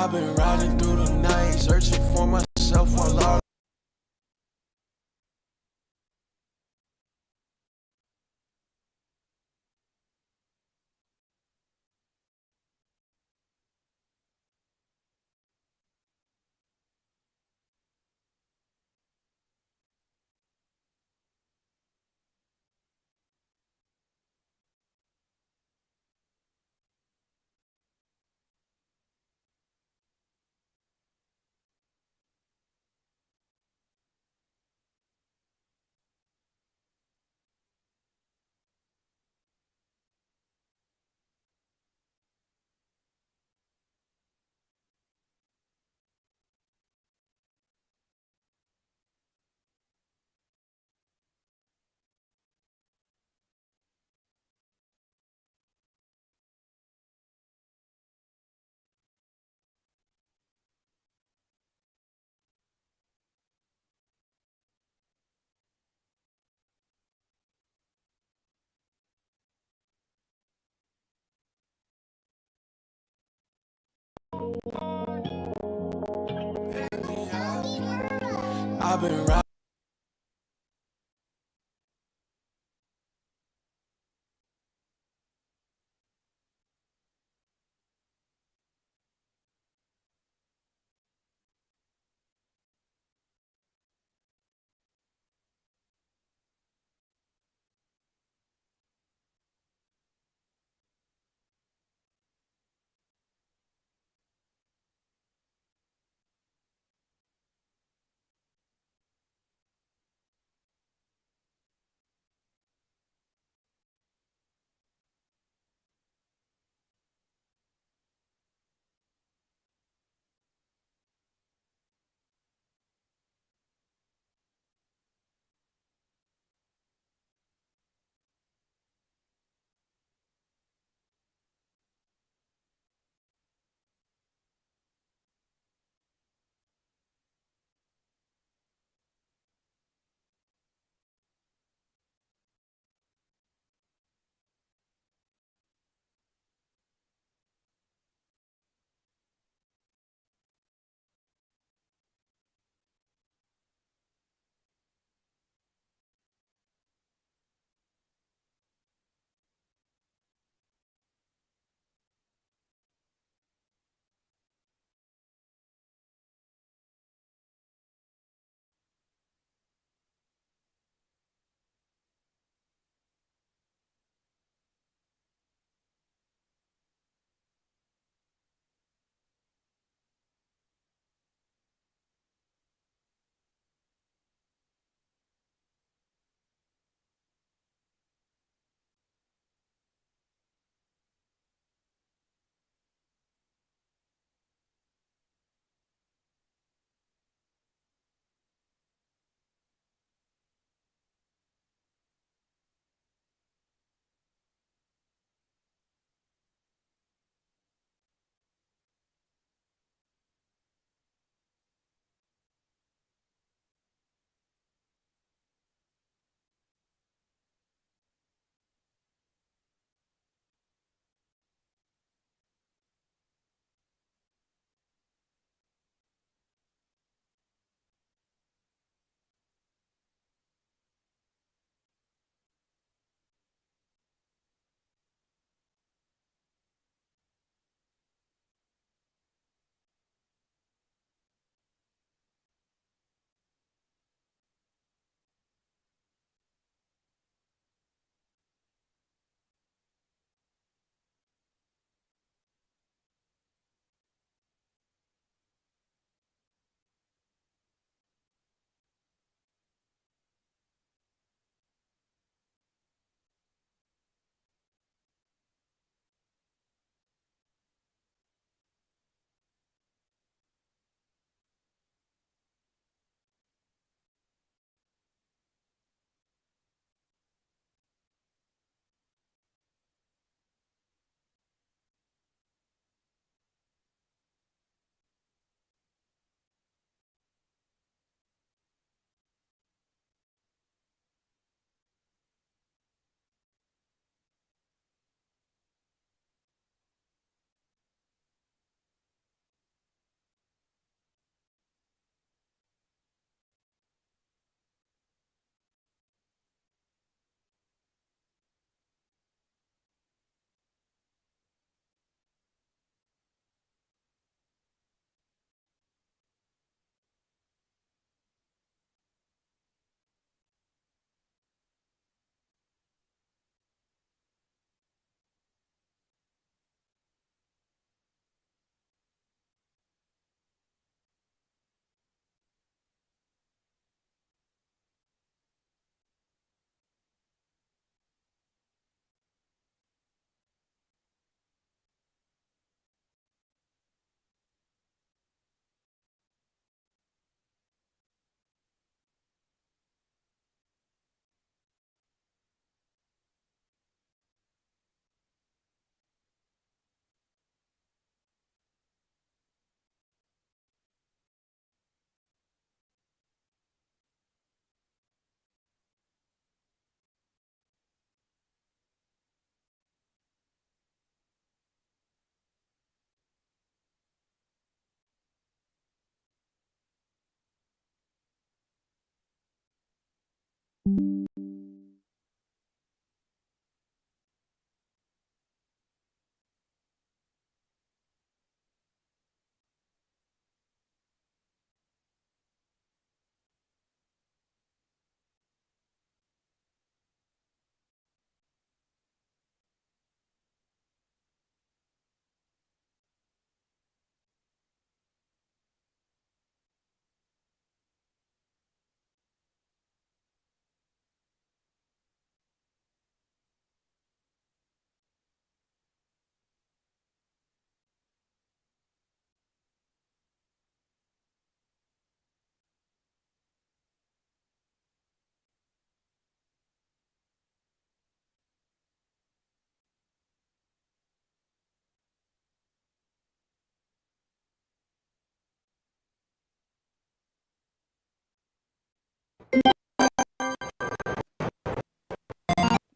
I've been riding through the night, searching for myself while all I've been riding.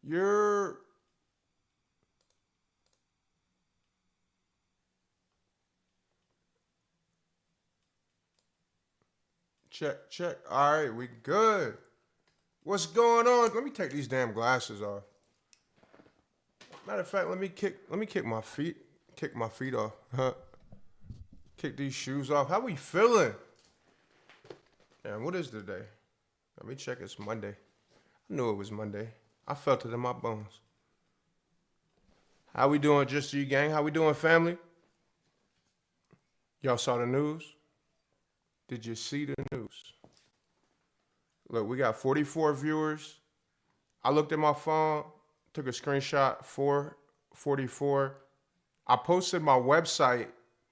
You're check. All right, we good. What's going on? Let me take these damn glasses off. Matter of fact, let me kick my feet. Kick my feet off. Huh? Kick these shoes off. How we feeling? Damn, what is today? Let me check. It's Monday. I knew it was Monday. I felt it in my bones. How we doing, Just G Gang? How we doing, family? Y'all saw the news? Did you see the news? Look, we got 44 viewers. I looked at my phone, took a screenshot, 444. I posted my website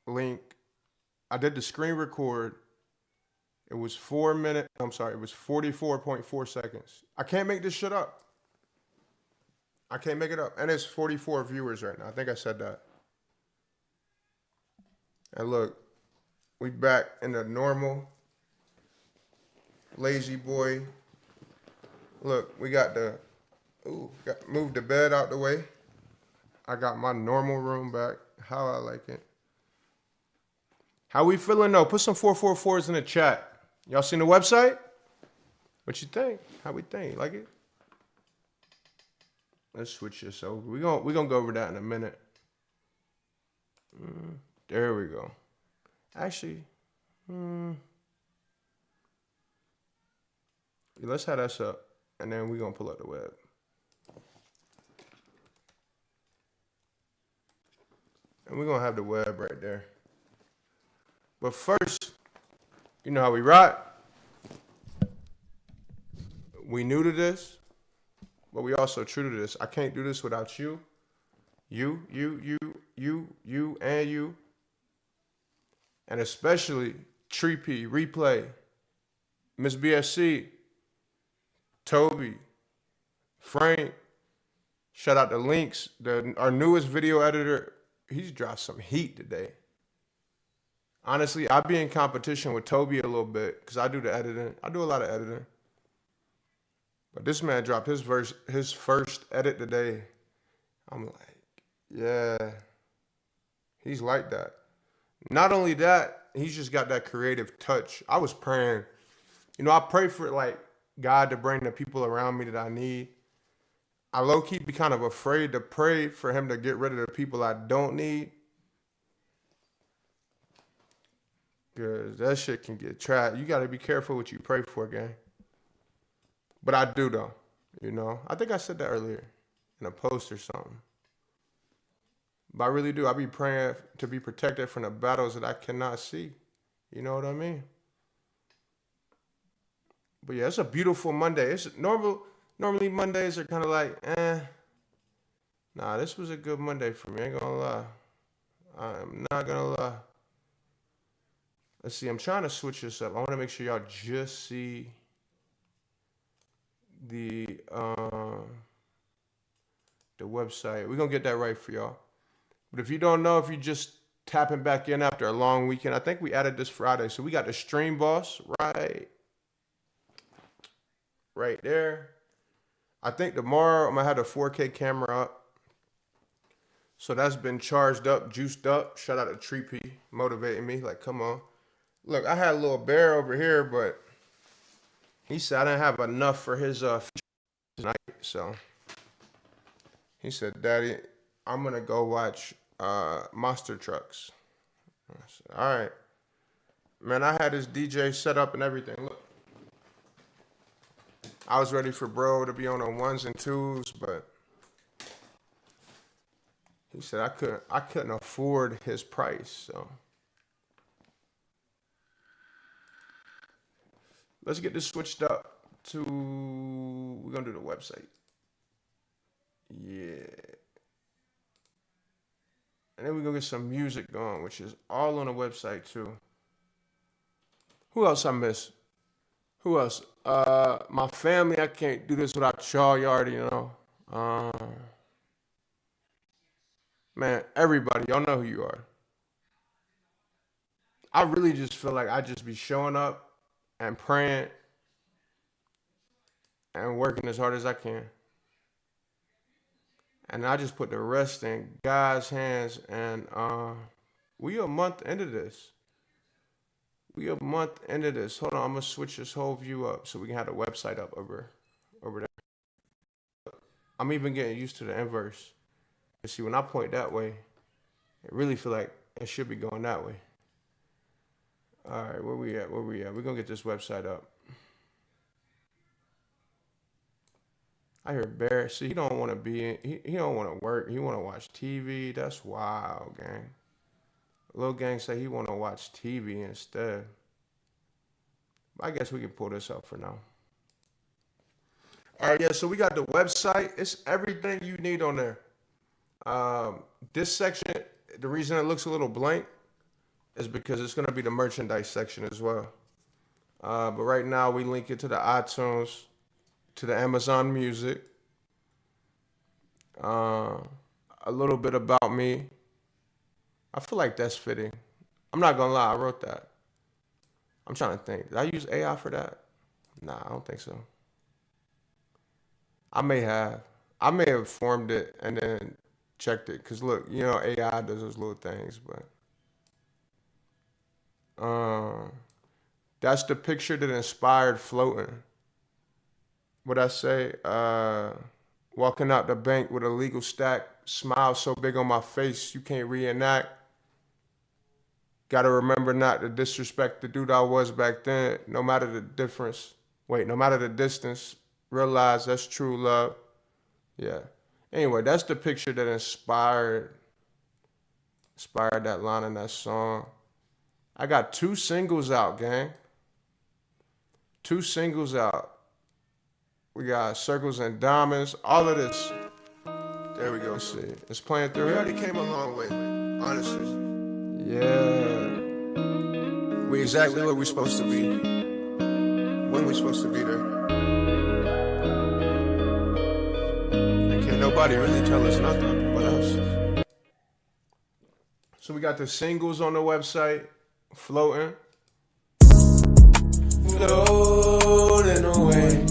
link. I did the screen record. It was 4 minutes. I'm sorry, it was 44.4 seconds. I can't make this shit up. I can't make it up. And it's 44 viewers right now. I think I said that. And look, we back in the normal lazy boy. Look, we got moved the bed out the way. I got my normal room back. How I like it. How we feeling though? Put some 444s in the chat. Y'all seen the website? What you think? How we think? Like it? Let's switch this over. We gonna go over that in a minute. There we go. Actually, let's have that up, and then we gonna pull up the web. And we're gonna have the web right there. But first, you know how we rock. We new to this, but we also true to this. I can't do this without you. You, and you. And especially Tree P, Replay, Miss BSC, Toby, Frank. Shout out to Links, our newest video editor. He's dropped some heat today. Honestly, I be in competition with Toby a little bit because I do the editing. I do a lot of editing. But this man dropped his first edit today. I'm like, yeah, he's like that. Not only that, he's just got that creative touch. I was praying. I pray for like God to bring the people around me that I need. I low-key be kind of afraid to pray for him to get rid of the people I don't need. Because that shit can get trapped. You got to be careful what you pray for, gang. But I do, though. I think I said that earlier in a post or something. But I really do. I be praying to be protected from the battles that I cannot see. You know what I mean? But yeah, it's a beautiful Monday. It's normally Mondays are kind of like, Nah, this was a good Monday for me. I ain't gonna lie. I'm not gonna lie. Let's see. I'm trying to switch this up. I want to make sure y'all just see the website. We're gonna get that right for y'all. But if you don't know, if you just tapping back in after a long weekend, I think we added this Friday. So we got the Stream Boss right there. I think tomorrow I'm gonna have the 4K camera up. So that's been charged up, juiced up. Shout out to Tree P, motivating me. Like, come on. Look, I had a little bear over here, but he said I didn't have enough for his tonight. So he said, Daddy, I'm gonna go watch Monster Trucks. I said, all right. Man, I had this DJ set up and everything. Look. I was ready for bro to be on the ones and twos, but he said I couldn't afford his price. So let's get this switched up to, we're gonna do the website. Yeah. And then we're gonna get some music going, which is all on the website too. Who else I miss? Who else? My family, I can't do this without y'all. You already know. Man, everybody, y'all know who you are. I really just feel like I just be showing up and praying and working as hard as I can. And I just put the rest in God's hands. And we a month into this. We a month into this. Hold on, I'm gonna switch this whole view up so we can have the website up over there. I'm even getting used to the inverse. You see, when I point that way, it really feel like it should be going that way. All right, where we at? Where we at? We're gonna get this website up. I hear Bear. See, he don't want to be in. He don't want to work. He want to watch TV. That's wild, gang. Lil Gang say he want to watch TV instead. I guess we can pull this up for now. All right, yeah. So we got the website. It's everything you need on there. This section, the reason it looks a little blank is because it's gonna be the merchandise section as well. But right now we link it to the iTunes, to the Amazon Music. A little bit about me. I feel like that's fitting. I'm not gonna lie, I wrote that. I'm trying to think. Did I use AI for that? Nah, I don't think so. I may have. I may have formed it and then checked it. Cause look, you know, AI does those little things, but that's the picture that inspired Floating. What I say? Walking out the bank with a legal stack, smile so big on my face you can't reenact. Gotta remember not to disrespect the dude I was back then, no matter the difference. Wait, no matter the distance, realize that's true love. Yeah. Anyway, that's the picture that inspired that line in that song. I got 2 singles out, gang. 2 singles out. We got Circles and Diamonds, all of this. There we go, see. It's playing through. We already came a long way, honestly. Yeah. We exactly where we supposed to be. When we supposed to be there. And can't nobody really tell us nothing but us. So we got the singles on the website, Floating. Floating away.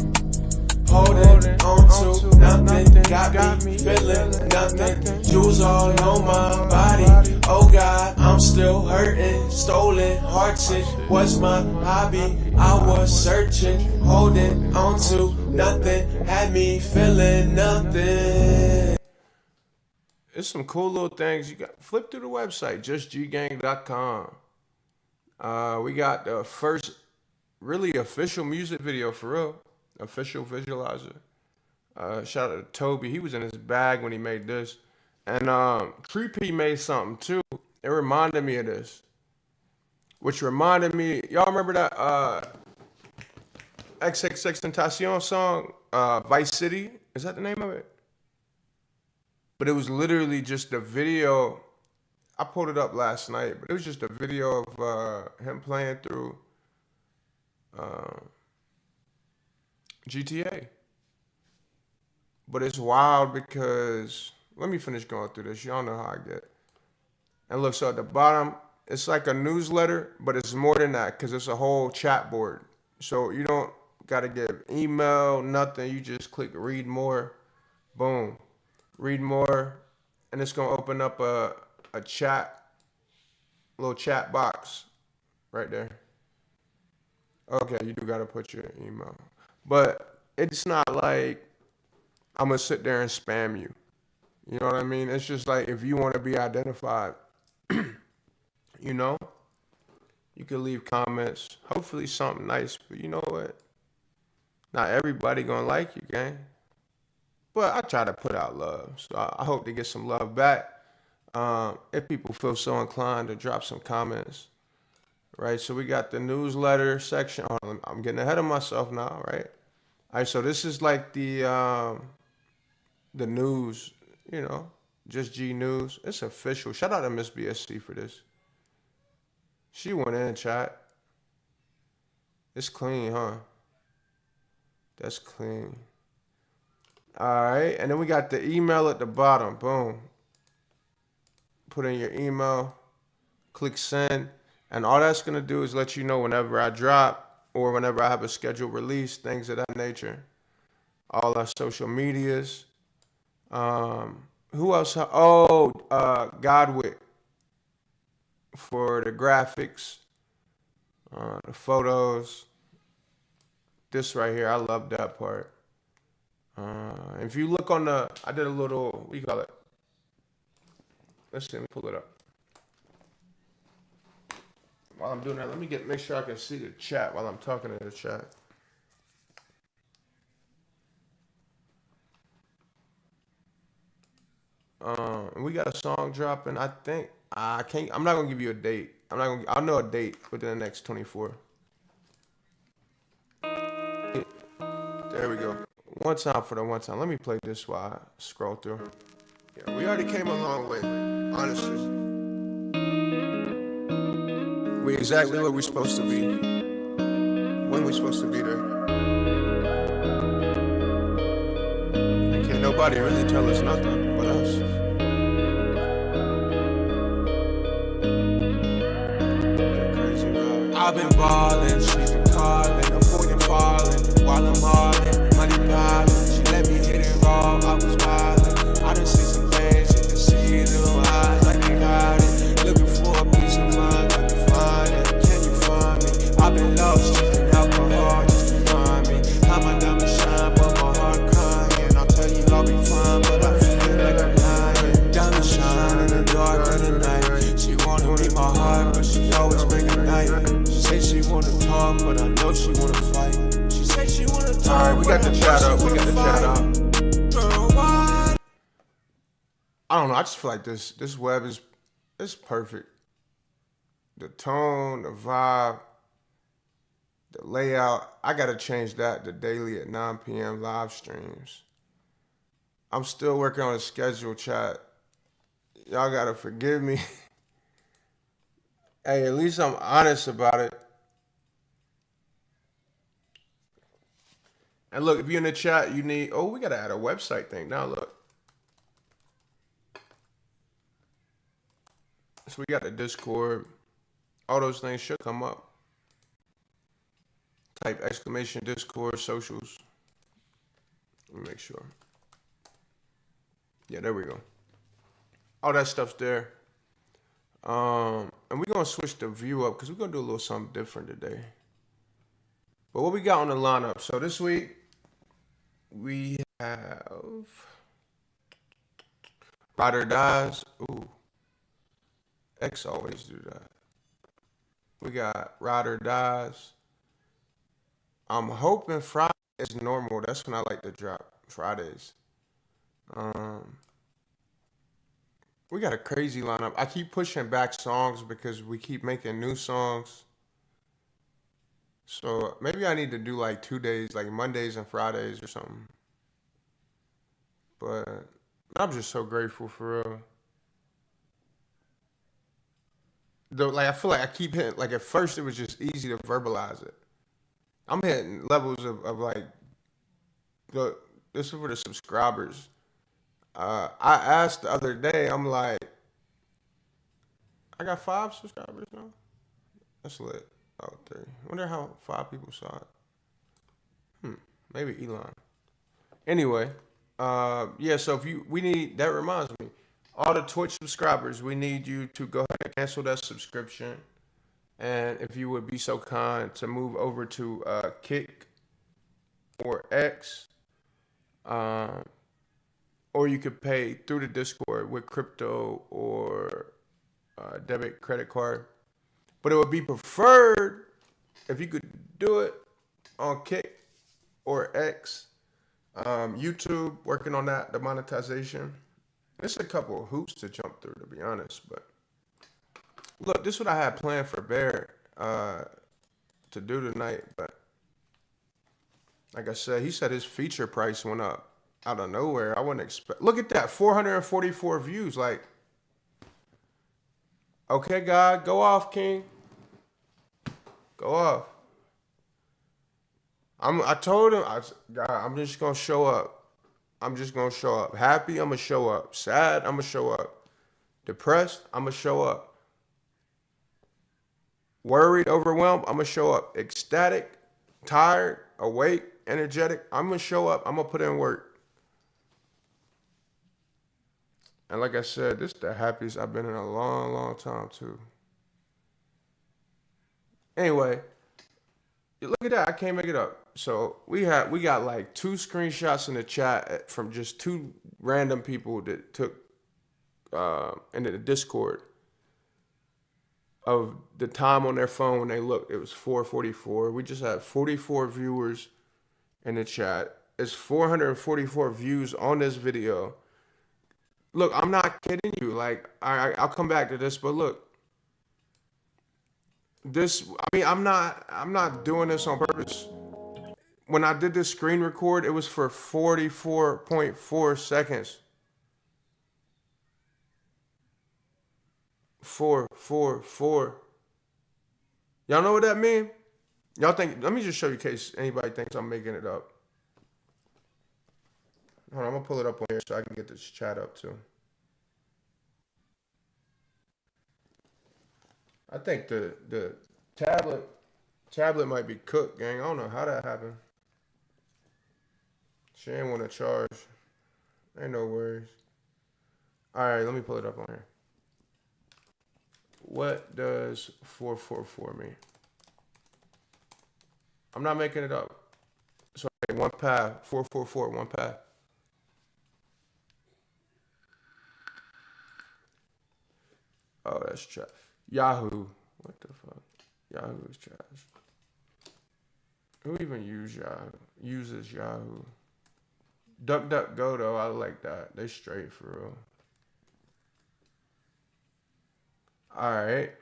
Holding on to nothing, got me feeling nothing. Jewels all on my body. Oh God, I'm still hurting. Stolen hearts, it was my hobby. I was searching, holding on to nothing, had me feeling nothing. It's some cool little things. You got flip through the website, justggang.com. We got the first really official music video for real. Official visualizer. Shout out to Toby. He was in his bag when he made this. And Creepy made something too. It reminded me of this. Which reminded me, y'all remember that XXXTentacion song, Vice City? Is that the name of it? But it was literally just a video. I pulled it up last night, but it was just a video of him playing through GTA. But it's wild because, let me finish going through this. Y'all know how I get. And look, so at the bottom, it's like a newsletter, but it's more than that because it's a whole chat board. So you don't got to give email, nothing. You just click read more. Boom. Read more. And it's going to open up a chat, little chat box right there. Okay, you do got to put your email. But it's not like I'm going to sit there and spam you. You know what I mean? It's just like if you want to be identified, you know, you can leave comments. Hopefully something nice. But you know what? Not everybody going to like you, gang. But I try to put out love. So I hope to get some love back. If people feel so inclined to drop some comments. Right, so we got the newsletter section. Oh, I'm getting ahead of myself now, right? All right, so this is like the news, you know, just G News. It's official. Shout out to Miss BSC for this. She went in chat. It's clean, huh? That's clean. All right, and then we got the email at the bottom. Boom. Put in your email. Click send. And all that's going to do is let you know whenever I drop or whenever I have a scheduled release, things of that nature. All our social medias. Who else? Oh, Godwit for the graphics, the photos. This right here, I love that part. If you look on I did a little, what do you call it? Let's see, let me pull it up. While I'm doing that, let me make sure I can see the chat while I'm talking to the chat. We got a song dropping. I think I can't. I'm not gonna give you a date. I'll know a date within the next 24. There we go. One time for the one time. Let me play this while I scroll through. Yeah, we already came a long way. Honestly, we exactly where we supposed to be. When we supposed to be there. And can't nobody really tell us nothing but us. I've been ballin', she been callin', avoiding falling, while I'm hauling, money piling. She let me hit it raw, I was wildin'. I done seen some things, you can see it in her eyes, like they hiding. Looking for a piece of mind, I can find it. Can you find me? I've been lost, drinking alcohol just to find me. How my diamonds shine, but my heart crying. I'll tell you I'll be fine, but I feel like I'm lying. Diamonds shine in the dark of the night. She wanna be my heart, but she always bring a knife. Say she wanna talk, but I know she wanna fight. She say she wanna talk. Alright, we got the chat up. We got the chat up. Girl, why? I don't know. I just feel like this web is perfect. The tone, the vibe, the layout. I gotta change that to daily at 9 p.m. live streams. I'm still working on a schedule, chat. Y'all gotta forgive me. Hey, at least I'm honest about it. And look, if you're in the chat, you need. Oh, we gotta add a website thing now. Look, so we got the Discord. All those things should come up. Type exclamation Discord socials. Let me make sure. Yeah, there we go. All that stuff's there. And we're gonna switch the view up because we're gonna do a little something different today. But what we got on the lineup? So this week we have Ride or Dies. Ooh, X always do that. We got Ride or Dies. I'm hoping Friday is normal. That's when I like to drop Fridays. We got a crazy lineup. I keep pushing back songs because we keep making new songs. So maybe I need to do like 2 days, like Mondays and Fridays or something. But I'm just so grateful for real. Though, like I feel like I keep hitting. Like at first, it was just easy to verbalize it. I'm hitting levels of like. This is for the subscribers. I asked the other day. I'm like, I got 5 subscribers now. That's lit. Oh, 3. Wonder how 5 people saw it. Maybe Elon. Anyway, yeah. So we need. That reminds me. All the Twitch subscribers, we need you to go ahead and cancel that subscription. And if you would be so kind to move over to Kick or X, or you could pay through the Discord with crypto or debit credit card. But it would be preferred if you could do it on Kick or X. YouTube, working on that, the monetization. It's a couple of hoops to jump through, to be honest. But look, this is what I had planned for Bear to do tonight. But like I said, he said his feature price went up out of nowhere. I wouldn't expect. Look at that, 444 views. Like, okay, God, go off, King. Go off. I told him, God, I'm just gonna show up. I'm just gonna show up. Happy, I'm gonna show up. Sad, I'm gonna show up. Depressed, I'm gonna show up. Worried, overwhelmed, I'm gonna show up. Ecstatic, tired, awake, energetic, I'm gonna show up. I'm gonna put in work. And like I said, this is the happiest I've been in a long, long time too. Anyway, look at that. I can't make it up. So we got like 2 screenshots in the chat from just 2 random people that took in the Discord of the time on their phone when they looked. It was 4:44. We just had 44 viewers in the chat. It's 444 views on this video. Look, I'm not kidding you. Like, I'll come back to this, but look, this. I mean, I'm not doing this on purpose. When I did this screen record, it was for 44.4 seconds. 444. Y'all know what that mean? Y'all think? Let me just show you in case anybody thinks I'm making it up. Hold on, I'm gonna pull it up on here so I can get this chat up too. I think the tablet might be cooked, gang. I don't know how that happened. She ain't want to charge. Ain't no worries. All right, let me pull it up on here. What does 444 mean? I'm not making it up. So one path, 444, one path. Oh, that's trash. Yahoo. What the fuck? Yahoo is trash. Who even uses Yahoo? DuckDuckGo though, I like that. They straight for real. All right.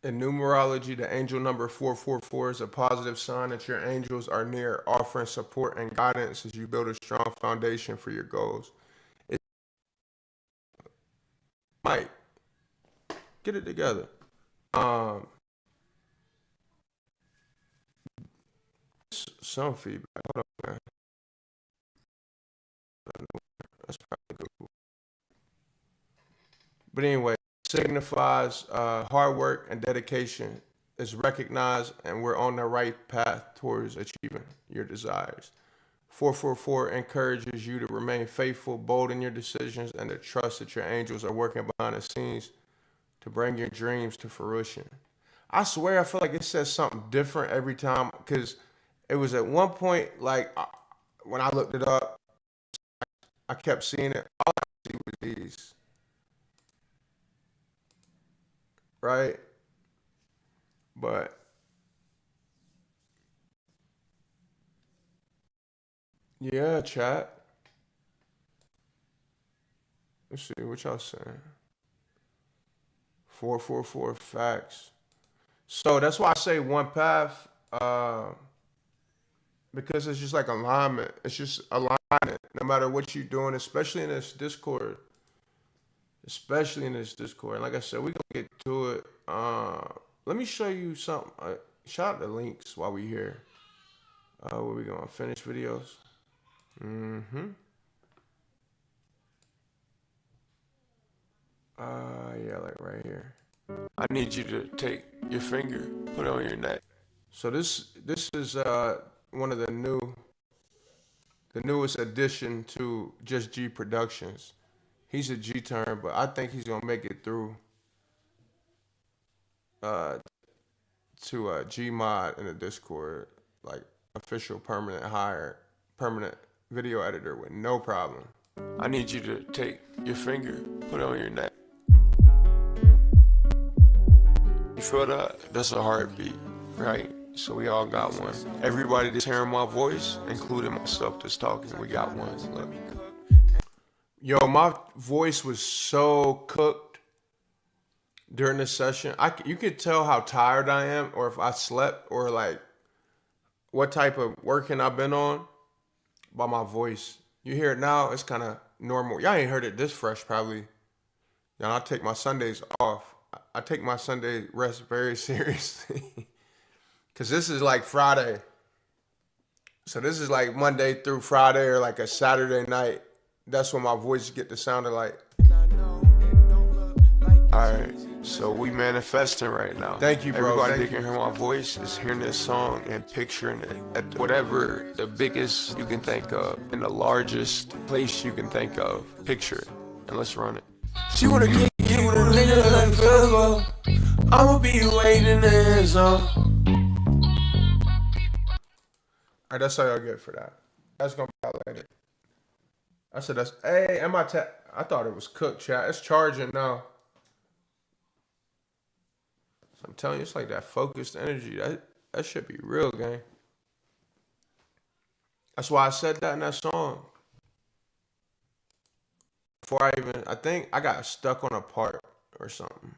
In numerology, the angel number 444 is a positive sign that your angels are near, offering support and guidance as you build a strong foundation for your goals. It might get it together. Some feedback. Hold on, man. That's probably good. But anyway, signifies hard work and dedication is recognized, and we're on the right path towards achieving your desires. 444 encourages you to remain faithful, bold in your decisions, and to trust that your angels are working behind the scenes to bring your dreams to fruition. I swear, I feel like it says something different every time, because it was at one point, like, when I looked it up, I kept seeing it. All I see was these. Right? But yeah, chat. Let's see what y'all saying. 444 facts. So that's why I say one path, because it's just like alignment. It's just alignment. No matter what you're doing, especially in this Discord. And like I said, we're gonna get to it. Let me show you something. Shout out the links while we here. Where we going? Finish videos. Yeah, like right here. I need you to take your finger, put it on your neck. So this is one of the newest addition to Just G Productions. He's a G-turn, but I think he's gonna make it through to Gmod in the Discord, like official permanent video editor with no problem. I need you to take your finger, put it on your neck. You feel that? That's a heartbeat, right? So we all got one. Everybody that's hearing my voice, including myself that's talking, we got one. Look. Yo, my voice was so cooked during this session. You could tell how tired I am, or if I slept, or like what type of working I've been on by my voice. You hear it now, it's kind of normal. Y'all ain't heard it this fresh probably. Y'all, I take my Sundays off. I take my Sunday rest very seriously. Because this is like Friday. So this is like Monday through Friday, or like a Saturday night. That's when my voice get to sounding like. Alright, So we manifesting right now. Thank you, bro. Everybody Thank that can hear my voice is hearing this song and picturing it at whatever the biggest you can think of, in the largest place you can think of. Picture it, and let's run it. She wanna get with a nigga like Virgo. I'ma be waiting in the end zone. All right, that's all y'all get for that. That's gonna be out later. I said that's. Hey, am I thought it was cooked, chat. It's charging now. So I'm telling you, it's like that focused energy. That should be real, gang. That's why I said that in that song. Before I think I got stuck on a part or something.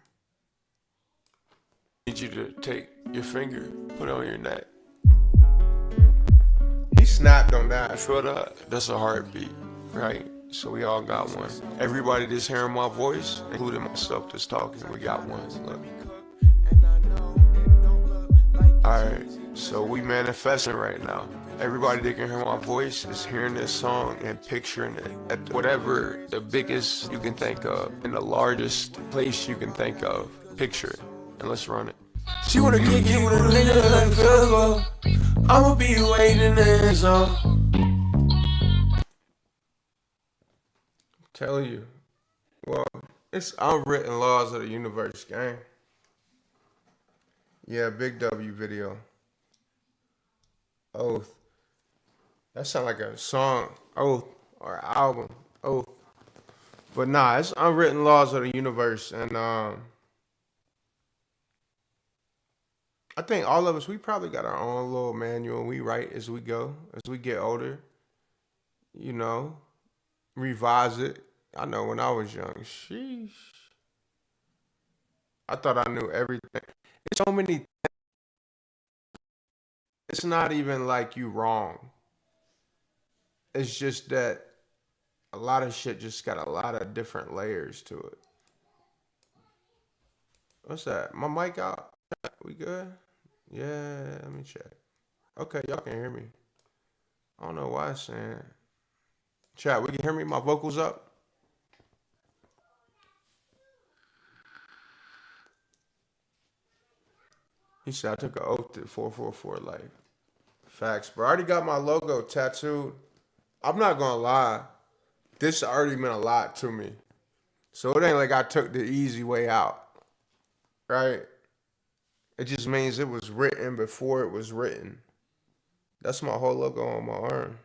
I need you to take your finger, put it on your neck. He snapped on that. You feel that? That's a heartbeat, right? So we all got one. Everybody that's hearing my voice, including myself that's talking, we got one. Look. Alright, so we manifesting right now. Everybody that can hear my voice is hearing this song and picturing it at whatever the biggest you can think of, in the largest place you can think of. Picture it, and let's run it. She wanna get with a nigga like Virgo. I'ma be waiting in the end zone. Tell you. Well, it's unwritten laws of the universe, gang. Yeah, Big W video. Oath. That sound like a song. Oath. Or album. Oath. But nah, it's unwritten laws of the universe. And I think all of us, we probably got our own little manual. We write as we go, as we get older. You know, revise it. I know when I was young, sheesh. I thought I knew everything. It's so many things. It's not even like you wrong. It's just that a lot of shit just got a lot of different layers to it. What's that? My mic out? We good? Yeah, let me check. Okay, y'all can hear me. I don't know why it's saying. Chat, we can hear me? My vocals up? He said I took an oath at 444 life. Facts, bro. I already got my logo tattooed. I'm not gonna lie. This already meant a lot to me. So it ain't like I took the easy way out. Right? It just means it was written before it was written. That's my whole logo on my arm.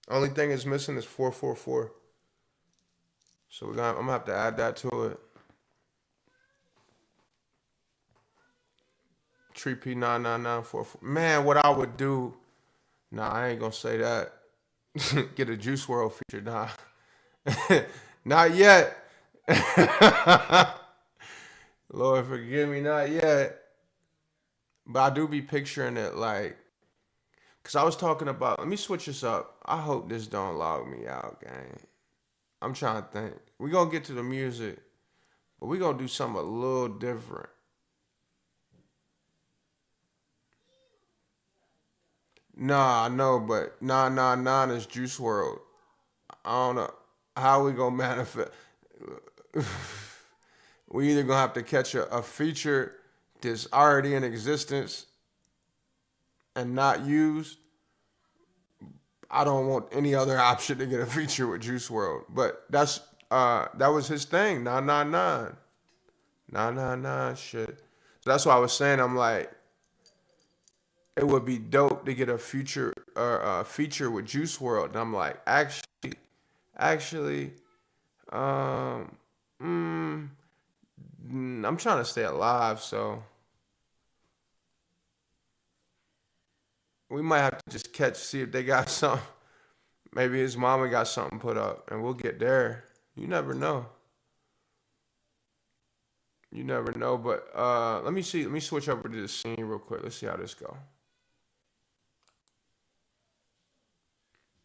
Only thing it's missing is 444. So I'm gonna have to add that to it. Tree P99944. Man, what I would do. Nah, I ain't gonna say that. Get a Juice World feature. Nah. Not yet. Lord forgive me, not yet. But I do be picturing it like, cause I was talking about, let me switch this up. I hope this don't log me out, gang. I'm trying to think. We gonna get to the music, but we gonna do something a little different. Nah, I know, but 999 is Juice World. I don't know how we gonna manifest. We either gonna have to catch a feature that's already in existence and not used. I don't want any other option to get a feature with Juice World. But that was his thing, 999. 999 shit. So that's why I was saying, I'm like, it would be dope to get a feature with Juice World. And I'm like, actually, I'm trying to stay alive, so we might have to just see if they got something. Maybe his mama got something put up, and we'll get there. You never know. You never know, but let me see. Let me switch over to the scene real quick. Let's see how this go.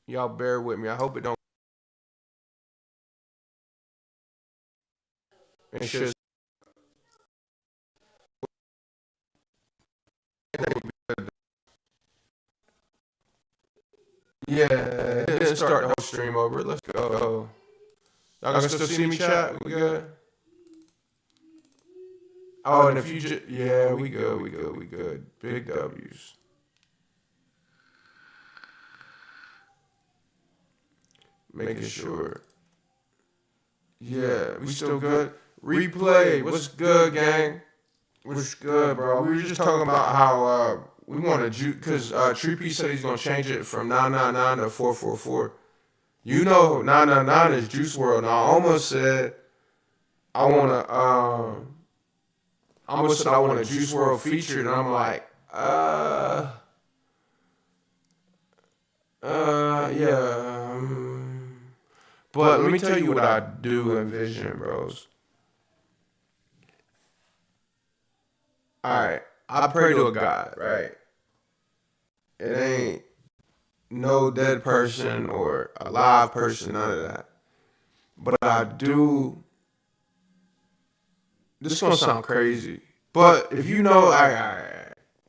Y'all bear with me. I hope it don't. It's just, yeah, let's start the whole stream over. Let's go. Y'all can still see me, chat? We good? Oh, and if you just, yeah, we good. Big W's. Making sure. Yeah, we still good. Replay, what's good, gang? What's good, bro? We were just talking about how we want to juke, because Tree P said he's going to change it from 999 to 444. You know 999 is Juice World. Now, I almost said I want to, I want a Juice World featured, and I'm like, yeah. But let me tell you what I do envision, bros. Alright, I pray to a God, right? It ain't no dead person or a live person, none of that. But I do, this is gonna sound crazy, but if you know,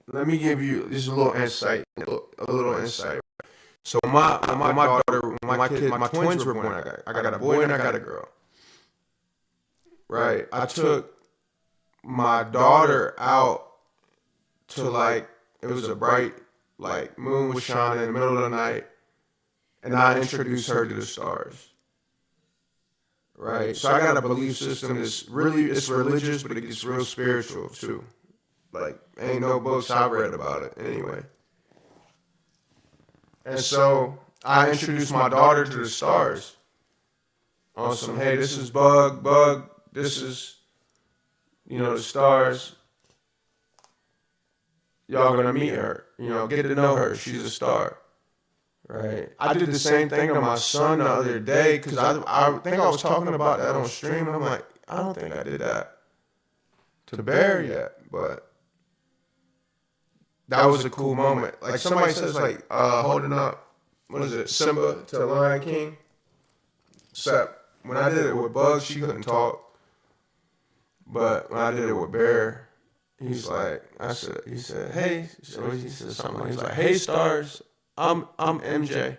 let me give you just a little insight, a little insight. So my daughter, my twins were born. I got a boy and I got a girl. Right. I took my daughter out to, like, it was a bright, like, moon was shining in the middle of the night, and I introduced her to the stars. Right. So I got a belief system that's really, it's religious, but it gets real spiritual too. Like, ain't no books I've read about it anyway. And so I introduced my daughter to the stars on some, hey, this is Bug, this is, the stars. Y'all gonna meet her, get to know her. She's a star, right? I did the same thing to my son the other day, because I think I was talking about that on stream, and I'm like, I don't think I did that to Bear yet, but that was a cool moment. Like, somebody says, like, holding up, what is it, Simba to Lion King? Except when I did it with Bug, she couldn't talk. But when I did it with Bear, he's like, he said, hey, so he said something. He's like, hey, stars, I'm MJ,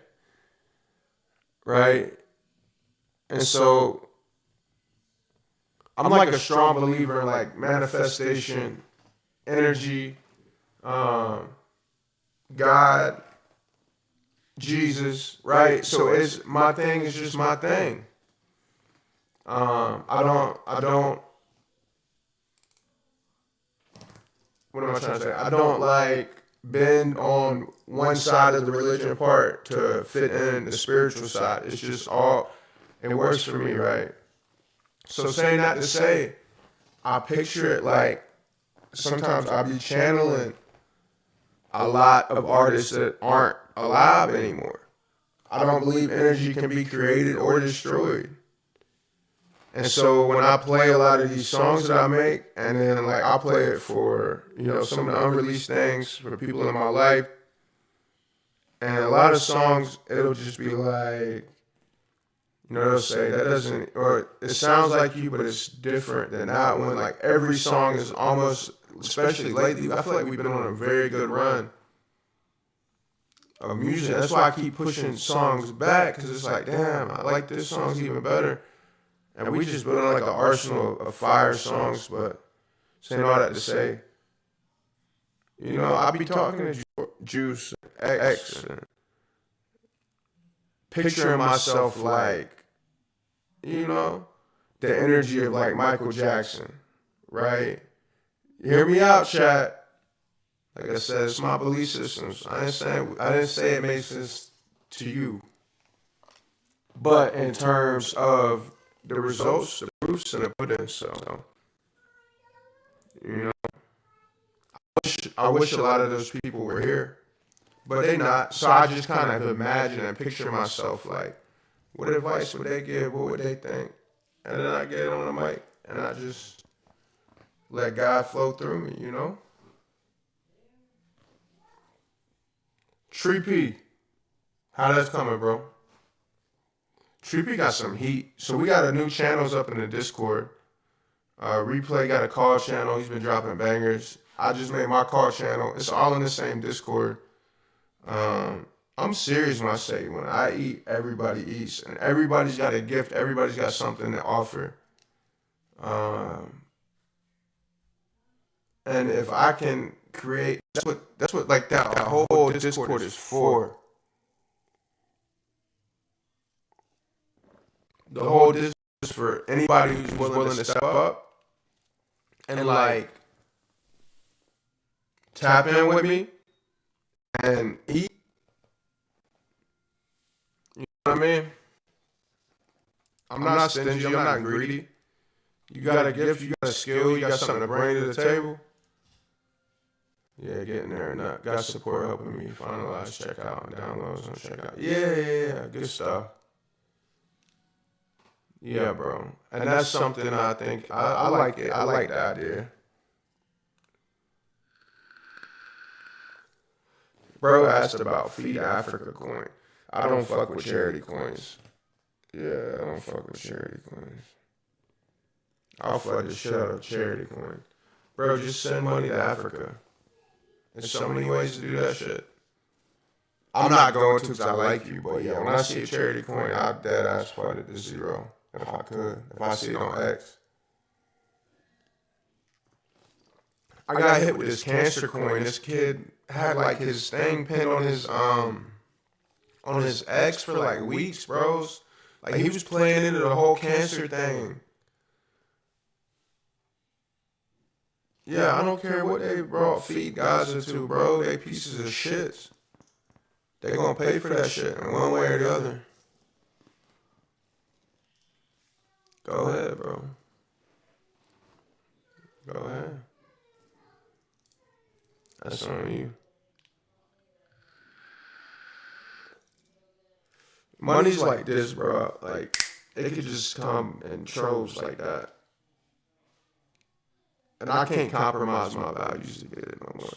right? And so I'm like a strong believer in, like, manifestation, energy, God, Jesus, right? So it's my thing is just my thing. I don't, what am I trying to say? I don't, like, bend on one side of the religion part to fit in the spiritual side. It's just all, it works for me, right? So saying that to say, I picture it like, sometimes I'll be channeling a lot of artists that aren't alive anymore. I don't believe energy can be created or destroyed. And so when I play a lot of these songs that I make, and then, like, I'll play it for, some of the unreleased things for people in my life, and a lot of songs, it'll just be like, they'll say, that doesn't, or it sounds like you, but it's different than that one. Like, every song is almost, especially lately, I feel like we've been on a very good run of music. That's why I keep pushing songs back, because it's like, damn, I like this song's even better. And we just building like an arsenal of fire songs. But saying all that to say, I be talking to Juice, X, and picturing myself like, the energy of, like, Michael Jackson, right? Hear me out, chat. Like I said, it's my belief systems. I didn't say it makes sense to you. But in terms of the results, the proofs, and the pudding, so, I wish a lot of those people were here, but they not. So I just kind of imagine and picture myself like, what advice would they give? What would they think? And then I get on the mic and I just let God flow through me, Tree P, how that's coming, bro? Tree P got some heat. So we got a new channels up in the Discord. Replay got a call channel. He's been dropping bangers. I just made my call channel. It's all in the same Discord. I'm serious when I say, when I eat, everybody eats. And everybody's got a gift. Everybody's got something to offer. And if I can create, that's what like that whole Discord is for. The whole Discord is for anybody who's willing to step up and like tap in with me and eat. You know what I mean? I'm not stingy. I'm not greedy. You got a gift. You got a skill. You got something to bring to the table. Yeah, getting there. Not got support helping me finalize, check out, and downloads on check out. Yeah. Good stuff. Yeah, bro. And that's something I think I like it. I like the idea. Bro asked about Feed Africa coin. I don't fuck with charity coins. Yeah, I don't fuck with charity coins. I'll flood the shit out of charity coin. Bro, just send money to Africa. There's so many ways to do that shit. I'm not going to because I like you, but yeah, when I see a charity coin, I'll dead ass flood it to zero. If I could. If I see it on X. I got hit with this cancer coin. This kid had like his thing pinned on his X for like weeks, bros. Like he was playing into the whole cancer thing. Yeah, I don't care what they brought Feed Gaza to, bro. They pieces of shit. They gonna pay for that shit in one way or the other. Go ahead, bro. Go ahead. That's on you. Money's like this, bro. Like, it could just come in troves like that. And I can't compromise my values to get it no more.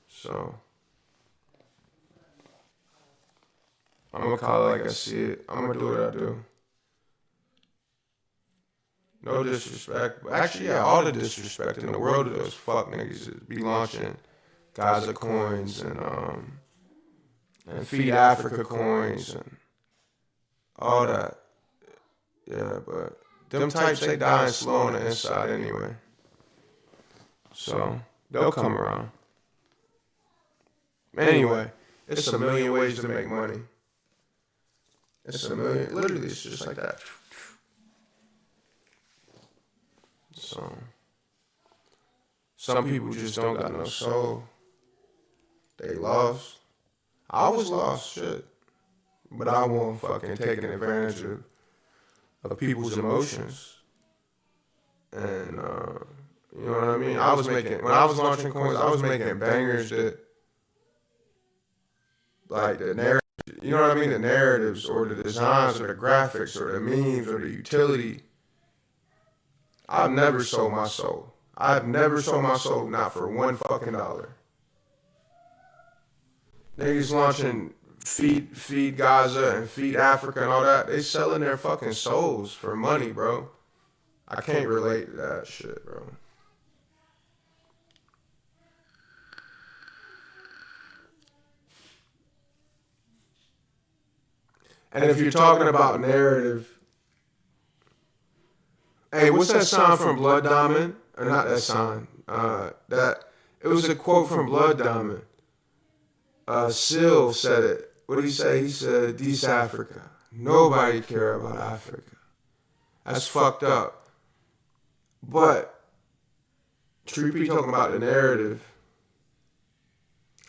So, I'm gonna call it like I see it. I'm gonna do what I do. No disrespect. But actually, yeah, all the disrespect in the world of those fuck niggas is be launching Gaza coins and Feed Africa coins and all that. Yeah, but them types, they dying slow on the inside anyway. So, they'll come around. Anyway, it's a million ways to make money. It's a million, literally, it's just like that. So, some people just don't got no soul. They lost. I was lost, shit. But I won't fucking taking advantage of people's emotions. And, you know what I mean? When I was launching coins, I was making bangers that, like the narrative, you know what I mean? The narratives or the designs or the graphics or the memes or the utility. I've never sold my soul. I've never sold my soul, not for one fucking dollar. Niggas launching Feed Gaza and Feed Africa and all that, they selling their fucking souls for money, bro. I can't relate to that shit, bro. And if you're talking about narrative, hey, what's that sign from Blood Diamond? Or not that sign. It was a quote from Blood Diamond. Syl said it. What did he say? He said, "This Africa. Nobody care about Africa." That's fucked up. But Treepy talking about the narrative.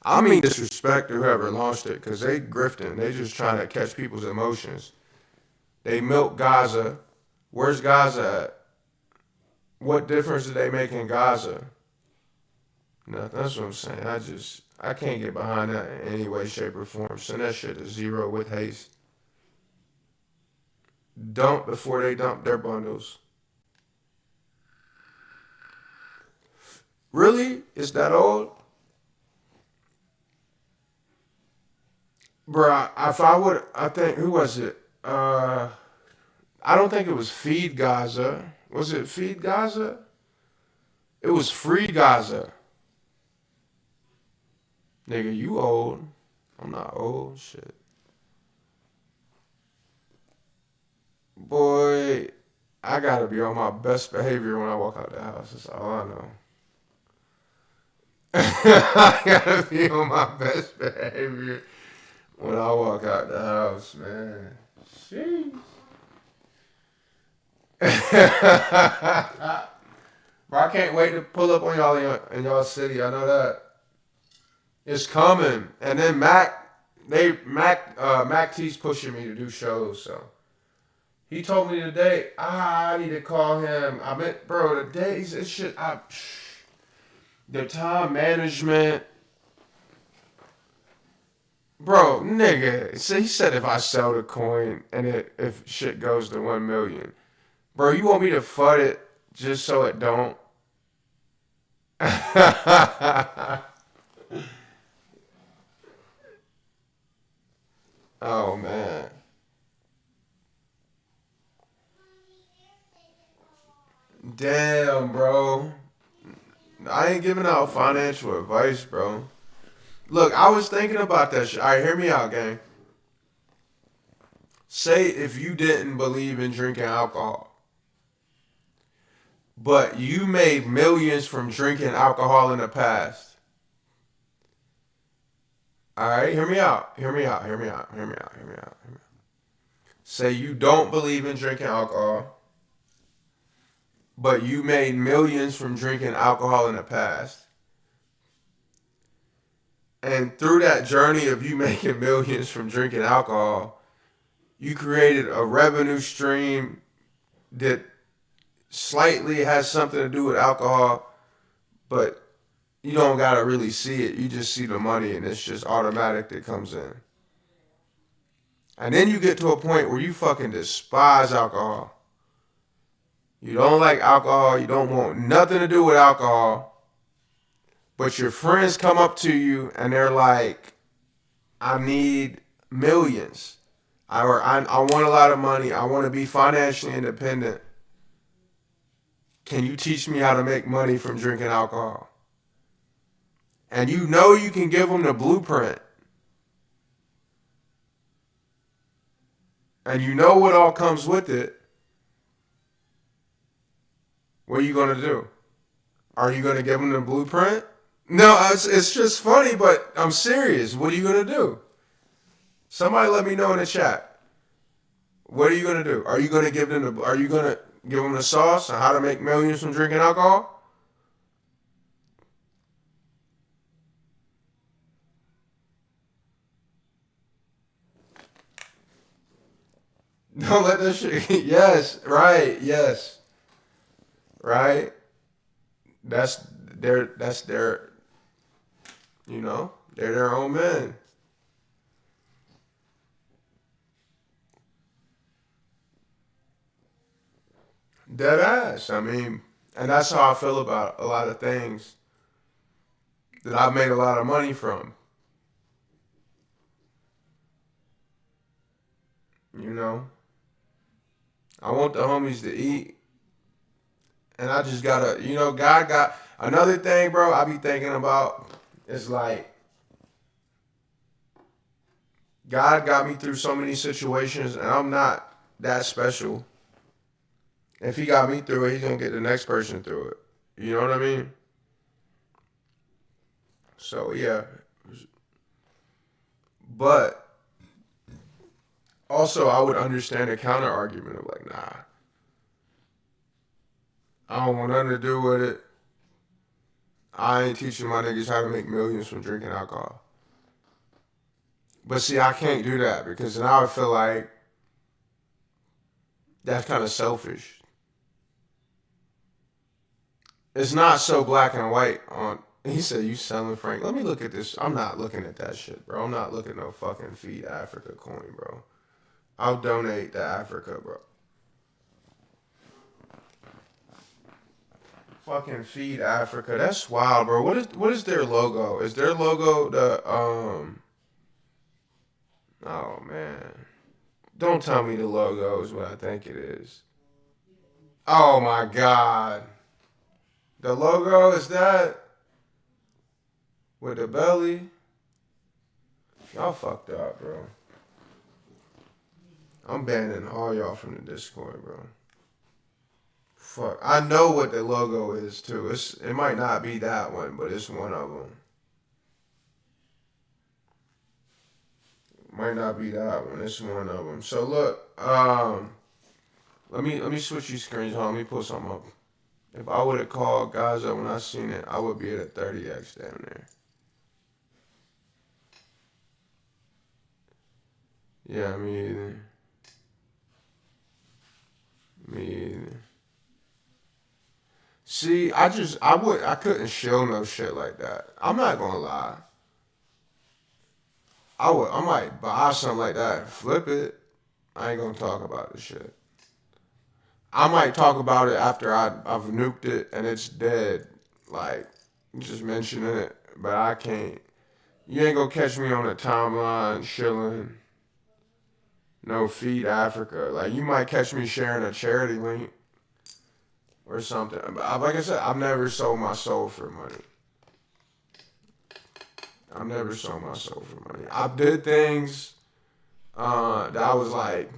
I mean disrespect to whoever launched it, because they grifting. They just trying to catch people's emotions. They milk Gaza. Where's Gaza at? What difference did they make in Gaza? Nothing. That's what I'm saying. I can't get behind that in any way, shape, or form. Send that shit to zero with haste. Dump before they dump their bundles. Really? Is that old? Bruh, I think, who was it? I don't think it was Feed Gaza. Was it Feed Gaza? It was Free Gaza. Nigga, you old. I'm not old. Shit. Boy, I gotta be on my best behavior when I walk out the house. That's all I know. I gotta be on my best behavior when I walk out the house, man. Sheesh. Bro, I can't wait to pull up on y'all in y'all city. I know that it's coming. And then Mac T's pushing me to do shows. So he told me today. I need to call him. I meant, bro, the days it shit. The time management. Bro, nigga. So he said if I sell the coin and if shit goes to 1 million. Bro, you want me to FUD it just so it don't? Oh, man. Damn, bro. I ain't giving out financial advice, bro. Look, I was thinking about that shit. All right, hear me out, gang. Say if you didn't believe in drinking alcohol, but you made millions from drinking alcohol in the past. All right, hear me out. Hear me out. Hear me out. Hear me out. Hear me out. Hear me out. Say you don't believe in drinking alcohol, but you made millions from drinking alcohol in the past. And through that journey of you making millions from drinking alcohol, you created a revenue stream that slightly has something to do with alcohol, but you don't gotta really see it. You just see the money and it's just automatic that comes in. And then you get to a point where you fucking despise alcohol. You don't like alcohol. You don't want nothing to do with alcohol. But your friends come up to you and they're like, I need millions. I want a lot of money. I want to be financially independent. Can you teach me how to make money from drinking alcohol? And you know you can give them the blueprint. And you know what all comes with it. What are you going to do? Are you going to give them the blueprint? No, it's just funny, but I'm serious. What are you going to do? Somebody let me know in the chat. What are you going to do? Are you going to give them the sauce on how to make millions from drinking alcohol? Don't let that shit. Yes, right. Yes, right. That's their. You know, they're their own men. Dead ass. I mean, and that's how I feel about a lot of things that I've made a lot of money from. You know, I want the homies to eat, and I just gotta, God got another thing, bro. I be thinking about is like God got me through so many situations, and I'm not that special. If He got me through it, He's gonna get the next person through it. You know what I mean? So yeah, but also I would understand a counter argument of like, nah, I don't want nothing to do with it. I ain't teaching my niggas how to make millions from drinking alcohol. But see, I can't do that because now I feel like that's kind of selfish. It's not so black and white on. He said, you selling Frank. Let me look at this. I'm not looking at that shit, bro. I'm not looking at no fucking Feed Africa coin, bro. I'll donate to Africa, bro. Fucking Feed Africa. That's wild, bro. What is their logo? Is their logo the Oh man. Don't tell me the logo is what I think it is. Oh my god. The logo is that with the belly? Y'all fucked up, bro. I'm banning all y'all from the Discord, bro. fuck. I know what the logo is too. It might not be that one, but it's one of them. Might not be that one. It's one of them. So look, let me switch these screens on. Let me pull something up. If I would have called guys up when I seen it, I would be at a 30x down there. Yeah, me either. Me either. See, I couldn't show no shit like that. I'm not gonna lie. I might buy something like that and flip it. I ain't gonna talk about the shit. I might talk about it after I've nuked it and it's dead. Like, just mentioning it, but I can't. You ain't gonna catch me on a timeline chilling. No, feed Africa. Like, you might catch me sharing a charity link or something. But like I said, I've never sold my soul for money. I've never sold my soul for money. I did things that I was like,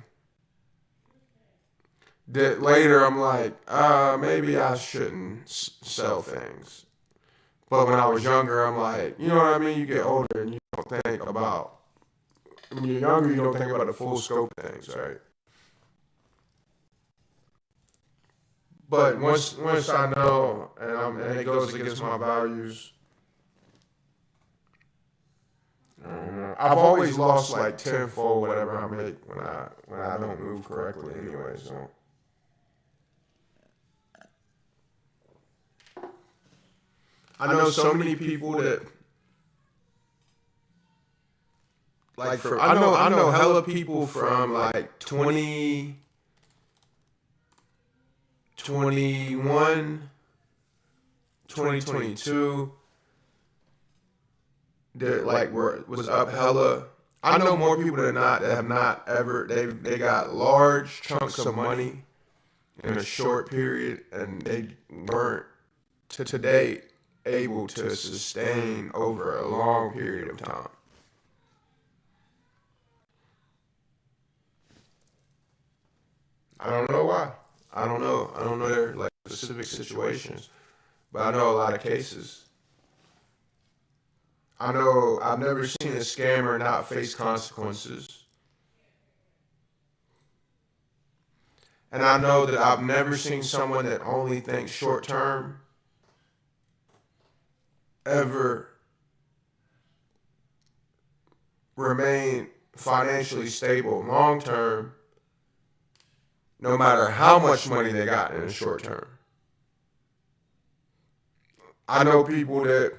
later I'm like, maybe I shouldn't sell things. But when I was younger, I'm like, you know what I mean? You get older and you don't think about, when you're younger, you don't think about the full scope of things, right? But once I know, and it goes against my values, I've always lost like tenfold whatever I make when I don't move correctly anyway. So I know so many people that like I know hella people from like 2021, 2022 that like was up hella. I know more people that have not ever they got large chunks of money in a short period and they weren't to today able to sustain over a long period of time. I don't know why. I don't know. I don't know their like specific situations, but I know a lot of cases. I know I've never seen a scammer not face consequences. And I know that I've never seen someone that only thinks short term ever remain financially stable long term, no matter how much money they got in the short term. I know people that,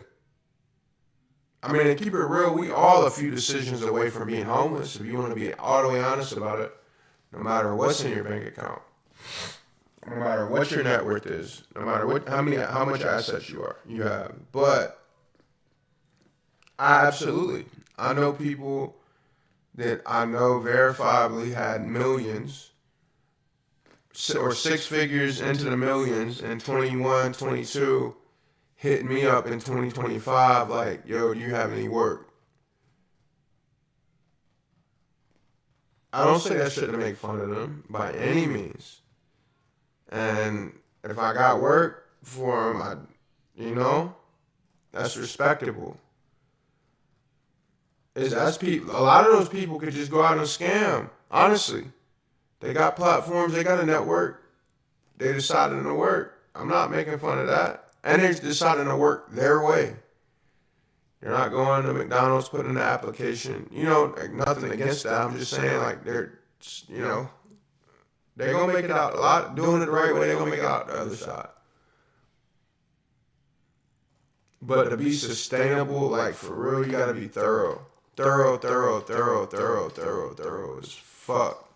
I mean, to keep it real, we all a few decisions away from being homeless. If you want to be all the way honest about it, no matter what's in your bank account, no matter what your net worth is, no matter how much assets you have. But I know people that I know verifiably had millions or six figures into the millions in 21, 22, hitting me up in 2025 like, yo, do you have any work? I don't say that shit to make fun of them by any means. And if I got work for them, that's respectable. A lot of those people could just go out and scam, honestly. They got platforms, they got a network. They decided to work. I'm not making fun of that. And they're deciding to work their way. They're not going to McDonald's, putting in the application. Like nothing against that. I'm just saying, like, they're going to make it out. A lot, doing it the right way, they're going to make it out the other side. But to be sustainable, like, for real, you got to be thorough. Thorough as fuck.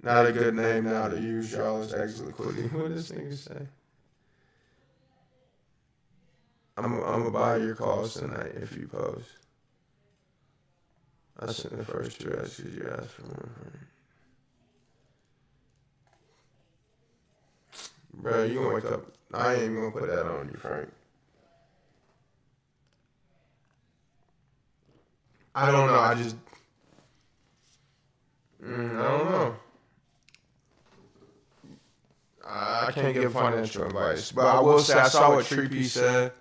Not a good name now to use, y'all, as exit liquidity. What does this nigga say? I'm gonna buy your calls tonight if you post. I sent the first two because you asked for more. Bro, you gonna wake up. I ain't even gonna put that on you, Frank. I don't know. I don't know. I can't give financial advice, but I will say I saw what Tree P said.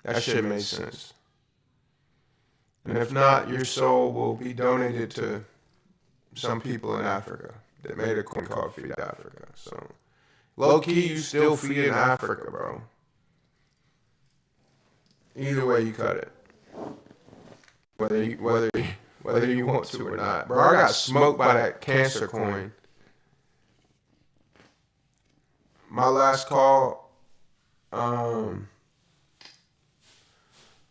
That shit made sense. And if not, your soul will be donated to some people in Africa that made a coin called Feed Africa. So, low key, you still feeding Africa, bro. Either way you cut it, whether you want to or not, bro. I got smoked by that cancer coin. My last call,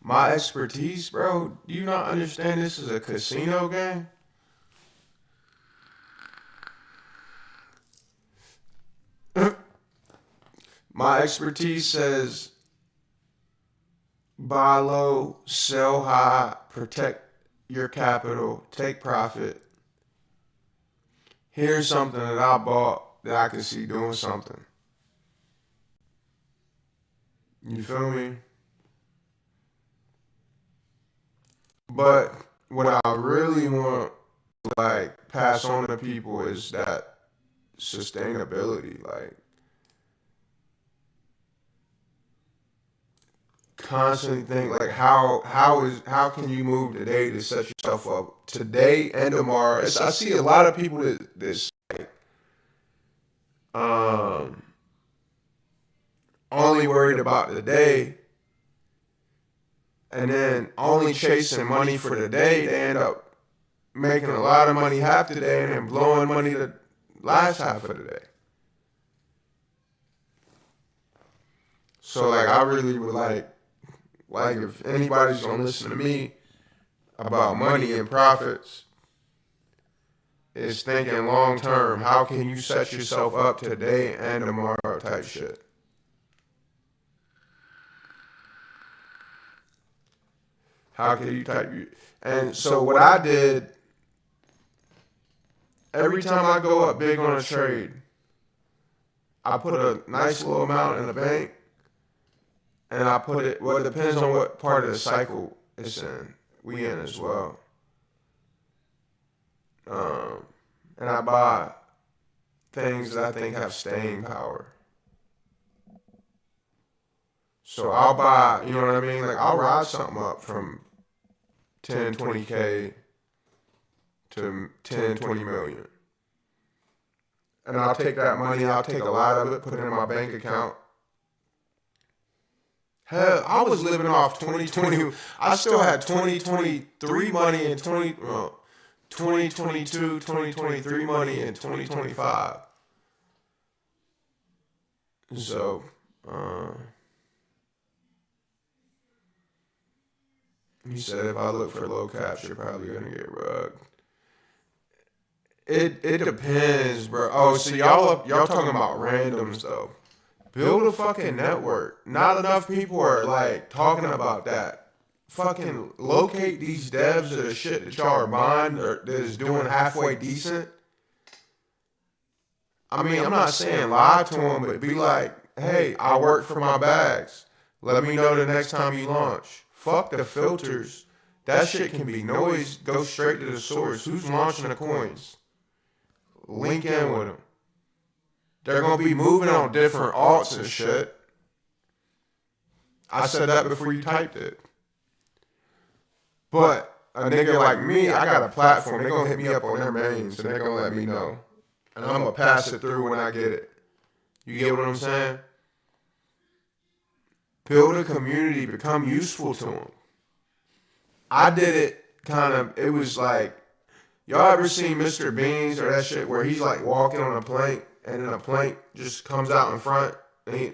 my expertise, bro. Do you not understand this is a casino game? My expertise says buy low, sell high, protect your capital, take profit. Here's something that I bought that I can see doing something. You feel me? But what I really want to like pass on to people is that sustainability, like constantly think like how can you move today to set yourself up today and tomorrow. I see a lot of people that only worried about the day and then only chasing money for the day. They end up making a lot of money half the day and then blowing money the last half of the day. So like I really would like if anybody's gonna listen to me about money and profits, is thinking long term. How can you set yourself up today and tomorrow type shit. How can you type you? And so what I did, every time I go up big on a trade, I put a nice little amount in the bank, and I put it, well, it depends on what part of the cycle it's in. We in as well. And I buy things that I think have staying power. So I'll buy, you know what I mean? Like I'll ride something up from 10, 20K to 10, 20 million. And I'll take that money, I'll take a lot of it, put it in my bank account. Hell, I was living off 2020. I still had 2023 money and 2022, 2023 money and 2025. So, he said if I look for low caps, you're probably gonna get rugged. It depends, bro. Oh, so y'all talking about randoms though. Build a fucking network. Not enough people are like talking about that. Fucking locate these devs of the shit that y'all are buying or that is doing halfway decent. I mean, I'm not saying lie to them, but be like, hey, I work for my bags. Let me know the next time you launch. Fuck the filters. That shit can be noise. Go straight to the source. Who's launching the coins? Link in with them. They're going to be moving on different alts and shit. I said that before you typed it. But a nigga like me, I got a platform. They're going to hit me up on their mains and they're going to let me know. And I'm going to pass it through when I get it. You get what I'm saying? Build a community, become useful to them. I did it kind of, it was like, y'all ever seen Mr. Beans or that shit where he's like walking on a plank and then a plank just comes out in front and he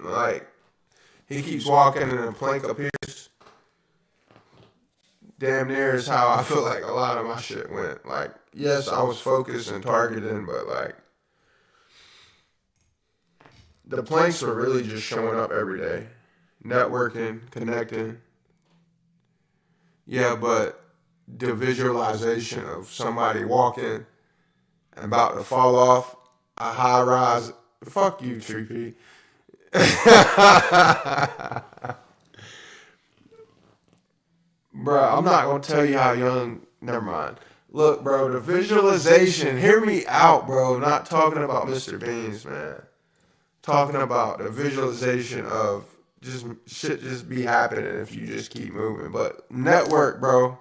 keeps walking and the plank appears? Damn near is how I feel like a lot of my shit went. Like, yes, I was focused and targeting, but like, the planks were really just showing up every day. Networking, connecting. Yeah, but the visualization of somebody walking and about to fall off a high rise. Fuck you, Tree P. Bruh, I'm not going to tell you how young. Never mind. Look, bro, the visualization, hear me out, bro. Not talking about Mr. Beans, man. Talking about the visualization of just shit just be happening if you just keep moving. But network, bro.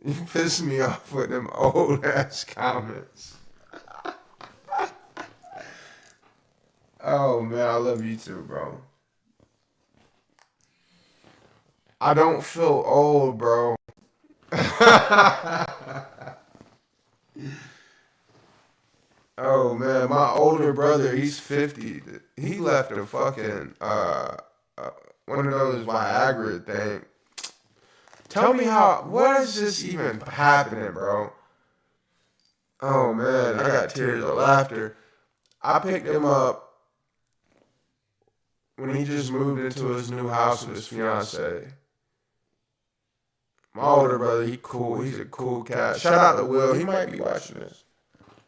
You piss me off with them old ass comments. Oh man, I love you too, bro. I don't feel old, bro. Oh man, my older brother, he's 50. He left a fucking one of those Viagra thing. Tell me what is this even happening, bro? Oh man, I got tears of laughter. I picked him up when he just moved into his new house with his fiance. My older brother, he cool. He's a cool cat. Shout out to Will. He might be watching this.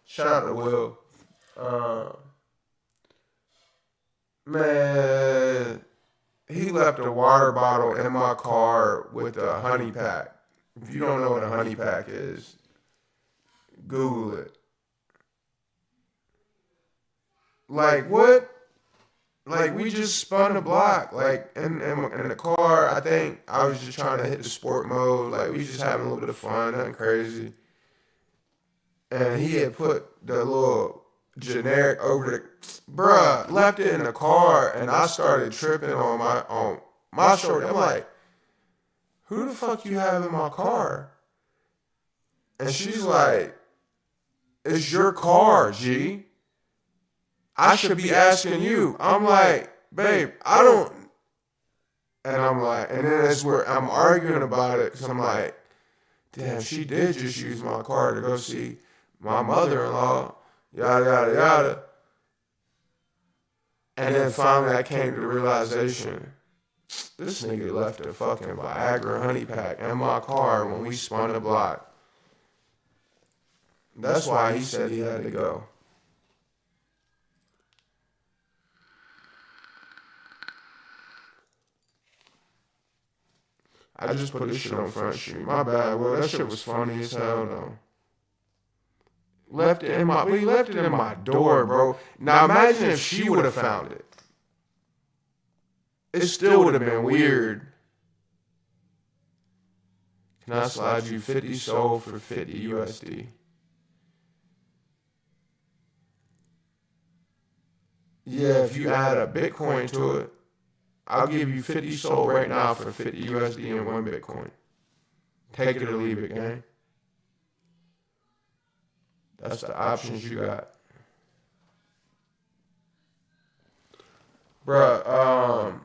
Shout out to Will. Man, he left a water bottle in my car with a honey pack. If you don't know what a honey pack is, Google it. Like what? Like we just spun a block. Like in the car, I think I was just trying to hit the sport mode. Like we just having a little bit of fun, nothing crazy. And he had put the little generic over the bruh, left it in the car, and I started tripping on my shoulder. I'm like, who the fuck you have in my car? And she's like, it's your car, G. I should be asking you. I'm like, babe, I don't. And I'm like, and then that's where I'm arguing about it because I'm like, damn, she did just use my car to go see my mother-in-law, yada, yada, yada. And then finally I came to the realization, this nigga left a fucking Viagra honey pack in my car when we spun the block. That's why he said he had to go. I just put this shit on Front Street. My bad, well, that shit was funny as hell, though. He left it in my door, bro. Now imagine if she would have found it. It still would have been weird. Can I slide you 50 soul for 50 USD? Yeah, if you add a Bitcoin to it, I'll give you 50 soul right now for 50 USD and 1 Bitcoin. Take it or leave it, gang. That's the options you got. Bruh,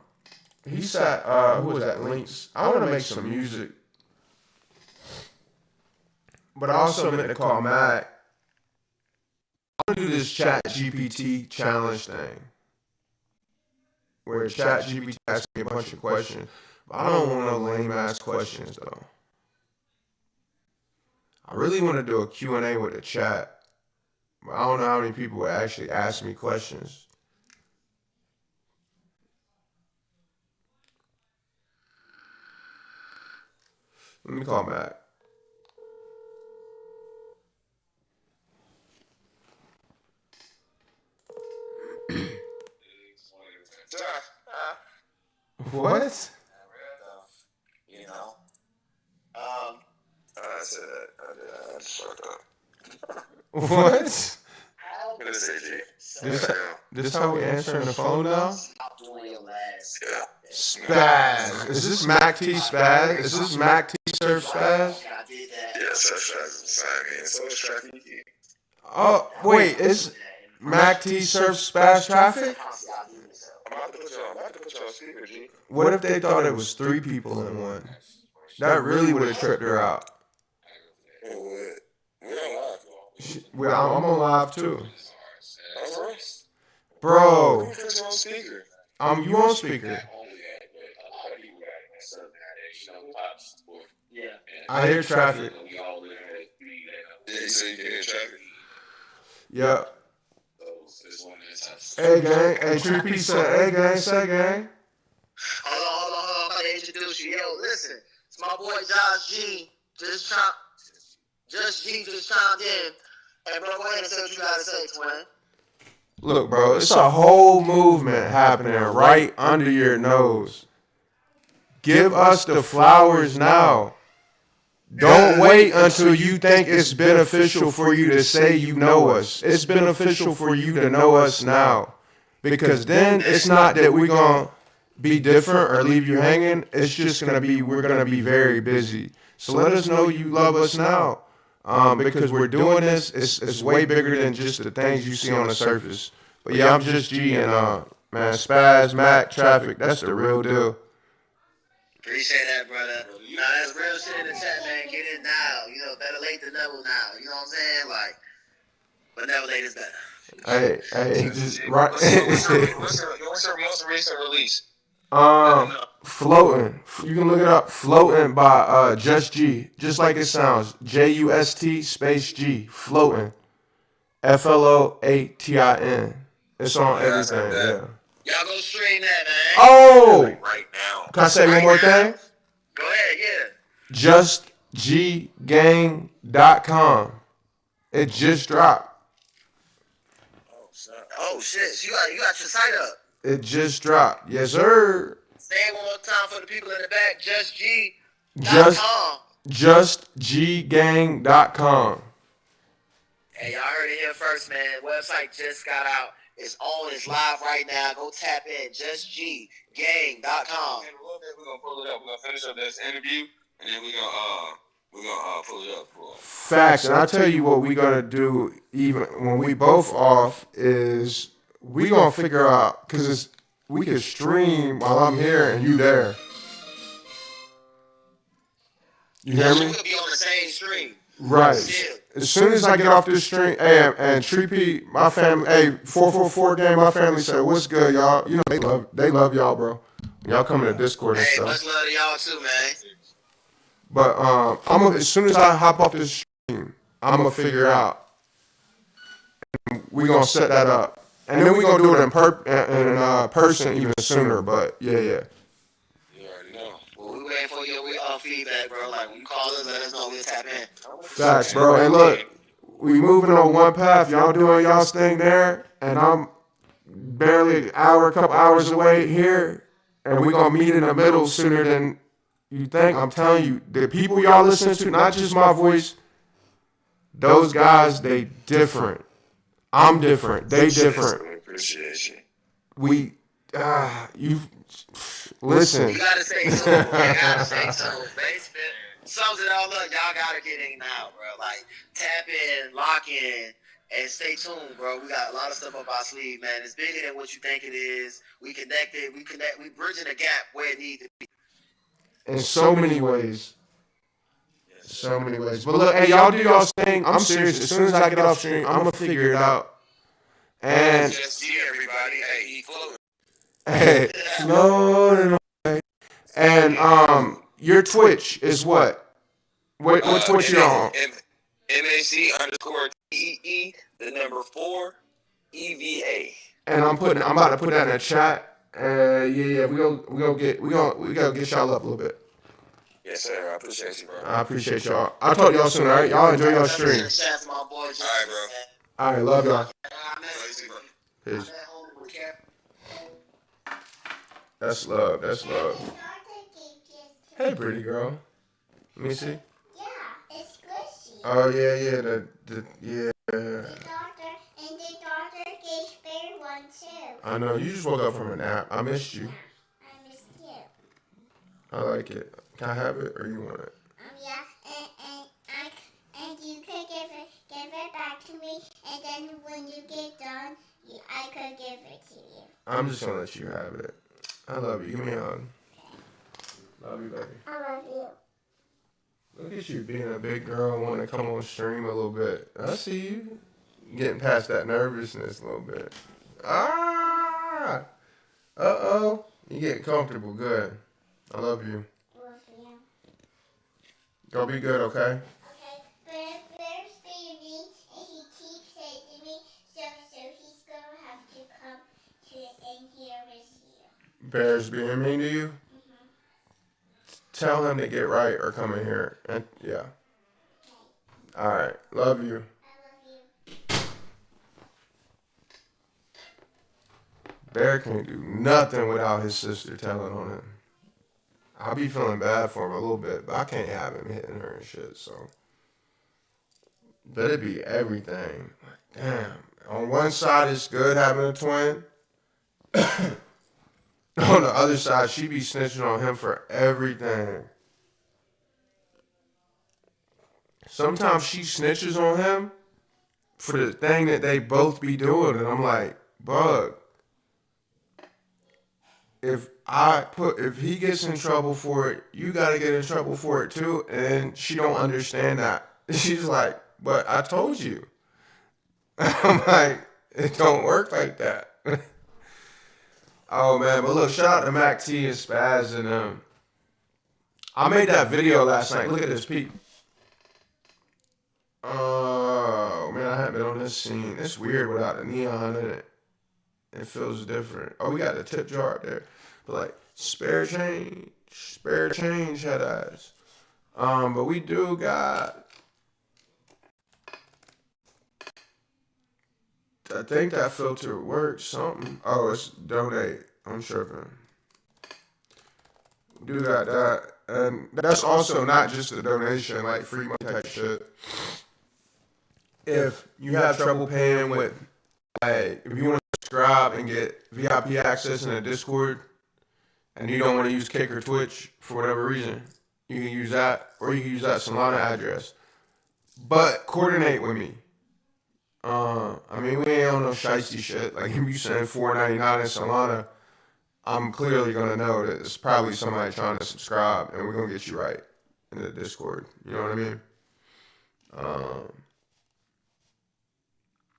he sat, who was that, Links? I want to make some music. But I also meant to call Mac. I want to do this Chat GPT challenge thing. Where Chat GPT asks me a bunch of questions. But I don't want no lame ass questions though. I really want to do a Q&A with the chat. But I don't know how many people would actually ask me questions. Let me call Mac. What? You know. I said that. I just fucked up. What? I'm gonna say G. This how we answering the phone now? Stop doing your last. Yeah. Spaz. Is this Mac T Spaz? Is this Mac T Surf Spaz? Yeah, Surf Spaz is beside me, and so is Traffic. Oh, wait, it's Mac T Surf Spaz Traffic? I'm about to put you on speaker, G. What if they thought it was 3 people in one? That really would have tripped her out. We're on live. Well, I'm on live too. Bro. Bro, Put you on speaker. you on speaker. I hear traffic. Yeah, so you can hear Traffic. Yeah. Hey gang, hey Trippy said, hey gang, say gang. Hold on. I'm about to introduce you. Yo, listen. It's my boy Josh G. Just trying. Just G just chimed in. Hey, bro, go ahead and say what you gotta say, twin. Look, bro, it's a whole movement happening right under your nose. Give us the flowers now. Don't wait until you think it's beneficial for you to say you know us. It's beneficial for you to know us now. Because then it's not that we're going to be different or leave you hanging. It's just going to be, we're going to be very busy. So let us know you love us now. Because we're doing this, it's way bigger than just the things you see on the surface. But yeah, I'm just G and, man, Spaz, Mac, Traffic, that's the real deal. Appreciate that, brother. Nah, that's real shit in the chat, man. Get it now. You know, better late than never now. You know what I'm saying? Like, but never late is better. Hey, just right. What's your most recent release? Floating. You can look it up. Floating by Just G. Just like it sounds. JUST space G. Floating. FLOATIN. It's on everything. Yeah. Y'all go stream that, man. Oh! Right now. Can I say one more thing? Go ahead, yeah. JustGgang.com. It just dropped. Oh shit! So you got your site up. It just dropped. Yes, sir. Say it one more time for the people in the back. JustGgang.com. Hey, y'all heard it here first, man. Website just got out. It's on. It's live right now. Go tap in. JustGgang.com. In a little bit, we're gonna pull it up. We're gonna finish up this interview, and then we're gonna pull it up for. Facts, and I tell you what we gonna do. Even when we both off, is we gonna figure out because we can stream while I'm here and you there. You hear me? We could be on the same stream. Right. Still. As soon as I get off this stream, and Treepy, my family, hey, 444 gang, my family said, "What's good, y'all?" You know they love y'all, bro. Y'all come to Discord and Hey, stuff. much love to y'all too, man. But as soon as I hop off this stream, I'm gonna figure out. We gonna set that up, and then we gonna do it in person even sooner. But yeah. You already know. Well, we waiting for your feedback, bro. Like when you call us, let us know we'll tap in. Facts, bro. And look, we moving on one path. Y'all doing y'all's thing there, and I'm barely an hour, a couple hours away here, and we gonna meet in the middle sooner than you think. I'm telling you, the people y'all listen to, not just my voice, those guys, they different. I'm different. They different. Appreciate you. You listen. You gotta stay tuned. You gotta stay tuned. Basically, sums it all up. Y'all gotta get in now, bro. Like tap in, lock in, and stay tuned, bro. We got a lot of stuff up our sleeve, man. It's bigger than what you think it is. We connected. We bridging the gap where it needs to be. In so many ways. So many ways. But look, hey, y'all do y'all's thing. I'm serious. As soon as I get off stream, I'm gonna figure it out. And Just see everybody. Hey, he floating. hey, floating away. And your Twitch is what? What Twitch you on? MAC_TEE, the number 4 EVA. And I'm about to put that in the chat. Yeah, we gonna get y'all up a little bit. Yes, sir. I appreciate you, bro. I appreciate y'all. I'll talk to y'all soon, all right? Y'all enjoy your stream. Shout out to my boy. All right, bro. All right, love y'all. Bro. Peace. That's love. That's love. Hey, pretty girl. Let me see. Yeah, it's squishy. Oh yeah. Yeah. The doctor gave Bear one too. I know. You just woke up from a nap. I missed you. I missed you. I like it. Can I have it or you want it? Yeah, and you could give it back to me, and then when you get done, I could give it to you. I'm just gonna let you have it. I love you. Give me a hug. Love you, baby. I love you. Look at you being a big girl and wanting to come on stream a little bit. I see you getting past that nervousness a little bit. Uh-oh. You getting comfortable. Good. I love you. Love you. Go be good, okay? Okay, Bear's being mean, and he keeps saying to me, so he's gonna have to come to in here with you. Bear's being mean to you? Tell him to get right or come in here. And yeah. All right, love you. I love you. Bear can't do nothing without his sister telling on him. I'll be feeling bad for him a little bit, but I can't have him hitting her and shit. So, but it be everything. Like, damn. On one side, it's good having a twin. On the other side, she be snitching on him for everything. Sometimes she snitches on him for the thing that they both be doing, and I'm like, bug. If he gets in trouble for it, you gotta get in trouble for it too. And she don't understand that. She's like, but I told you. I'm like, it don't work like that. Oh man, but look, shout out to Mac T and Spaz and I made that video last night. Look at this peep. Oh man, I haven't been on this scene. It's weird without the neon in it. It feels different. Oh, we got the tip jar up there. But like spare change head eyes. But we do got, I think that filter works something. Oh, it's donate. I'm tripping. We do got that. And that's also not just a donation, like free money type shit. If you have trouble paying with, like, if you want to subscribe and get VIP access in a Discord, and you don't want to use Kick or Twitch for whatever reason, you can use that, or you can use that Solana address. But coordinate with me. I mean, we ain't on no shiesty shit. Like, if you send $4.99 in Solana, I'm clearly gonna know that it's probably somebody trying to subscribe, and we're gonna get you right in the Discord. You know what I mean?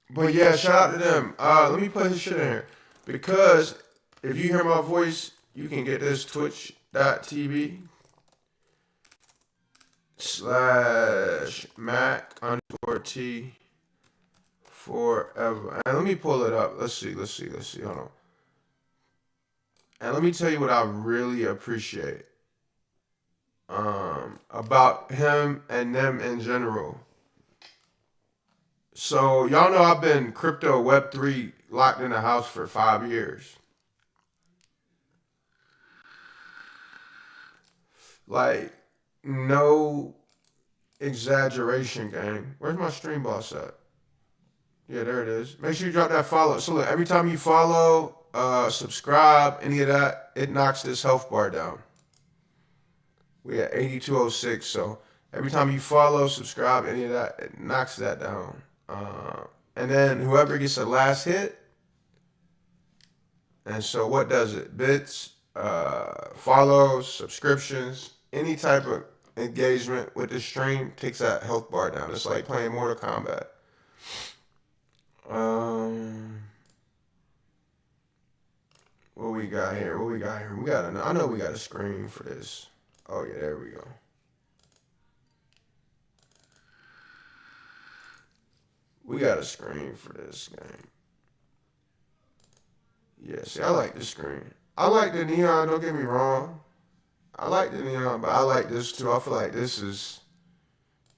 But yeah, shout out to them. Let me put his shit in here, because if you hear my voice, you can get this twitch.tv/Mac_T forever. And let me pull it up. Let's see. Hold on. And let me tell you what I really appreciate about him and them in general. So y'all know I've been crypto Web3 locked in the house for 5 years. Like, no exaggeration, gang. Where's my stream boss at? Yeah, there it is. Make sure you drop that follow. So look, every time you follow, subscribe, any of that, it knocks this health bar down. We at 8206, so every time you follow, subscribe, any of that, it knocks that down. And then whoever gets the last hit, and so what does it? Bits, follows, subscriptions, any type of engagement with the stream takes that health bar down. It's like playing Mortal Kombat. What we got here? We got I know we got a screen for this. Oh yeah, there we go. We got a screen for this game. Yeah, see, I like this screen. I like the neon, don't get me wrong. I like the neon, but I like this too. I feel like this is,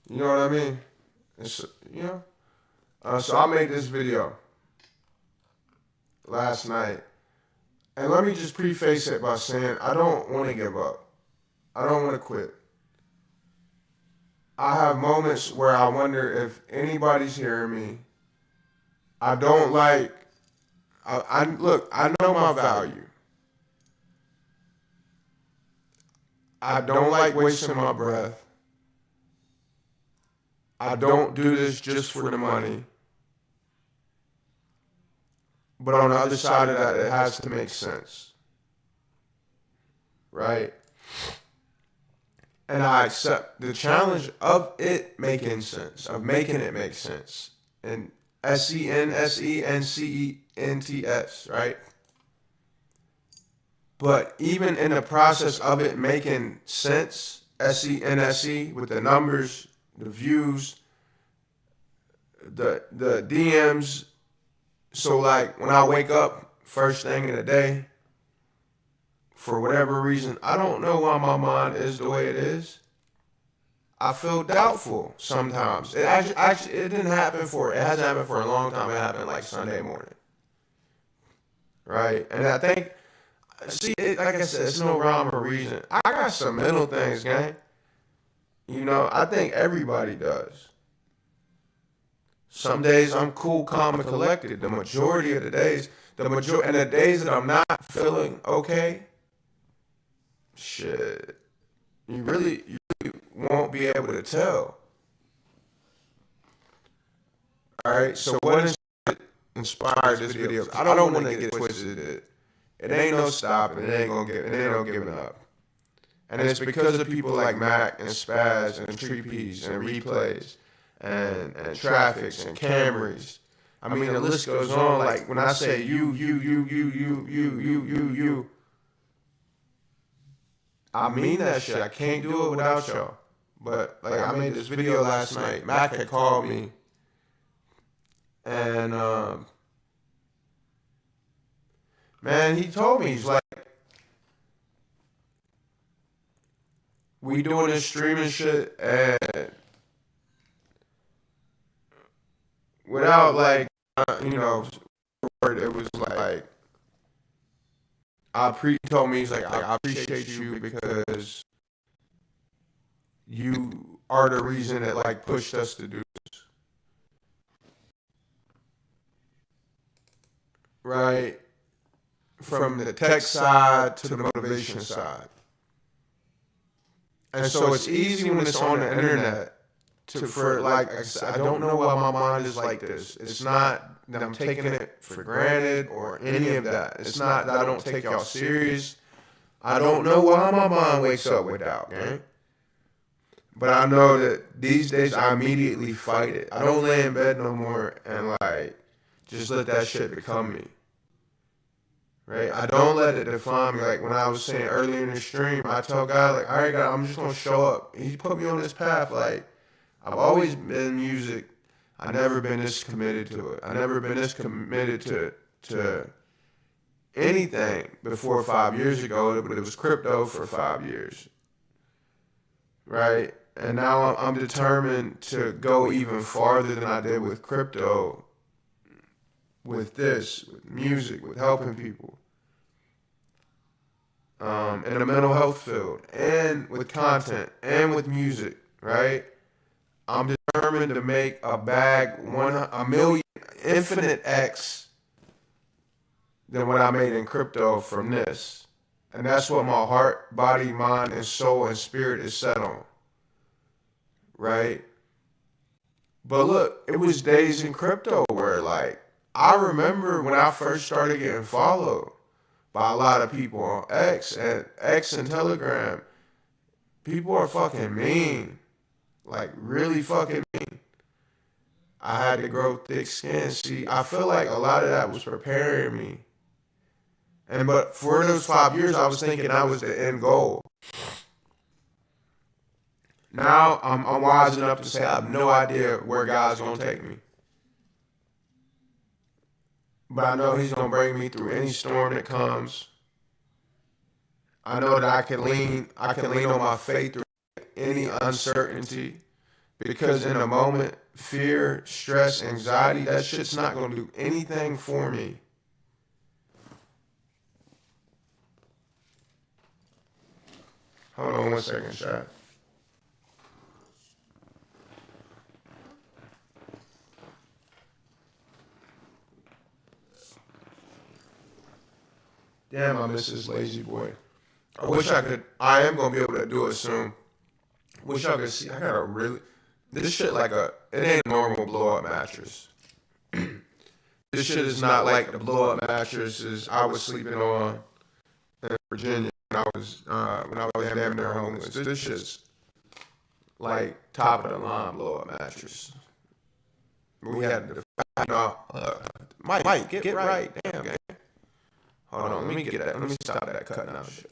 you know what I mean? It's, you know? So I made this video last night. And let me just preface it by saying I don't want to give up. I don't want to quit. I have moments where I wonder if anybody's hearing me. I don't like, look, I know my value. I don't like wasting my breath. I don't do this just for the money. But on the other side of that, it has to make sense. Right? And I accept the challenge of it making sense, of making it make sense. And SENSENCENTS, right? But even in the process of it making sense, SENSE, with the numbers, the views, the DMs. So like when I wake up first thing in the day, for whatever reason, I don't know why my mind is the way it is. I feel doubtful sometimes. It actually it didn't happen for it hasn't happened for a long time. It happened like Sunday morning, right? And I think, see, like I said, it's no rhyme or reason. I got some mental things, gang. You know, I think everybody does. Some days I'm cool, calm, and collected. The majority of the days, and the days that I'm not feeling okay, shit, you really won't be able to tell. All right. So what inspired this video? I don't want to get twisted. It ain't no stopping. It ain't no giving up. And it's because of people like Mac and Spaz and Tree Peas and Replays and Traffics and Camrys. I mean, the list goes on. Like when I say you, I mean that shit. I can't do it without y'all. But like I made this video last night. Mac had called me, and man, he told me, he's like, we doing this streaming shit, and without like you know, it was like he told me, he's like, I appreciate you because you are the reason that like pushed us to do this, right? From the tech side to the motivation side. And so it's easy when it's on the internet for like I said, I don't know why my mind is like this. It's not that I'm taking it for granted or any of that. It's not that I don't take y'all serious. I don't know why my mind wakes up with doubt, gang. But I know that these days I immediately fight it. I don't lay in bed no more and like just let that shit become me. Right? I don't let it define me. Like when I was saying earlier in the stream, I tell God, like, all right, God, I'm just gonna show up. He put me on this path. Like, I've always been music. I never been this committed to it. I never been this committed to anything before 5 years ago, but it was crypto for 5 years. Right? And now I'm determined to go even farther than I did with crypto, with this, with music, with helping people. In the mental health field, and with content, and with music, right? I'm determined to make a bag, a million, infinite X than what I made in crypto from this. And that's what my heart, body, mind, and soul and spirit is set on. Right? But look, it was days in crypto where like, I remember when I first started getting followed by a lot of people on X and Telegram. People are fucking mean. Like really fucking mean. I had to grow thick skin. See, I feel like a lot of that was preparing me. But for those 5 years, I was thinking that was the end goal. Now I'm wise enough to say I have no idea where God's gonna take me. But I know he's gonna bring me through any storm that comes. I know that I can lean on my faith through any uncertainty. Because in a moment, fear, stress, anxiety, that shit's not gonna do anything for me. Hold on 1 second, chat. Damn, I miss this lazy boy. I wish I could. I am gonna be able to do it soon. Wish I could see. I got a really. This shit like it ain't a normal blow up mattress. This shit is not like the blow up mattresses I was sleeping on in Virginia when I was damn near homeless. This shit's like top of the line blow up mattress. We had to Mike, get right, damn gang. Hold on, let me get that. Let me stop that cutting out shit.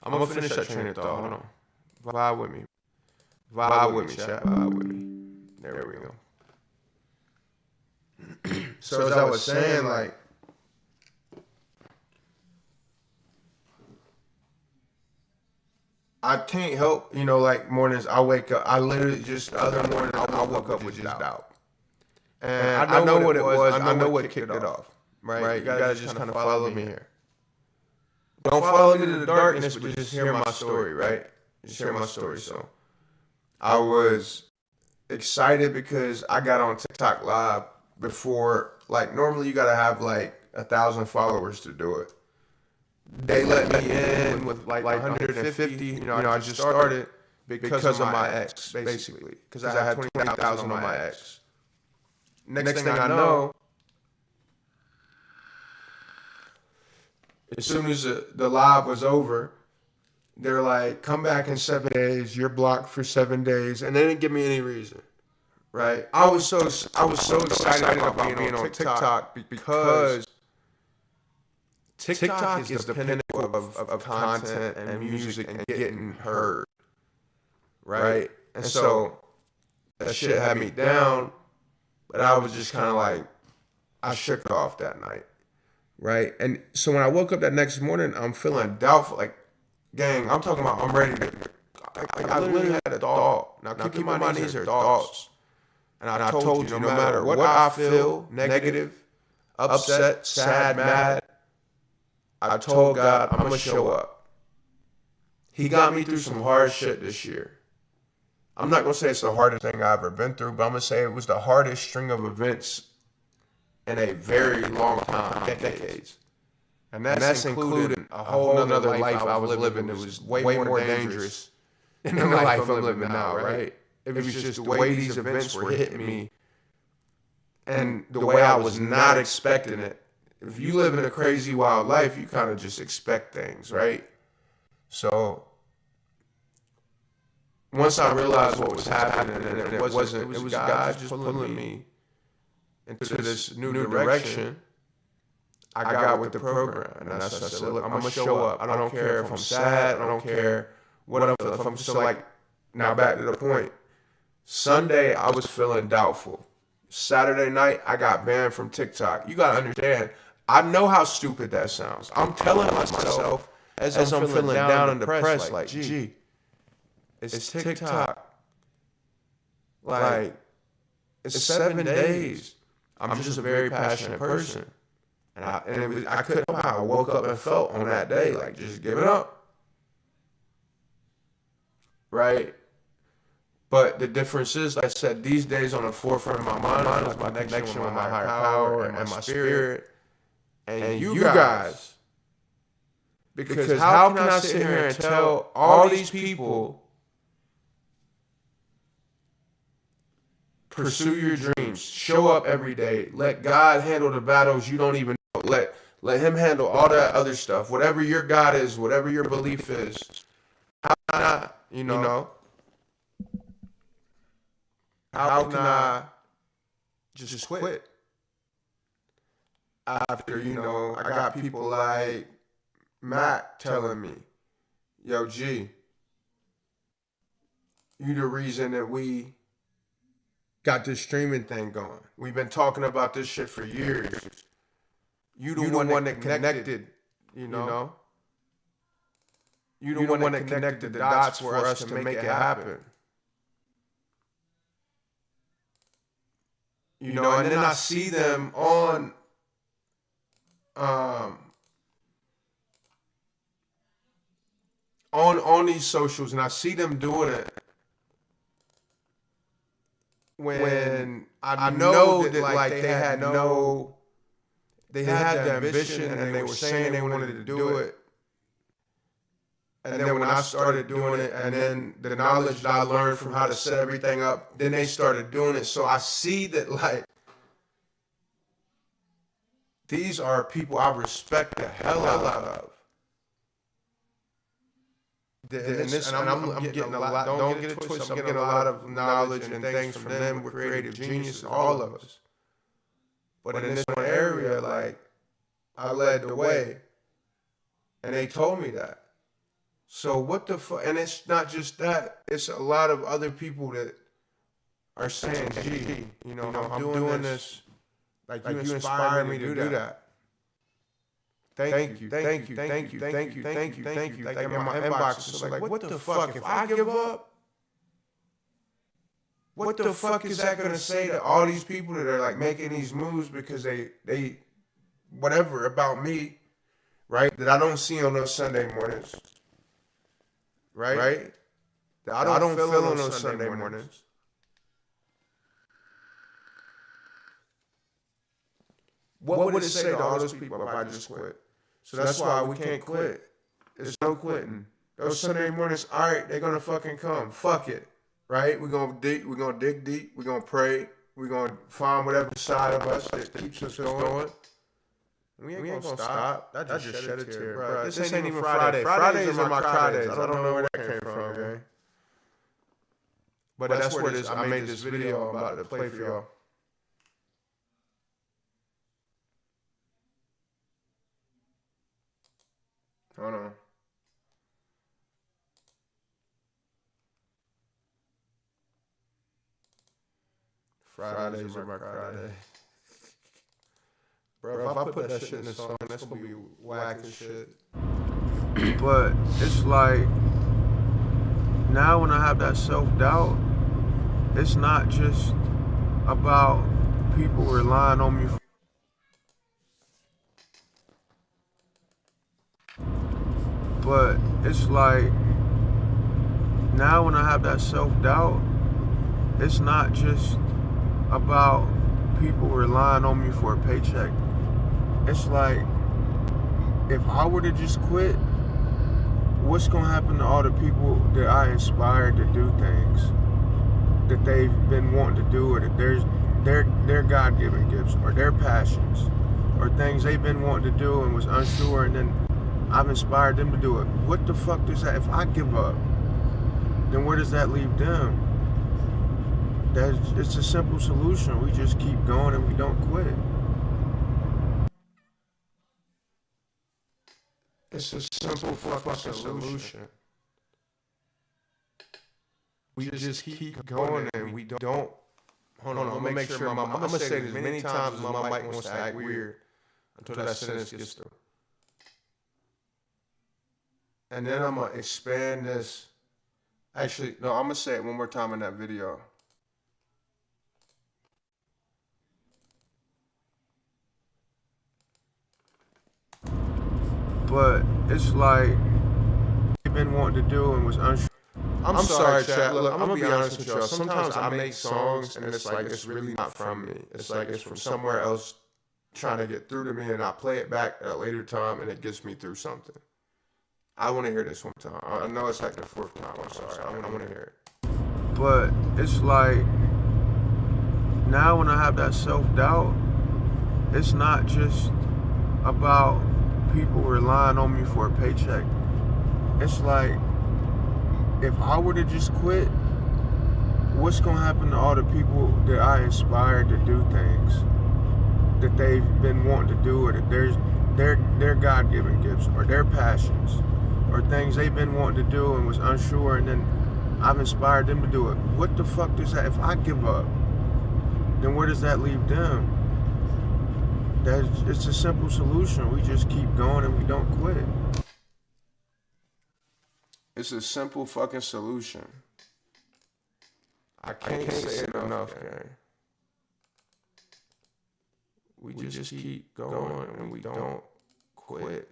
I'm gonna finish that train of thought. Hold on. Vibe with me. Vibe with me, chat. Vibe with me. There we go. So as I was saying, like, I can't help, like mornings I wake up. I literally just the other morning I woke up with just doubt. And I know what it was. I know what kicked it off. Right? You gotta just kind of follow me here. Don't follow me to the darkness, but just hear my story, right? Just hear my story. So I was excited because I got on TikTok live before, like normally you gotta have like 1,000 followers to do it. They let me in with like 150. I just started because of my ex, basically, because I had 20,000 on my ex. Next thing I know, as soon as the live was over, they're like, come back in 7 days. You're blocked for 7 days, and they didn't give me any reason. Right? I was so excited about being on TikTok because TikTok is the pinnacle of content and music and getting heard. Right? And so that shit had me down, but I was just kind of like, I shook off that night. Right? And so when I woke up that next morning, I'm feeling doubtful. Like, gang, I'm talking about I'm ready to, I literally had a thought. Now, keep in mind, these are thoughts. And I told you, no matter what I feel, negative, upset, sad, mad, I told God, I'm going to show up. He got me through some hard shit this year. I'm not going to say it's the hardest thing I've ever been through, but I'm going to say it was the hardest string of events in a very long time, decades. And that's including a whole other life I was living that was way more dangerous than the life I'm living now, right? It was just the way these events were hitting me and the way I was not expecting it. If you live in a crazy wild life, you kind of just expect things, right? So once I realized what was happening, and it was God just pulling me into this new direction, I got with the program. And I said, look, I'm going to show up. I don't care if I'm sad. I don't care if I'm so like, now back to the point. Sunday, I was feeling doubtful. Saturday night, I got banned from TikTok. You got to understand, I know how stupid that sounds. I'm telling myself as I'm feeling down and depressed, like, gee, it's TikTok. Like, it's 7 days. I'm just a very passionate person. And I couldn't help how I woke up and felt on that day, like, just giving up. Right? But the difference is, like I said, these days on the forefront of my mind is my connection with my higher power and my spirit and you guys. Because how can I sit here and tell all these people, pursue your dreams, show up every day, let God handle the battles you don't even know, let him handle all that other stuff, whatever your God is, whatever your belief is. How can I, how can I just quit? After, I got people like Matt telling me, yo, G, you the reason that we got this streaming thing going. We've been talking about this shit for years. You the one that connected, You the one that connected the dots for us to make it happen. And then I see them on these socials, and I see them doing it when I know that like they had the ambition and they were saying they wanted to do it. And then when I started doing it, and then the knowledge that I learned from how to set everything up, then they started doing it. So I see that, like, these are people I respect the hell out of. And I'm getting a lot, don't get it twisted, I'm getting a lot of knowledge and things from them. We're creative geniuses, all of us. But in this one area, like, I led the way. And they told me that. So what the fuck? And it's not just that. It's a lot of other people that are saying, gee, I'm doing this. Like you inspire me to do that. thank you, thank you, thank you, thank you, thank you, thank you. Like in my inbox, it's like, what the fuck? If I give up, what the fuck is that gonna say to all these people that are like making these moves because they whatever about me, right? That I don't see on those Sunday mornings, right? That I don't feel on those Sunday mornings. What would it say to all those people if I just quit? So that's why we can't quit. There's no quitting. Those Sunday mornings, all right, they're gonna fucking come. Fuck it, right? We're gonna dig deep. We're gonna pray. We're gonna find whatever side of us that keeps us going. We ain't gonna stop. That just shed a tear, bro. This ain't even Friday. Fridays are my cry days. I don't know where that came from, man. But that's where this. I made this video I'm about to play for y'all. Hold on. Fridays are my cry day. Bro, if I put that shit in a song, that's gonna be whack as shit. But it's like, now when I have that self-doubt, it's not just about people relying on me. But it's like, now when I have that self-doubt, it's not just about people relying on me for a paycheck. It's like, if I were to just quit, what's gonna happen to all the people that I inspired to do things that they've been wanting to do, or that their God-given gifts, or their passions, or things they've been wanting to do and was unsure, and then I've inspired them to do it. What the fuck does that, if I give up, then where does that leave them? It's a simple solution. We just keep going and we don't quit. It's a simple fucking solution. We just keep going and we don't. Hold on, I'm gonna make sure I'm gonna say this as many times as my mic wants to act weird until that sentence gets through. And then I'm gonna expand this. Actually, no, I'm gonna say it one more time in that video. But it's like, they've been wanting to do and was unsure. I'm sorry, chat. Look, I'm gonna be honest with y'all. Sometimes I make songs and it's like, it's really not from me. It's like it's from somewhere else trying to get through to me, and I play it back at a later time and it gets me through something. I want to hear this one time. I know it's like the fourth time. I'm sorry. I want to hear it. But it's like, now when I have that self-doubt, it's not just about people relying on me for a paycheck. It's like, if I were to just quit, what's gonna happen to all the people that I inspired to do things that they've been wanting to do, or that their God-given gifts, or their passions, or things they've been wanting to do and was unsure, and then I've inspired them to do it. What the fuck does that, if I give up, then where does that leave them? It's a simple solution. We just keep going and we don't quit. It's a simple fucking solution. I can't say it enough, gang. We just keep going and we don't quit.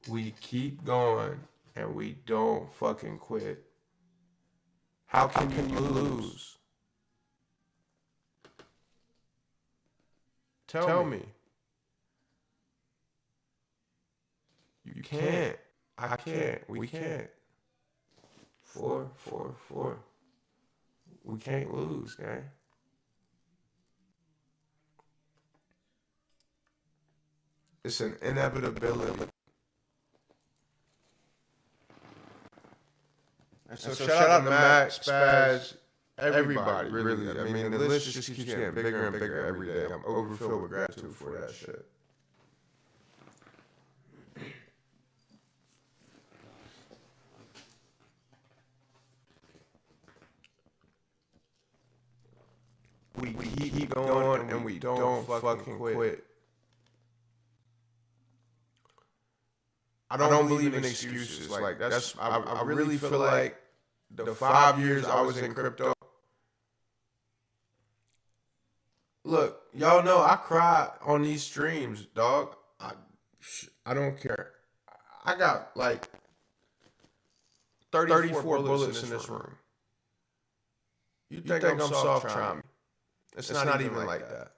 We keep going and we don't fucking quit. How can you lose? Tell me. You can't. I can't. We can't. 4, 4, 4. We can't lose, gang. It's an inevitability. So shout out to Max, Spaz, everybody, really. I mean, the list just keeps getting bigger and bigger every day. I'm overfilled with gratitude for that shit. we keep going and we don't fucking quit. I don't believe in excuses. Like that's I really feel like the 5 years I was in crypto. Look, y'all know I cry on these streams, dog. I don't care. I got like 34 bullets in this room. You think I'm soft trying me? It's not even like that.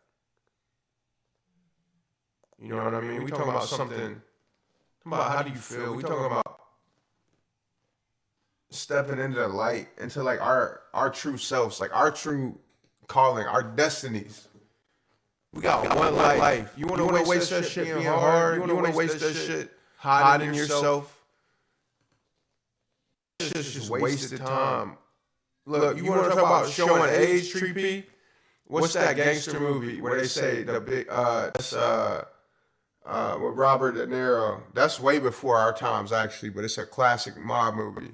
You know what I mean? We talking about something. About how do you feel? We talking about stepping into the light, into like our true selves, like our true calling, our destinies. We got one life. You want to waste that shit being hard? You want to waste that shit hiding yourself? It's just wasted time. Look, you want to talk about showing age, Tree? What's that gangster movie where they say the big with Robert De Niro? That's way before our times, actually, but it's a classic mob movie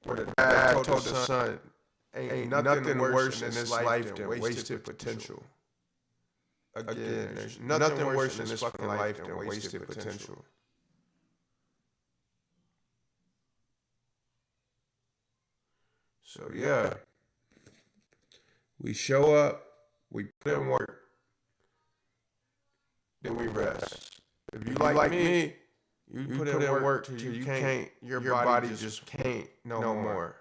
where the dad told the son, "Ain't nothing worse in this life than wasted potential." Again, there's nothing worse in this fucking life than wasted potential. So yeah, we show up, we put in work, then we rest. If you like me, you put in work till you can't, your body just can't no more.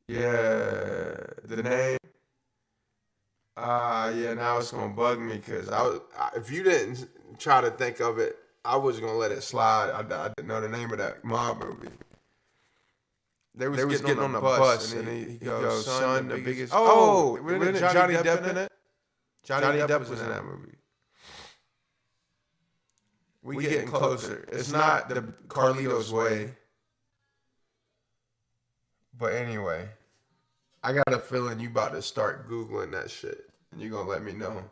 Yeah, the name. Yeah, now it's gonna bug me because if you didn't try to think of it, I was gonna let it slide. I didn't know the name of that mob movie. They was getting on the bus, and he goes, "Son, the biggest." Oh, wasn't Johnny Depp in it? Johnny Depp was in that movie. We getting closer. It's not the Carlito's Way. But anyway, I got a feeling you about to start Googling that shit, and you gonna let me know.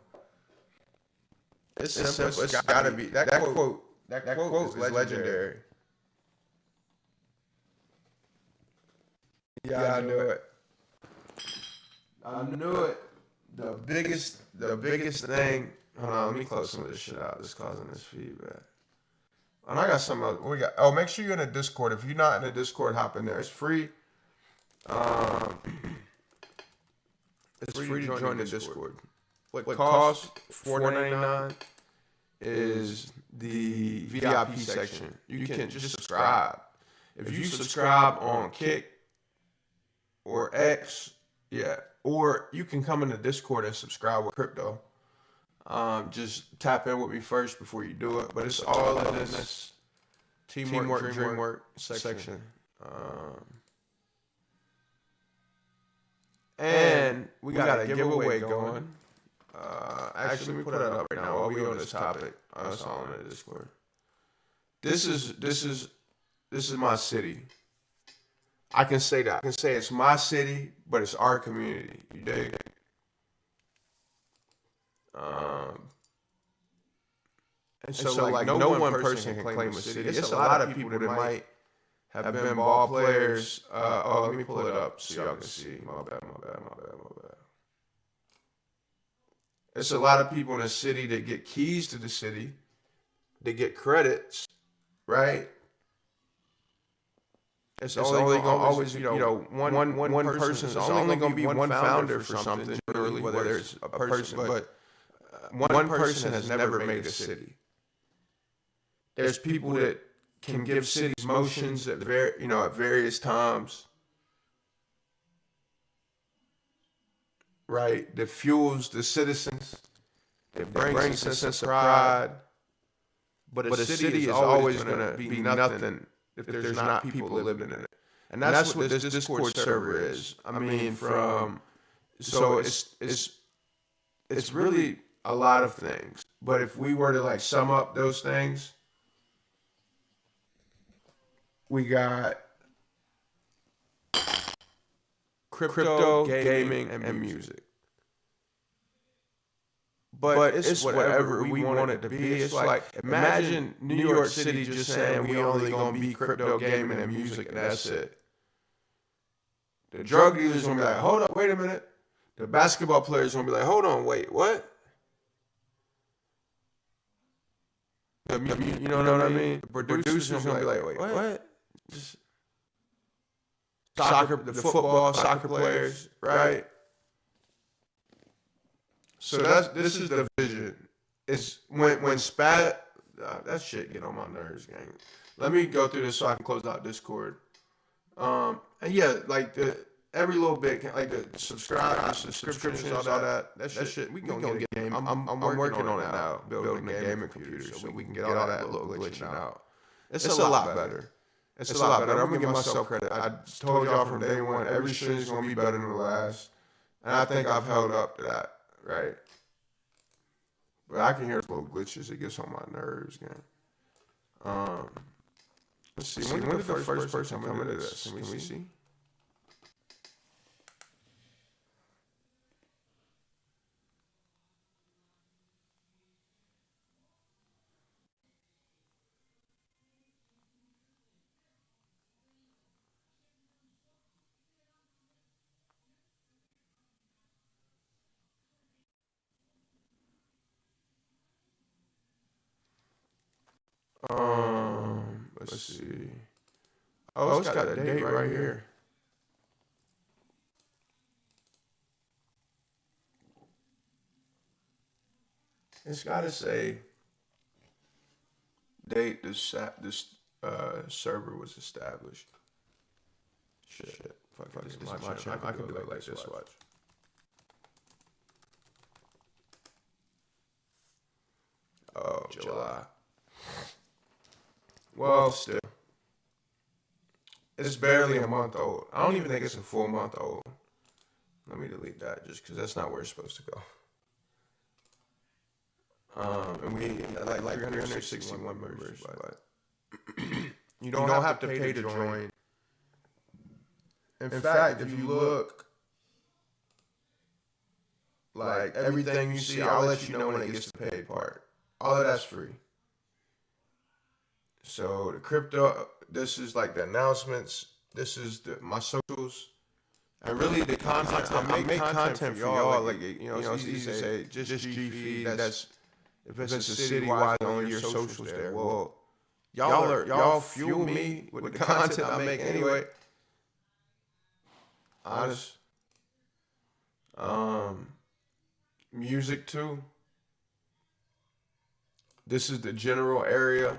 It's simple. It's gotta be that quote. That quote is legendary. Yeah, I knew it. I knew it. The biggest thing. Hold on, let me close some of this shit out. It's causing this feedback. And I got some other. We got. Oh, make sure you're in the Discord. If you're not in the Discord, hop in there. It's free. It's free to join the Discord. What costs $4.99 is the VIP section. You can just subscribe. If you subscribe on Kick or X, yeah, or you can come in the Discord and subscribe with crypto. Just tap in with me first before you do it. But it's all in this teamwork, dreamwork section. And we got a giveaway going. Actually, let me put that up right now while we on this topic. It's all in the Discord. This is my city. I can say that. I can say it's my city, but it's our community. You dig? And so like no one person can claim a city. It's a lot of people that might have been ball players. Let me pull it up so y'all can see. My bad. It's a lot of people in the city that get keys to the city. They get credits, right? It's only gonna always, one person is only gonna be one founder for something, generally, whether it's a person, but one person has never made a city. There's people that can give cities motions at various times, right? That fuels the citizens. It brings a sense of pride. But a city is always going to be nothing if there's not people living in it. And that's what this Discord server is. I mean, so it's really a lot of things. But if we were to like sum up those things, we got crypto, gaming, and music. But it's whatever we want it to be. It's like, imagine New York City just saying we only gonna be crypto, gaming, and music, and that's it. The drug dealers gonna be like, hold up, wait a minute. The basketball players gonna be like, hold on, wait, what? You know what I mean? The producers gonna be like, wait, what? Just the football, soccer players, right? So this is the vision. It's when Spat, that shit get on my nerves, gang. Let me go through this so I can close out Discord. And yeah, like every little bit, like the subscriptions, all that shit. We gonna get a game. I'm working on it now, building a gaming computer so we can get all that little glitching out. It's a lot better. It's a lot better. I'm gonna give myself credit. I told y'all from day one, every stream's gonna be better than the last, and I think I've held up to that, right? But I can hear little glitches. It gets on my nerves, gang. Let's see. When did the first person come into this? Can we see? Let's see. Oh, it's got a date right here. It's gotta say date this server was established. Shit. Fuck, this is my channel. I can do it like this, watch. Oh, July. Well, still. It's barely a month old. I don't even think it's a full month old. Let me delete that just because that's not where it's supposed to go. And we like 361 members, but you don't have to pay to join. In fact, if you look, like everything you see, I'll let you know when it gets to the paid part. All of that's free. So the crypto, this is like the announcements. This is my socials. And really the content, I make content for y'all. Like, it's easy to say, just G feed. That's, if it's a city-wide on your socials there. Well, y'all fuel me with the content I make anyway. Honest. Music too. This is the general area.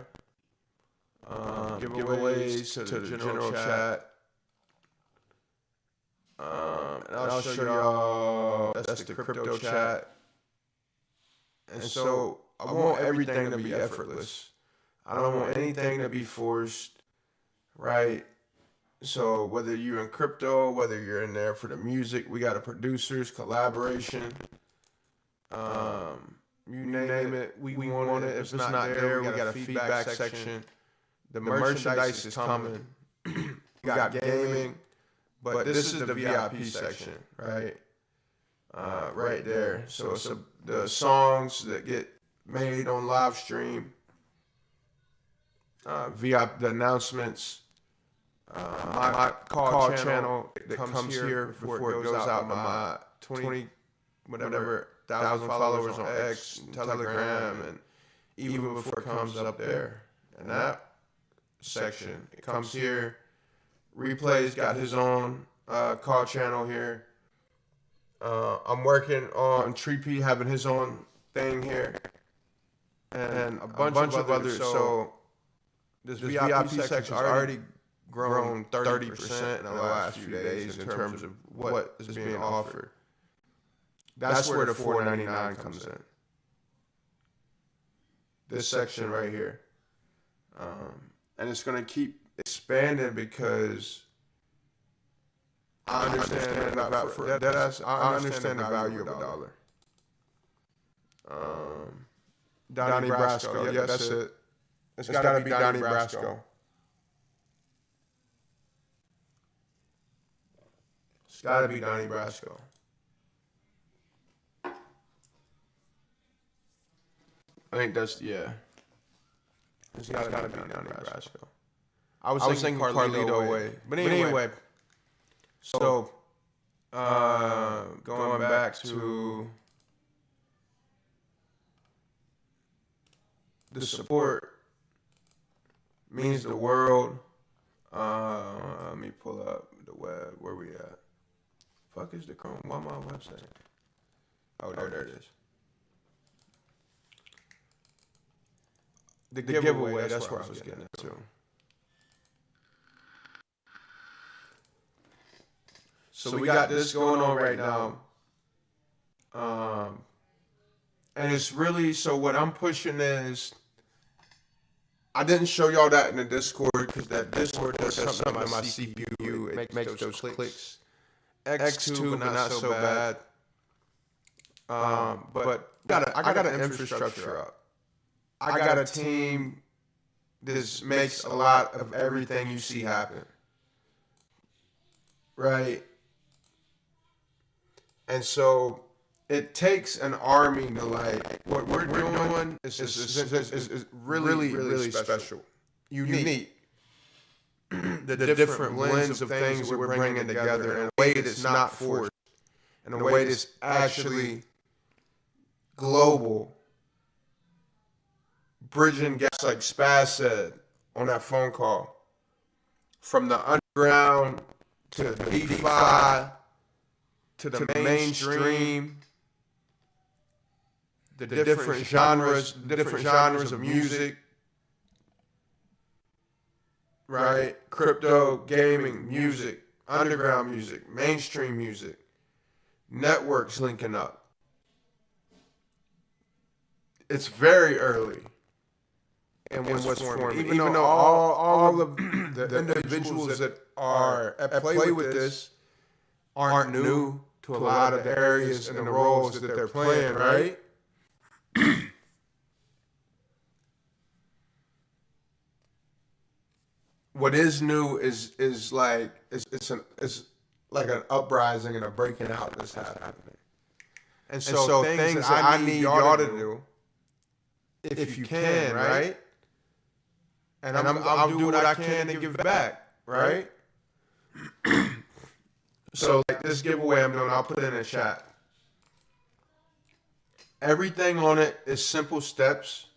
Giveaways to the general chat. And I'll show y'all, that's the crypto chat. And so I want everything to be effortless. I don't want anything to be forced, right? So whether you're in crypto, whether you're in there for the music, we got a producers, collaboration. You name it, we want it. If it's not there, we got a feedback section. The merchandise is coming. We got gaming. But this is the VIP section, right? Right there. So it's the songs that get made on live stream. VIP, the announcements. My call channel that comes here before it goes out to my 20 whatever thousand followers on X, and Telegram, and even before it comes up there. And that section, it comes here. Replay's got his own call channel here. I'm working on Treepy having his own thing here. And a bunch of others. So this VIP section's already grown 30% in the last few days in terms of what is being offered. That's where the $4.99 comes in. This section right here. And it's going to keep expanding because I understand I understand the value of a dollar. Donnie Brasco, yeah, that's it. It's got to be Donnie Brasco. It's got to be Donnie Brasco. I think that's, yeah. It's got to be Donnie Brasco. I was thinking Carlito away. But anyway, So, going back to the support means the world. Let me pull up the web. Where we at? Fuck is the Chrome? Why my website? Oh, there it is. The giveaway. That's where I was getting into. So we got this going on right now. And it's really, so what I'm pushing is, I didn't show y'all that in the Discord because that Discord does something to my CPU. It makes those clicks. X2, but not so bad. But I got an infrastructure up. I got a team that makes a lot of everything you see happen. Right? And so it takes an army to, like, what we're doing is really special. Unique. The different blends of things we're bringing together in a way that's not forced, in a way that's actually global. Bridging gaps, like Spaz said on that phone call, from the underground to the DeFi to the mainstream, the different genres of music, right? Crypto, gaming, music, underground music, mainstream music, networks linking up. It's very early. And what's forming, even though all of the individuals that are at play with this aren't new to a lot of the areas and the roles that they're playing, right? What is new is like it's like an uprising and a breaking out that's happening. And so things that I need y'all to do, if you can, right? And I'll do what I can to give back, right? So like this giveaway I'm doing, I'll put it in the chat. Everything on it is simple steps,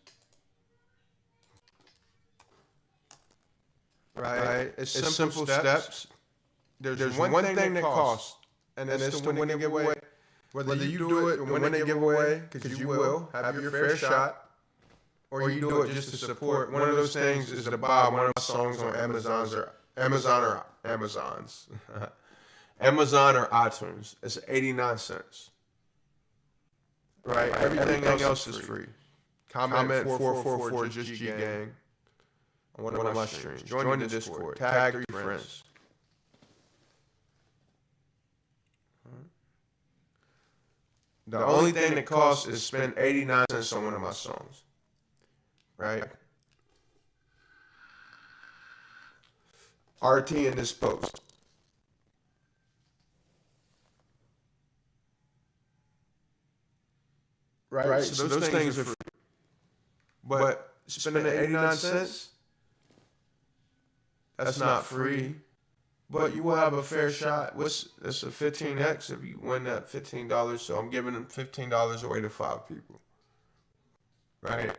right? It's simple steps. There's one thing that costs, and it's to win the giveaway. Whether you do it and win the giveaway, because you will have your fair shot, or you do it just to support. One of those things is to buy one of my songs on Amazon or iTunes. It's 89 cents. Right? Everything else is free. Comment 444 just G Gang on one of my streams. Join the Discord. Tag 3 friends. The only thing that costs is spend 89 cents on one of my songs. Right? RT in this post. Right? So those things are free. But spending 89 cents, that's not free. But you will have a fair shot. That's a 15x if you win that $15. So I'm giving them $15 away to 5 people. Right?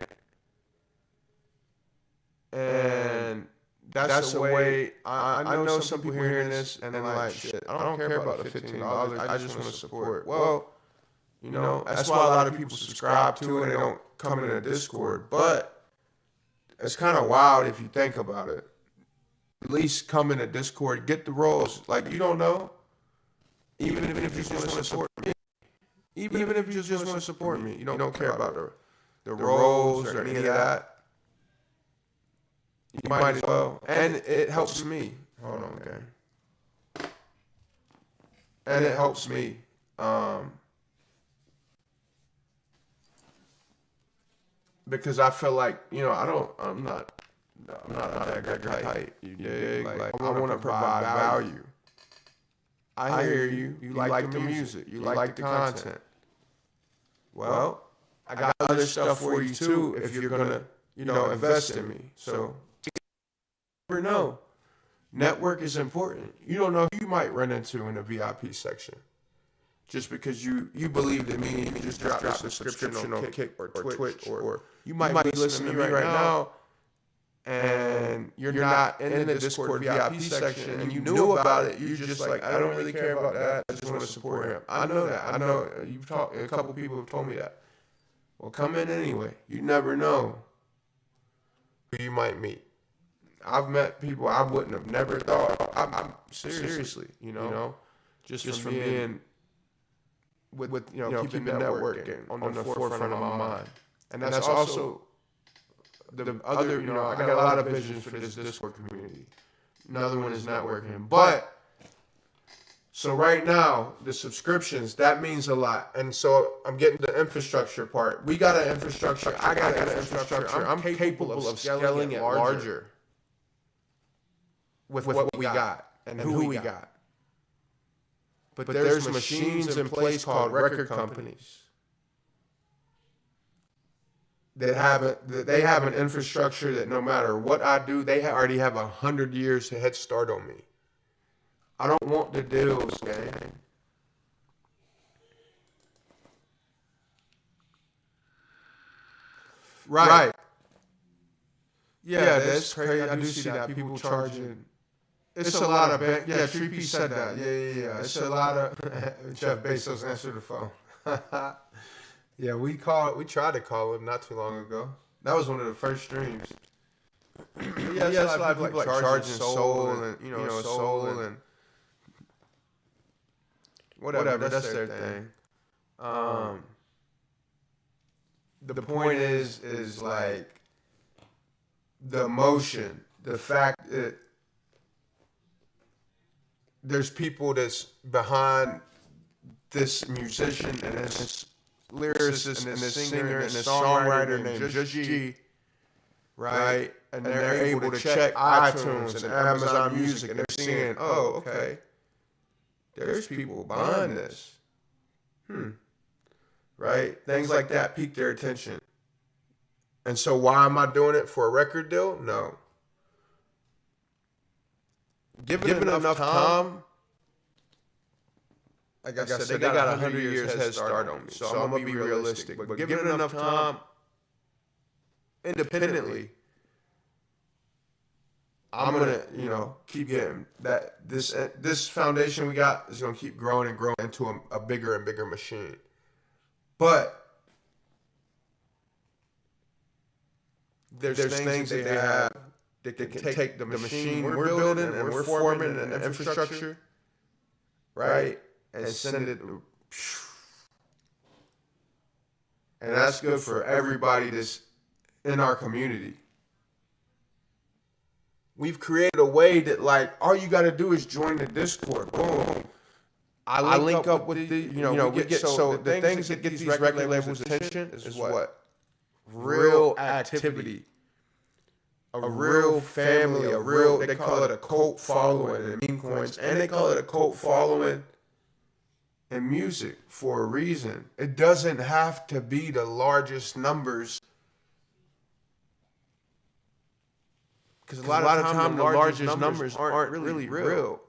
And that's a way. I know some people hearing this and then like, shit, I don't care about the $15. I just want to support. Well, you know, that's why a lot of people subscribe to and they don't come in the Discord. But it's kind of wild if you think about it. At least come in the Discord, get the roles. Like, you don't know. Even if you just want to support me. Even if you just want to support me. You don't care about the roles or any of that. You might as well. And it helps me. Hold on, okay. And it helps me. Because I feel like, you know, I'm not that hype. You dig? Like, I want to provide value. I hear you. You like the music. You like the content. Well, I got other stuff for you too if you're gonna, you know, invest in me. So you never know. Network is important. You don't know who you might run into in the VIP section. Just because you believe that me, you just drop a subscription on Kick or Twitch, or you might be listening to me right now, and you're not in the Discord VIP section, and you knew about it. You're just like, I don't really care about that. I just want to support him. I know that. I know a couple people have told me that. Well, come in anyway. You never know who you might meet. I've met people I wouldn't have never thought. I'm seriously, just from being with keeping the networking on the forefront of my mind. And that's also the other, I got a lot of visions for this Discord community. Another one is networking. But, so right now, the subscriptions, that means a lot. And so I'm getting the infrastructure part. We got an infrastructure. I got an infrastructure. I'm capable of scaling it larger with what we got and who we got. But there's machines in place called record companies that have an infrastructure that no matter what I do, they already have 100 years head start on me. I don't want the deals, gang. Right. Yeah, that's crazy. I do see that. People charging. It's a lot of bank. Yeah, 3P said that. Yeah. It's a lot of Jeff Bezos answered the phone. Yeah, we tried to call him not too long ago. That was one of the first streams. Yeah, it's a lot of people like charging Soul and Soul and whatever. That's their thing. The point is like the emotion, the fact that there's people that's behind this musician and this lyricist and this singer and this songwriter named Just G, right? And they're able to check iTunes and Amazon Music and they're seeing, oh, okay, there's people behind this. Right? Things like that pique their attention. And so why am I doing it for a record deal? No. Given enough time, like I said, they got 100 years head start on me. So I'm going to be realistic. But given enough time, independently, I'm going to, keep getting that. This foundation we got is going to keep growing and growing into a bigger and bigger machine. But there's things that they have that can take the machine we're building and we're forming an infrastructure, right, and send it. And that's good for everybody that's in our community. We've created a way that, like, all you got to do is join the Discord. Boom. I link up with the, we get so the things that get these record labels' attention is what? Real activity. A real family, they call it a cult following in meme coins, and they call it a cult following in music for a reason. It doesn't have to be the largest numbers. Because a lot of time the largest numbers aren't really real.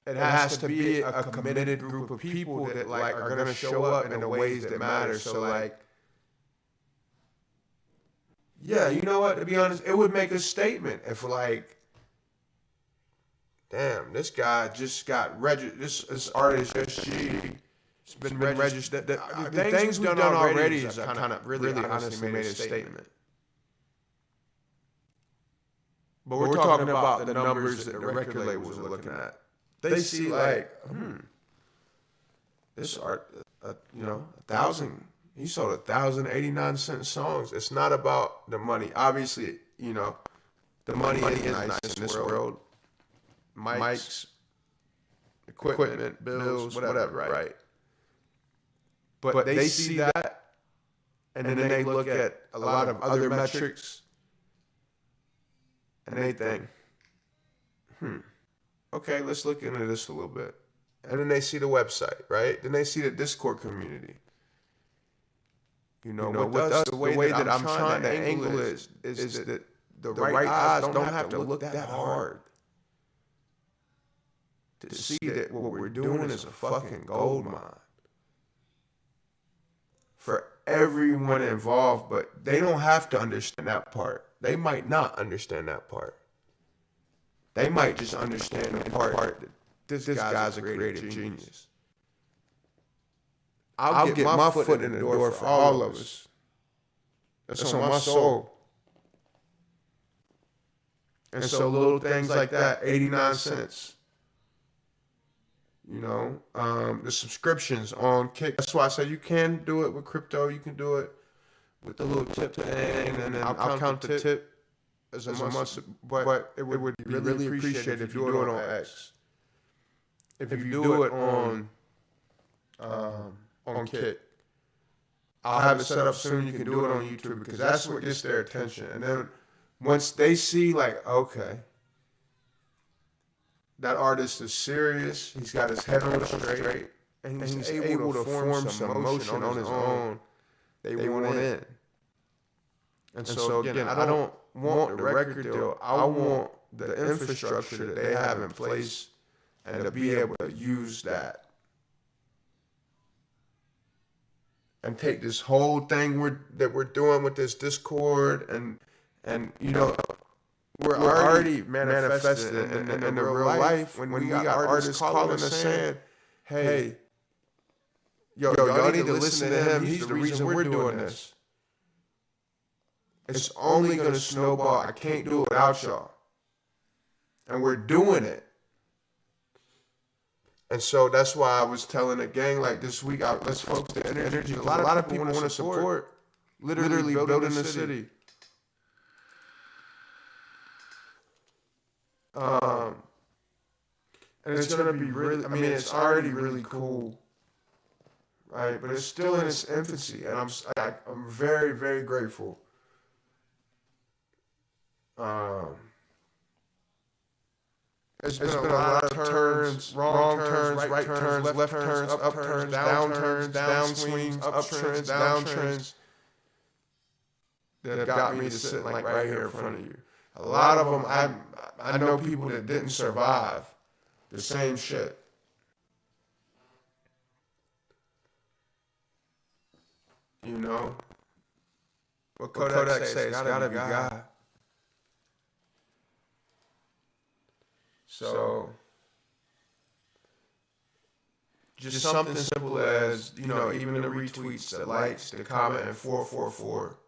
It has to be a committed group of people that like are going to show up in the ways that matter. So like, yeah, you know what? To be honest, it would make a statement if like, damn, this guy just got registered. This artist SG, it's been registered. The things we've done already is kind of really honestly made a statement. But we're talking about the numbers that the record labels are looking at. They see like, this art, 1,000. He sold 1,089 songs. It's not about the money. Obviously, the money is nice in this world. Mics, equipment, bills, whatever, right? But they see that, and then they look at a lot of other metrics, and they think, okay, let's look into this a little bit. And then they see the website, right? Then they see the Discord community. With us, the way that I'm trying to angle is that the right eyes don't have to look that hard to see that what we're doing is a fucking gold mine for everyone involved, but they don't have to understand that part. They might not understand that part. They might just understand the part that this guy's a creative genius. I'll get my foot in the door for all of us. That's on my soul. And so little things like that, 89 cents. You know, the subscriptions on Kick. That's why I say you can do it with crypto. You can do it with the little tip thing, and then I'll count the tip as a must. But it would be really appreciated if you do it on X. If you do it on Kick, I'll have it set up soon. You can do it on YouTube because that's what gets their attention. And then once they see, like, okay, that artist is serious, he's got his head on straight, and he's able to form some motion on his own, they want in. And so again, I don't want the record deal. I want the infrastructure that they have in place and to be able to use that. And take this whole thing that we're doing with this Discord and you know, we're already manifested in the real life when we got artists calling us saying, hey, y'all need to listen to him. He's the reason we're doing this. It's only going to snowball. I can't do it without y'all. And we're doing it. And so that's why I was telling the gang, like, this week, let's focus the energy. A lot of people want to support literally building the city. And it's going to be really, I mean, it's already really cool, right? But it's still in its infancy, and I'm very, very grateful. There's been a lot of turns, wrong turns, right turns, left turns, up turns, down turns, downswings, up trends, down trends that have got me to sit like right here in front of you. A lot of them, I know people that didn't survive the same shit. You know? What Kodak say, it's gotta be God. So, just something simple as, you know, even the retweets, the likes, the comment, and 444.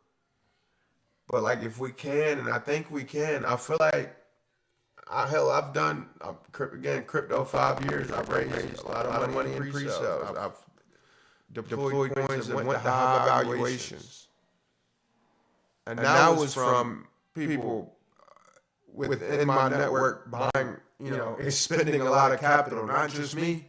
But like, if we can, and I think we can, I feel like, I've done, again, crypto 5 years. I've raised a lot of money in pre-sales. I've deployed coins that went to high valuations. And that was from people within my network buying, you know, spending a lot of capital, not just me.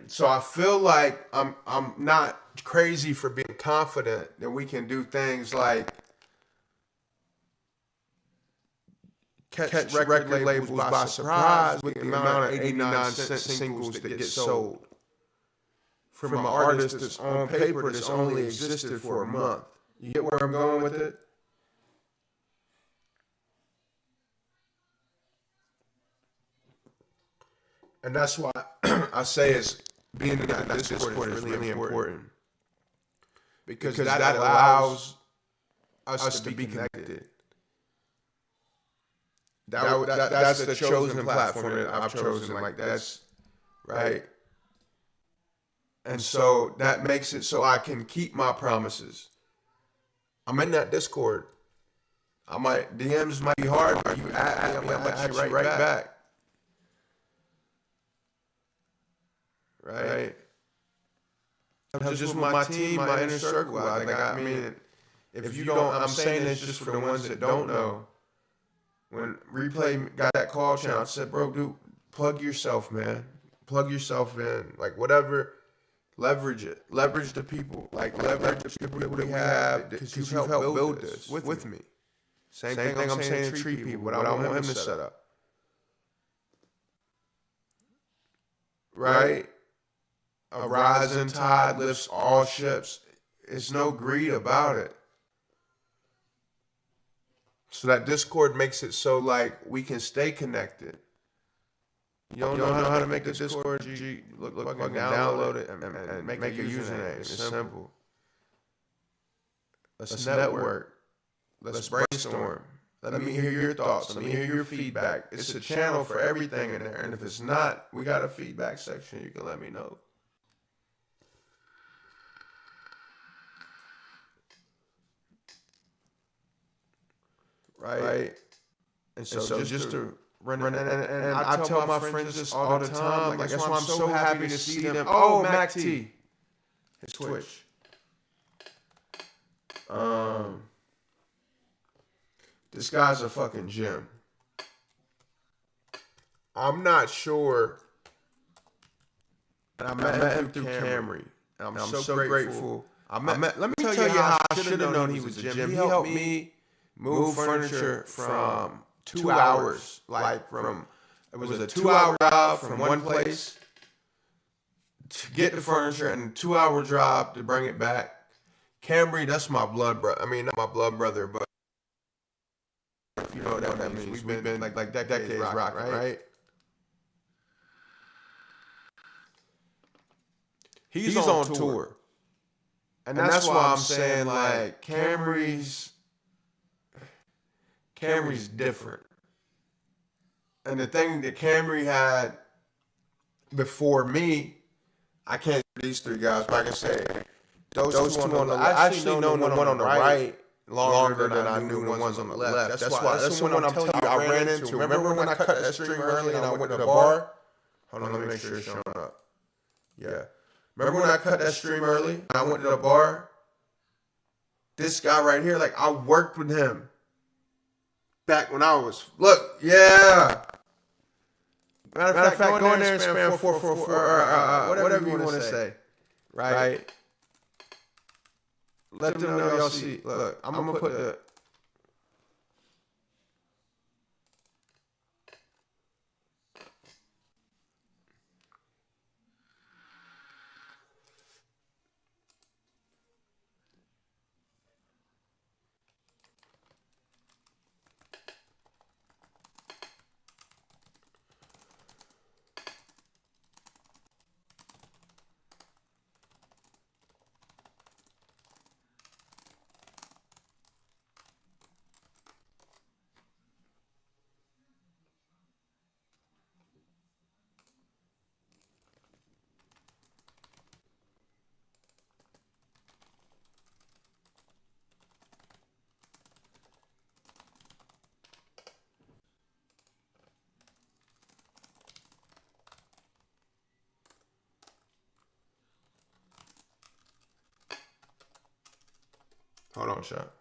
So I feel like I'm not crazy for being confident that we can do things like catch record labels by surprise with the amount of 89-cent singles that get sold from an artist that's on paper that's only existed for a month. You get where I'm going with it? And that's why I say is being in that Discord is really important. Because that allows us to be connected. That's the chosen platform that I've chosen. Like, that's right. And so that makes it so I can keep my promises. I'm in that Discord. DMs might be hard, but you at me, I'm gonna at you right back. Right? I'm just with my team, my inner circle. I mean, if you don't, I'm saying this just for the ones that don't know. When Replay got that call channel, I said, bro, dude, plug yourself, man. Plug yourself in. Like, whatever, leverage it. Leverage the people. Like, leverage the people that we have, because you've helped build this with me. Same thing I'm saying to treat people, but I don't want him to set up. Right? A rising tide lifts all ships. It's no greed about it. So that Discord makes it so like we can stay connected. You don't know how to make a Discord? Look, fucking download it and make a username. It's simple. Let's network. Let's brainstorm. Let me hear your thoughts. Let me hear your feedback. It's a channel for everything in there. And if it's not, we got a feedback section. You can let me know. Right? And so just to run and I tell my friends this all the time. Like, that's why I'm so happy to see them. Oh, Mac T. His Twitch. This guy's a fucking gem. I'm not sure. And I met him through Camry. And I'm so grateful. Let me tell you how I should have known he was a gem. He helped me move furniture from 2 hours. It was a 2-hour drive from one place to get the furniture and a 2-hour drive to bring it back. Camry, that's my blood brother. I mean, not my blood brother, but you know what that means. We've been like decades rocking, right? He's on tour. And that's why I'm saying, like, Camry's different. And the thing that Camry had before me, I can't do these three guys, but I can say those two on the left. I actually know the one on the right longer than I knew the ones on the left. That's the one I'm telling you I ran into. Remember when I cut that stream early and I went to the bar? Hold on, let me make sure it's showing up. Yeah. Remember when I cut that stream early and I went to the bar? This guy right here, like, I worked with him back when I was, yeah. Matter of fact, go in there and spam 444 or whatever you want to say. Right? Let them know y'all see. Look, I'm going to put the... Hold on, shot.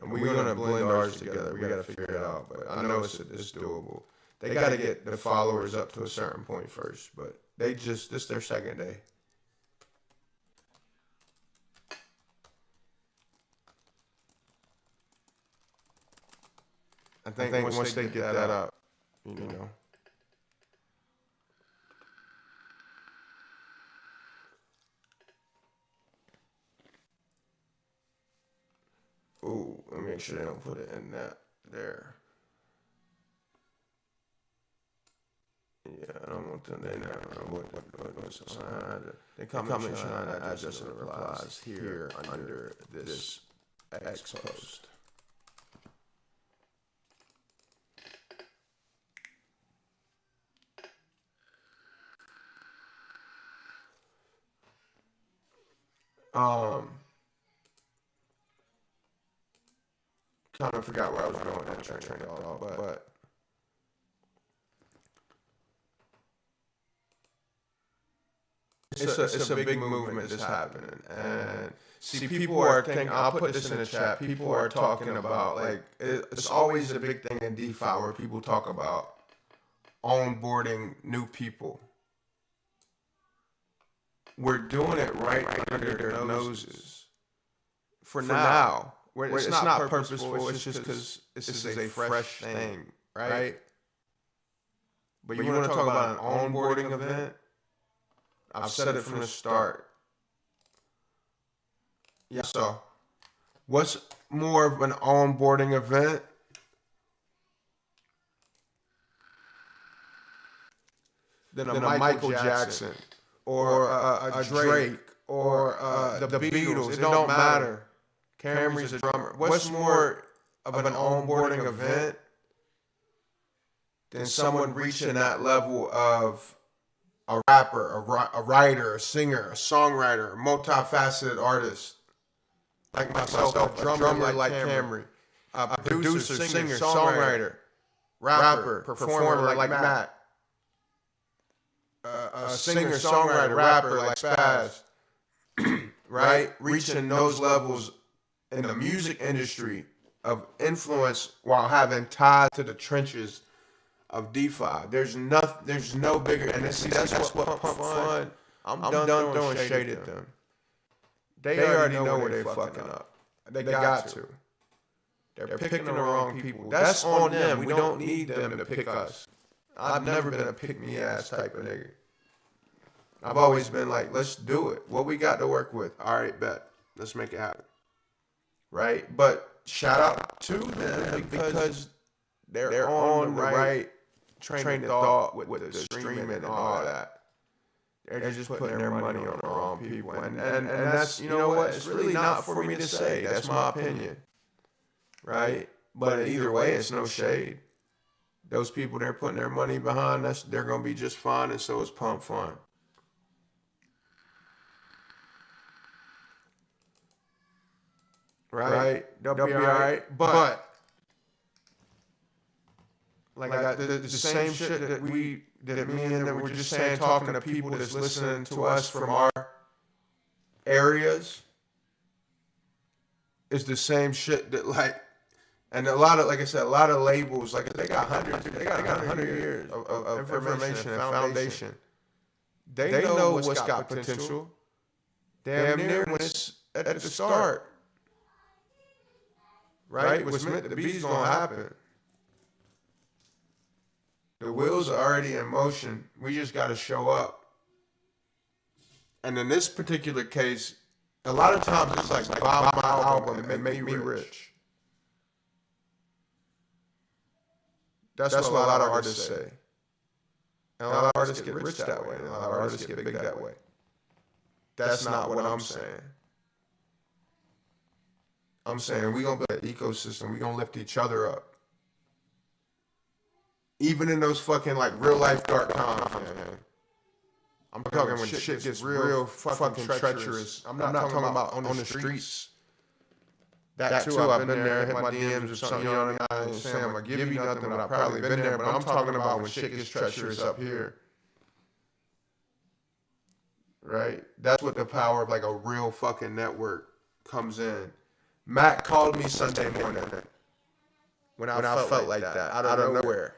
And we're gonna blend ours together. We gotta figure it out, but I know it's doable. They gotta get the followers up to a certain point first, but this is their second day. I think once they get that up, you know. Ooh, let me make sure they don't put it in that there. Yeah, I don't want them. They never know what's on. They comment on that address and replies here under this X post. Kind of forgot where I was going with that train of thought, but it's a big movement that's happening, and see, people are thinking. I'll put this in the chat. People are talking about, like, it's always a big thing in DeFi where people talk about onboarding new people. We're doing it right under their noses. For now. It's not purposeful. It's just because this is a fresh thing, right? But you want to talk about an onboarding event? I've said it from the start. Yeah, so what's more of an onboarding event than a Michael Jackson or a Drake or the Beatles? It don't matter. Camry's a drummer. What's more of an onboarding event than someone reaching that level of a rapper, a writer, a singer, a songwriter, a multifaceted artist like myself, a drummer like Camry, a producer, singer, songwriter, rapper, performer like Matt, a singer, songwriter, rapper like Spaz, right? Reaching those levels in the music industry of influence while having ties to the trenches of DeFi. There's no bigger, and that's what Pump Fun. I'm done throwing shade at them. They already know where they're fucking up. They got to. They're picking the wrong people. That's on them. We don't need them to pick us. I've never been a pick-me-ass type of nigga. I've always been like, let's do it. What we got to work with? All right, bet. Let's make it happen. Right? But shout out to them because they're on the right train of thought with the streaming and all that. They're just putting their money on the wrong people. And that's, you know what? It's really not for me to say. That's my opinion. Right? But either way, it's no shade. Those people they're putting their money behind, they're going to be just fine, and so is Pump Fun. Right? They'll be all right. But like the same shit that me and them were just saying, talking to people that's listening to us from our areas, is the same shit that like, and a lot of, like I said, a lot of labels, like they got 100 years of information and foundation. They know what's got potential. Damn near when it's at the start. Right? What's meant to be is gonna happen. The wheels are already in motion. We just got to show up. And in this particular case, a lot of times it's like buy my album and make me rich. That's what a lot of artists say. And a lot of artists get rich that way. And a lot of artists get big that way. That's not what I'm saying. I'm saying we're going to build an ecosystem. We're going to lift each other up. Even in those fucking like real life dark times, man. I'm talking when shit gets real fucking treacherous. I'm not talking about on the streets. That too, I've been there, hit my DMs or something, you know what I mean? I ain't saying I'm gonna give you nothing, but I've probably been there. But I'm talking about when shit gets treacherous up here. Right? That's what the power of like a real fucking network comes in. Matt called me Sunday morning when I felt like that, out of nowhere.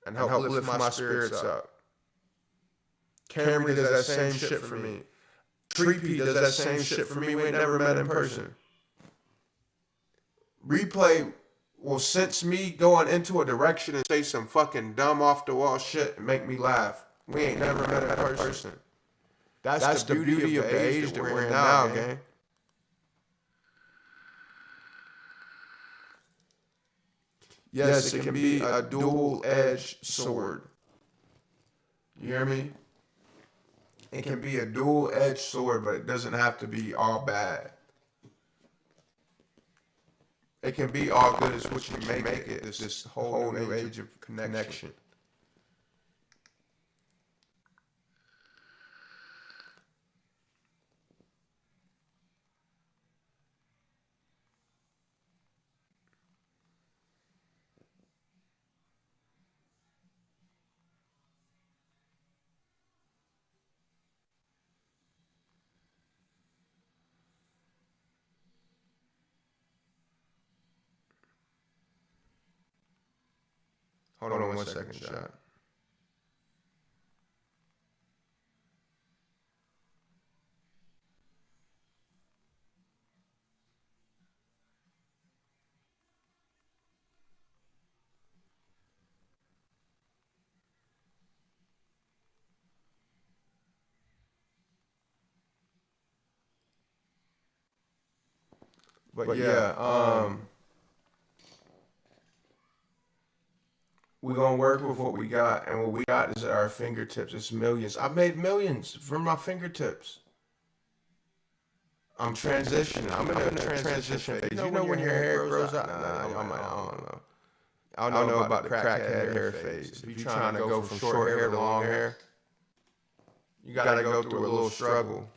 And help lift my spirits up. Camry does that same shit for me. Treepy does that same shit for me. We ain't never met in person. Replay will sense me going into a direction and say some fucking dumb off the wall shit and make me laugh. We ain't never met in person. That's the beauty of the age that we're in now, gang. Yes, it can be a dual-edged sword. You hear me? It can be a dual-edged sword, but it doesn't have to be all bad. It can be all good as what you make it. It's this whole new age of connection. Hold on 1 second, shot. But yeah, we're gonna work with what we got, and what we got is at our fingertips. It's millions. I've made millions from my fingertips. I'm transitioning. I'm in a transition phase. You know when your hair grows out? Nah, I don't know. I don't know about the crackhead hair phase. If you're trying to go from short hair to long hair, you gotta go through a little struggle.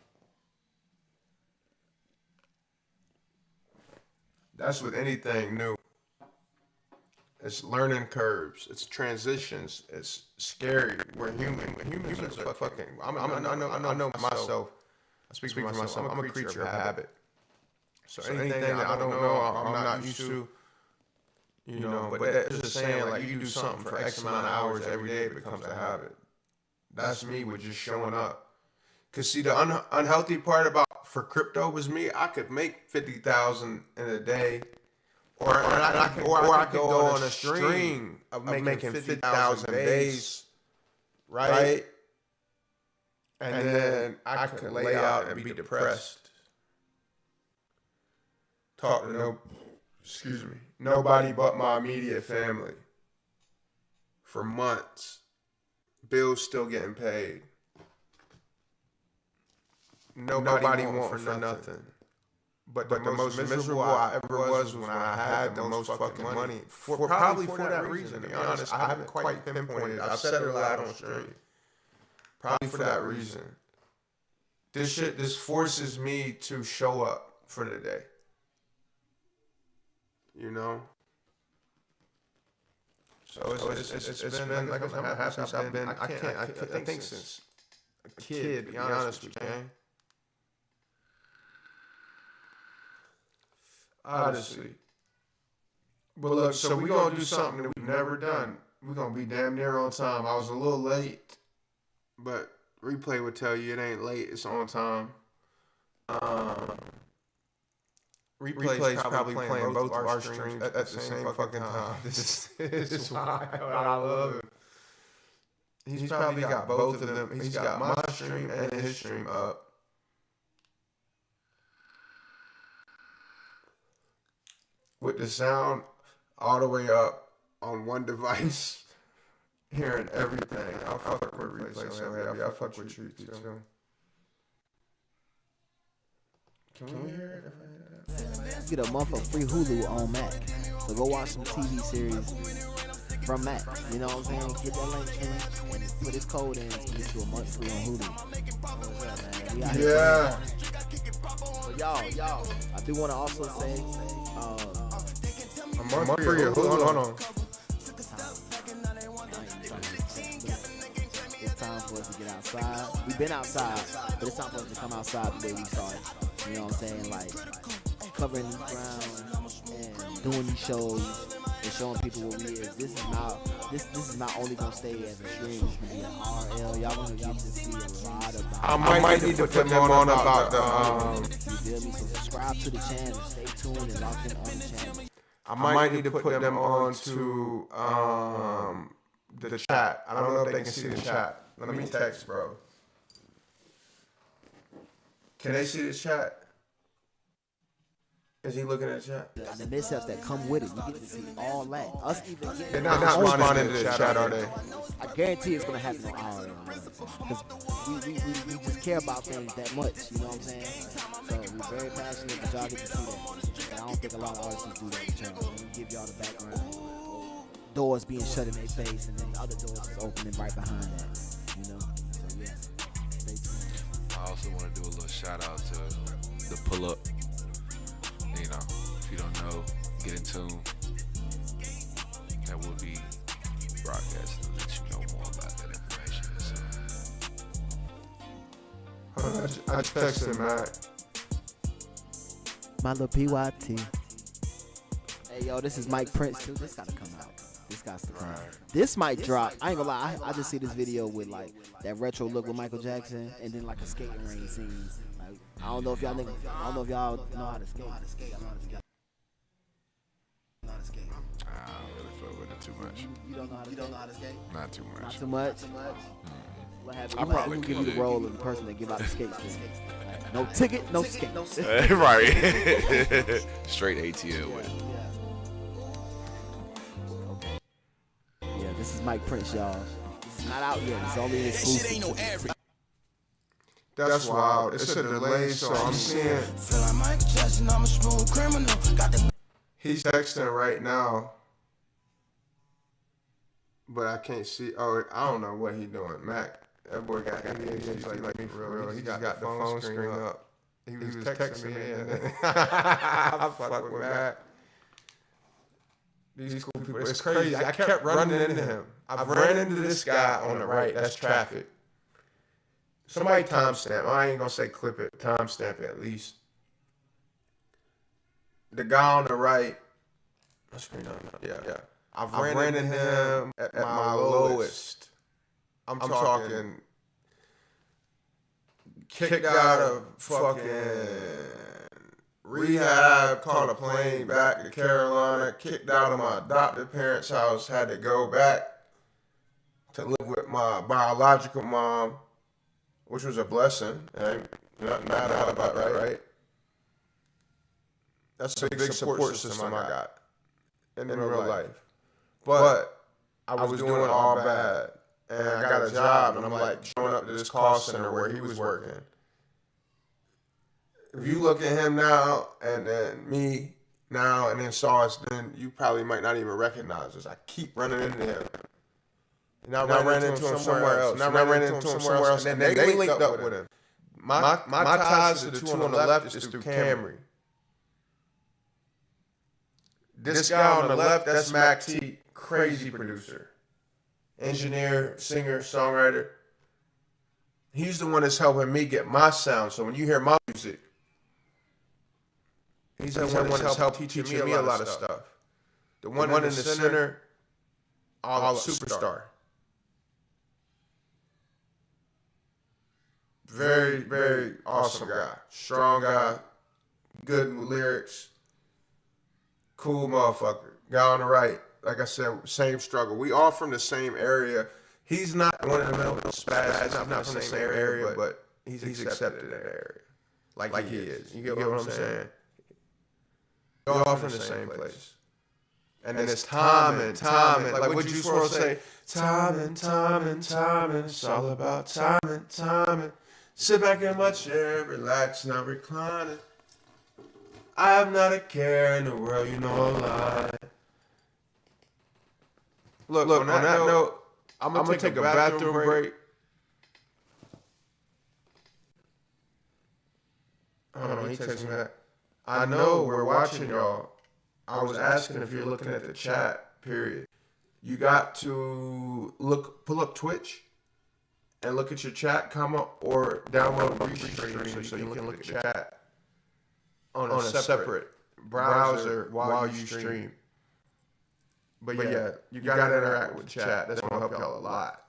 That's with anything new. It's learning curves. It's transitions. It's scary. We're human. Humans are fucking. I know myself. I speak for myself. I'm a creature of habit. So anything that I don't know, I'm not used to. You know, but that's just saying, like, you do something for X amount of hours every day, it becomes a habit. That's me with just showing up. Cause see, the unhealthy part about for crypto was me. I could make 50,000 in a day, or I could go on a string of making 50,000 days, right? And then I could lay out and be depressed. Talk to nobody but my immediate family for months. Bills still getting paid. Nobody want for nothing. But the most miserable I ever was when I had the most fucking money. Probably for that reason, to be honest. I haven't quite pinpointed. I've said it a lot on stream. Probably for that reason. This forces me to show up for the day. You know? So it's been like I'm happy since I've been, I think since a kid, to be honest with you, man. Honestly. But look, so we're going to do something that we've never done. We're going to be damn near on time. I was a little late, but replay would tell you it ain't late, it's on time. Replay's probably playing both of our streams at the same fucking time. This is why I love him. He's probably got both of them. He's got my stream and his stream up. With the sound all the way up on one device, hearing everything. I'll fuck with replay so heavy. I'll fuck with you too. Can we hear it? Get a month of free Hulu on Mac. So go watch some TV series from Mac. You know what I'm saying? Get that link in and put his code in and get you a month free on Hulu. Yeah. But y'all, I do want to also say, a month free of Hulu. Hold on. It's time for us to get outside. We've been outside, but it's time for us to come outside the way we started. You know what I'm saying? Like covering these grounds and doing these shows and showing people what we is. This is not only gonna stay as a stream. It's gonna be an RL. Y'all gonna get to see a lot about. I might need to put them on about the. You feel me? So subscribe to the channel. Stay tuned and lock in on the channel. I might need to put them on to the chat. I don't know if they can see the chat. Let me text, bro. Can they see the chat? Is he looking at the chat? The mishaps that come with it, you get to see all that. Us even getting. They're not responding to the chat, are they? I guarantee it's gonna happen on our end, because we just care about things that much. You know what I'm saying? So we're very passionate, but y'all get to see that. And I don't think a lot of artists do that with y'all. We give y'all the background. Doors being shut in their face, and then the other doors is opening right behind that. You know? So yeah, stay tuned. I also want to do a little shout out to the pull up. You know, if you don't know, get in tune. That will be broadcast to let you know more about that information. So. I texted Matt. My little PYT. Hey yo, this is Mike Prince too. This gotta come out. This got to come out. This might drop. I ain't gonna lie. I just see this video with like that retro look with Michael Jackson, and then like a skating ring scene. Like, I don't know if y'all know how to skate. I don't really fuck with it too much. You don't know how to skate? Not too much. Not too much? I'm gonna give you the role of the person that give out the skates. Like, no ticket, no skate. Right. Straight ATL with it. Okay. Yeah, this is Mike Prince, y'all. This is not out yet. It's only an exclusive. That's wild. It's a delay, so I'm seeing. He's texting right now, but I can't see. Oh, I don't know what he doing. Mac, that boy got ADHD like me for real. He just got the phone screen up. He was texting me, and I fuck with Mac. These cool people. It's crazy. I kept running into him. I've ran into this guy on the right. That's traffic. Somebody timestamp. I ain't gonna say clip it. Timestamp it at least. The guy on the right. Yeah. I've ran into him at my lowest. I'm talking kicked out of fucking rehab, caught a plane back to Carolina, kicked out of my adopted parents' house, had to go back to live with my biological mom, which was a blessing. And not mad about that, right? That's a big support system I got in real life. But I was doing all bad. And I got a job, and I'm like showing up to this call center where he was working. If you look at him now, and then me now, and then saw us, then you probably might not even recognize us. I keep running into him. And I ran into him somewhere else. And I ran into him somewhere else, and then they linked up with him. My ties to the two on the left is through Camry. This guy on the left, that's Mac T, crazy producer. Engineer, singer, songwriter. He's the one that's helping me get my sound. So when you hear my music, he's the one that's helping teaching me a lot of stuff. The one in the center, all superstar. Very, very awesome guy. Strong guy. Good with lyrics. Cool motherfucker. Guy on the right. Like I said, same struggle. We all from the same area. He's not one of the middle spaz. He's not from the same area, but he's accepted in that area. Like he is. You get what I'm saying? We're all from the same place. And it's timing. Like what you supposed to say? Timing. It's all about timing. Sit back in my chair, relax, not reclining. I have not a care in the world, you know I'm lying. Look, on that note, I'm gonna take a bathroom break. Hold on, he texted me that. I know we're watching y'all. I was asking if you're looking at the chat, period. You got to pull up Twitch and look at your chat, or download Restream so you can look at your chat on a separate browser while you stream. But yeah, you gotta interact with chat. That's gonna help y'all a lot.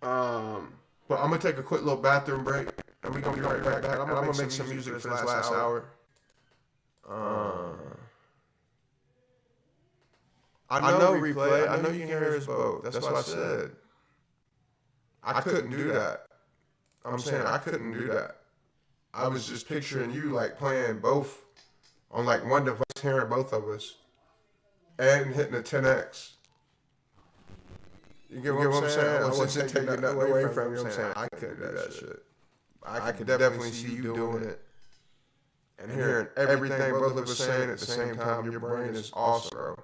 But I'm gonna take a quick little bathroom break, and we're gonna be right back. I'm gonna make some music for this last hour. I know replay. I know you can hear us both. That's what I said. I couldn't do that. I'm saying I couldn't do that. I was just picturing you like playing both on like one device, hearing both of us, and hitting a 10x. You get what I'm saying? I wasn't taking that away from you. I'm saying I couldn't do that shit. I could definitely see you doing it and hearing everything both of us saying at the same time. Your brain is awesome, bro.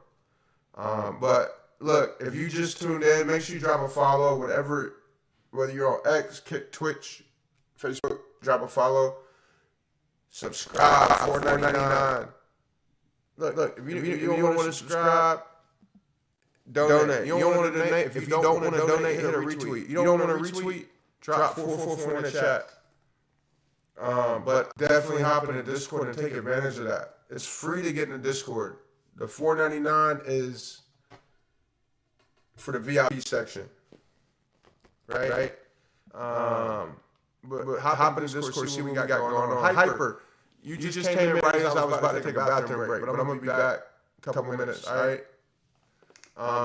But look, if you just tuned in, make sure you drop a follow, whether you're on X, Kick, Twitch, Facebook, drop a follow. Subscribe, $4.99. Look, if you don't want to subscribe, donate. You don't want to donate. If you don't want to donate, hit a retweet. You don't want to retweet, drop 444 in the chat. But definitely hop in the Discord and take advantage of that. It's free to get in the Discord. The $4.99 is for the VIP section. Right? But hop in the Discord, see what we got going on. Hyper, You just came in right as I was about to take a bathroom break, but I'm gonna be back a couple minutes. All right.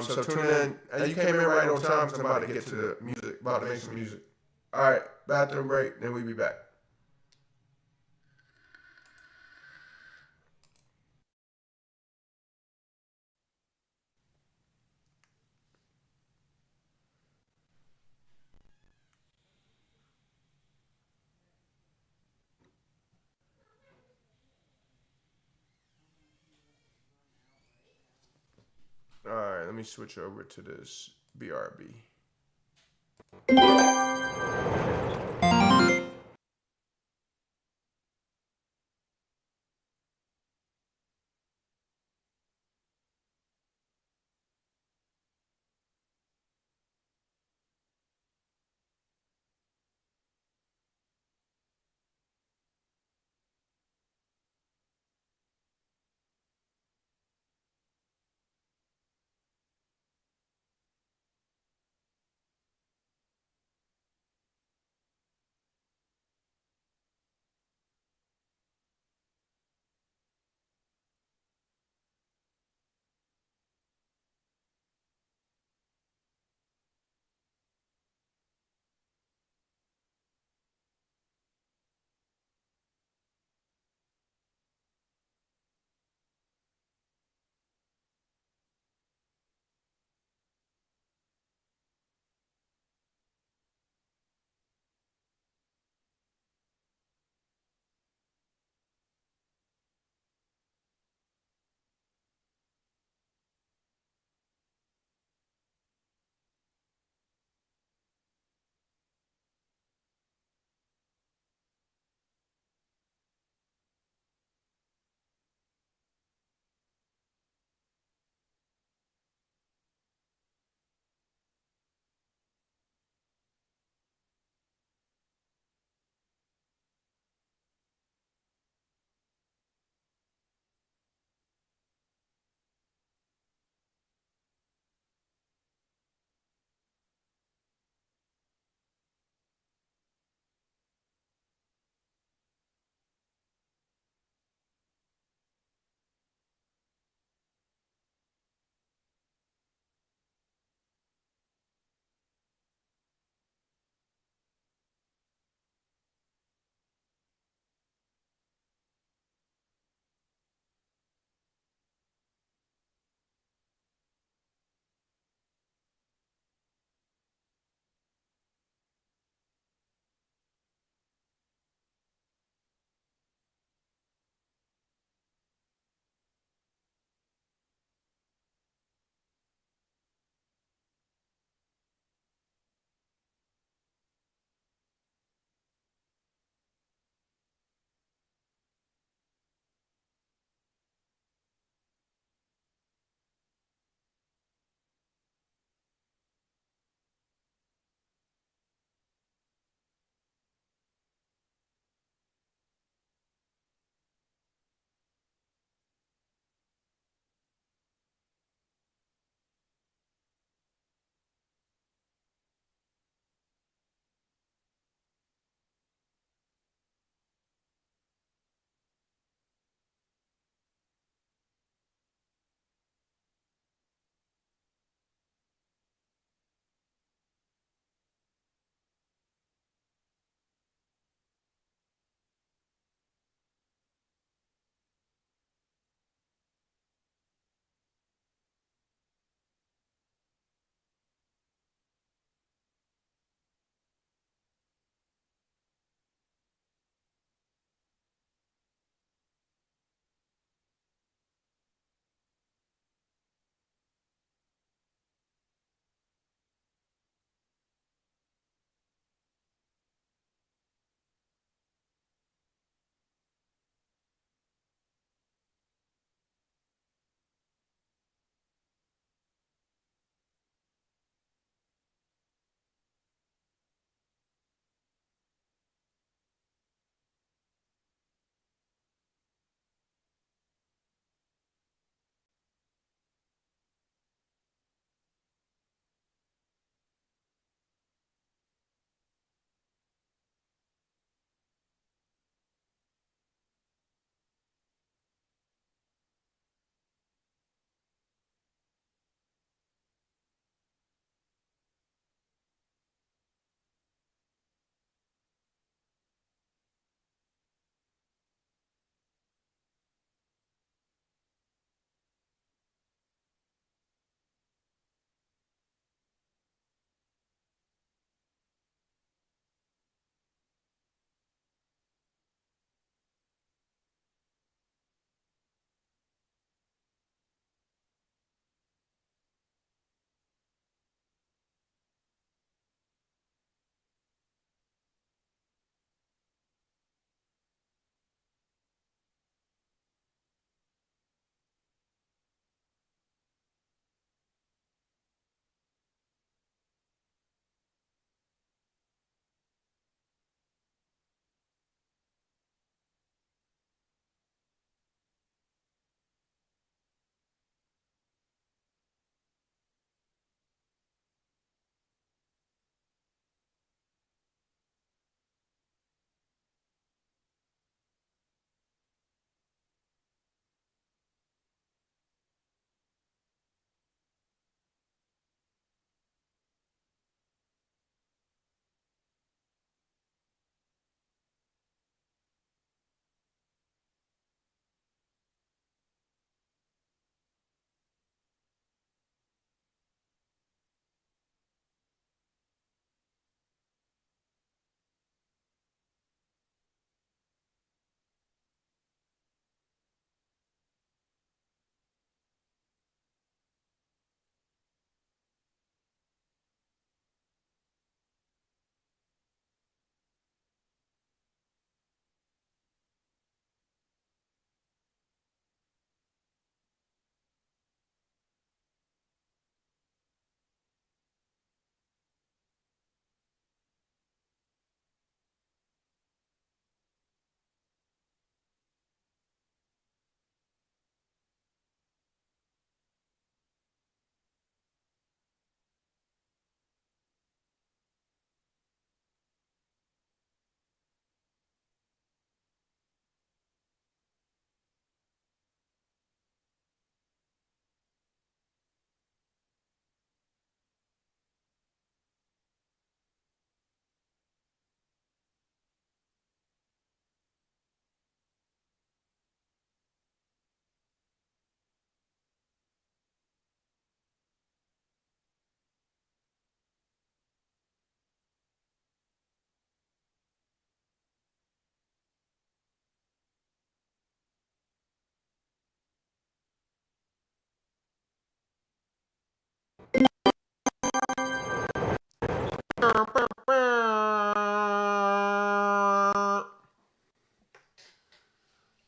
So tune in. And you came in right on time because I'm about to get to the music, about to make some music. All right, bathroom break, then we be back. All right, let me switch over to this BRB.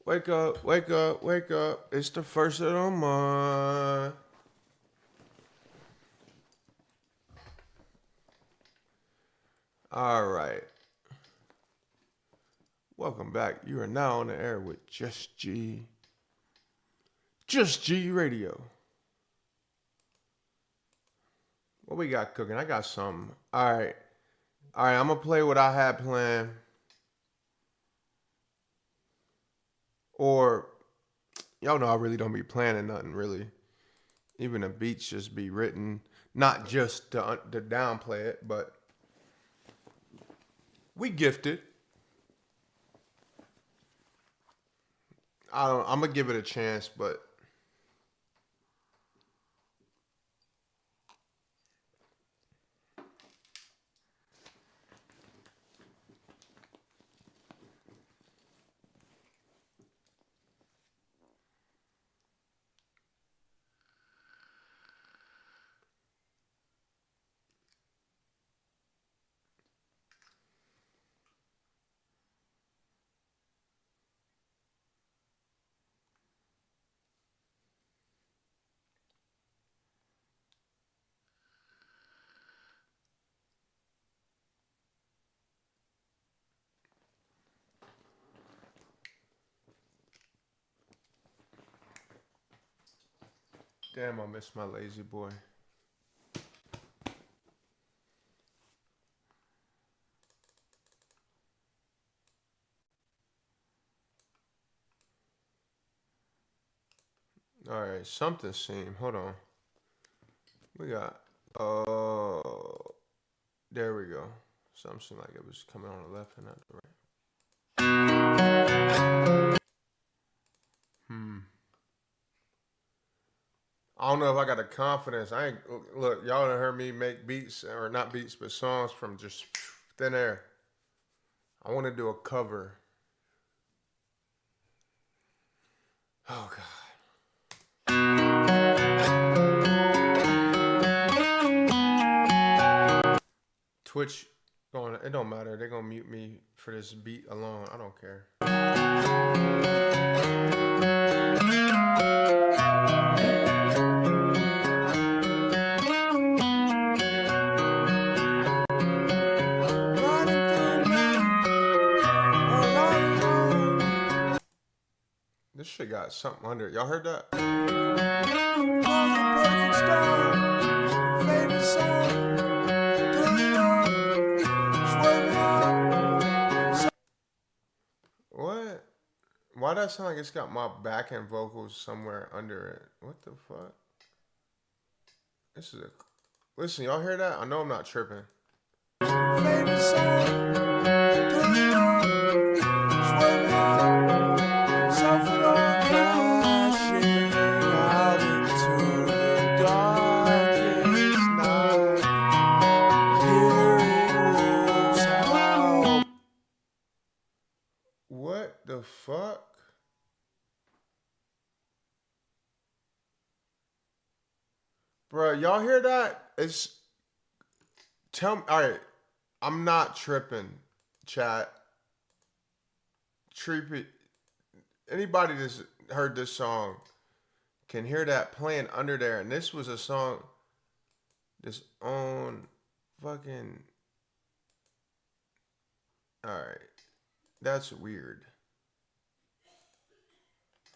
Wake up, wake up, wake up. It's the first of the month. All right. Welcome back. You are now on the air with Just G. Just G Radio. What we got cooking? I got something. All right. I'm going to play what I had planned. Or, y'all know I really don't be planning nothing, really. Even the beats just be written. Not just to downplay it, but we gifted. I'm going to give it a chance, but damn, I miss my lazy boy. All right, something seemed. Hold on. We got. There we go. Something seemed like it was coming on the left and not the right. I don't know if I got the confidence. Look, y'all done heard me make beats, or not beats, but songs from just thin air. I want to do a cover. Oh, God. Twitch going, it don't matter. They're going to mute me for this beat alone. I don't care. This shit got something under it. Y'all heard that? What? Why that sound like it's got my back end vocals somewhere under it? What the fuck? This is a... Listen, y'all hear that? I know I'm not tripping. What the fuck? Bruh, y'all hear that? It's... Tell me... Alright. I'm not tripping, chat. Anybody that's heard this song can hear that playing under there. And this was a song that's on fucking... Alright. That's weird.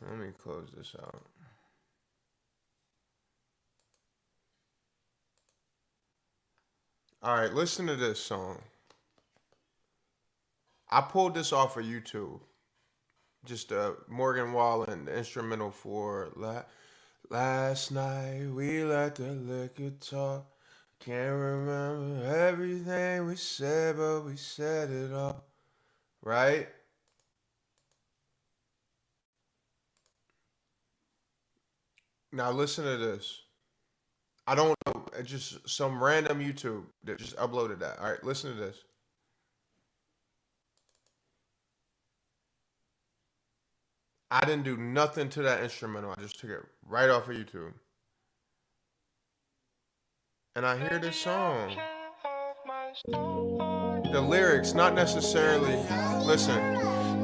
Let me close this out. Alright, listen to this song. I pulled this off of YouTube. Just Morgan Wallen, the instrumental for Last Night We Let the Liquor Talk. Can't remember everything we said, but we said it all. Right? Now listen to this. I don't know. It's just some random YouTube that just uploaded that. All right, listen to this. I didn't do nothing to that instrumental. I just took it right off of YouTube. And I hear this song. The lyrics, not necessarily. Listen.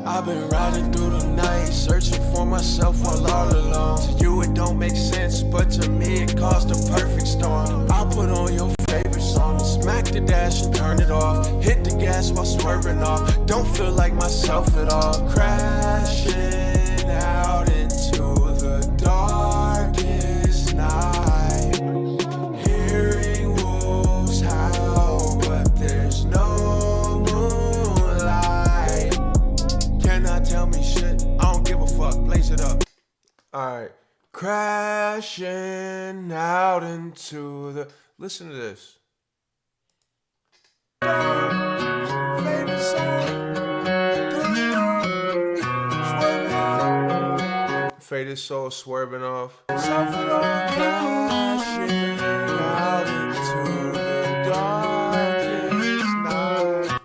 I've been riding through the night, searching for myself while all alone. To you it don't make sense, but to me it caused a perfect storm. I put on your favorite song, smack the dash and turn it off. Hit the gas while swerving off, don't feel like myself at all. Crashing out into the darkest night. Hearing wolves howl, but there's no moonlight. Cannot tell me shit, I don't give a fuck, blaze it up. Alright. Crashing out into the. Listen to this. Favorite song. Swerving off. Faded soul swerving off. Something on. Crashing out into the darkest night.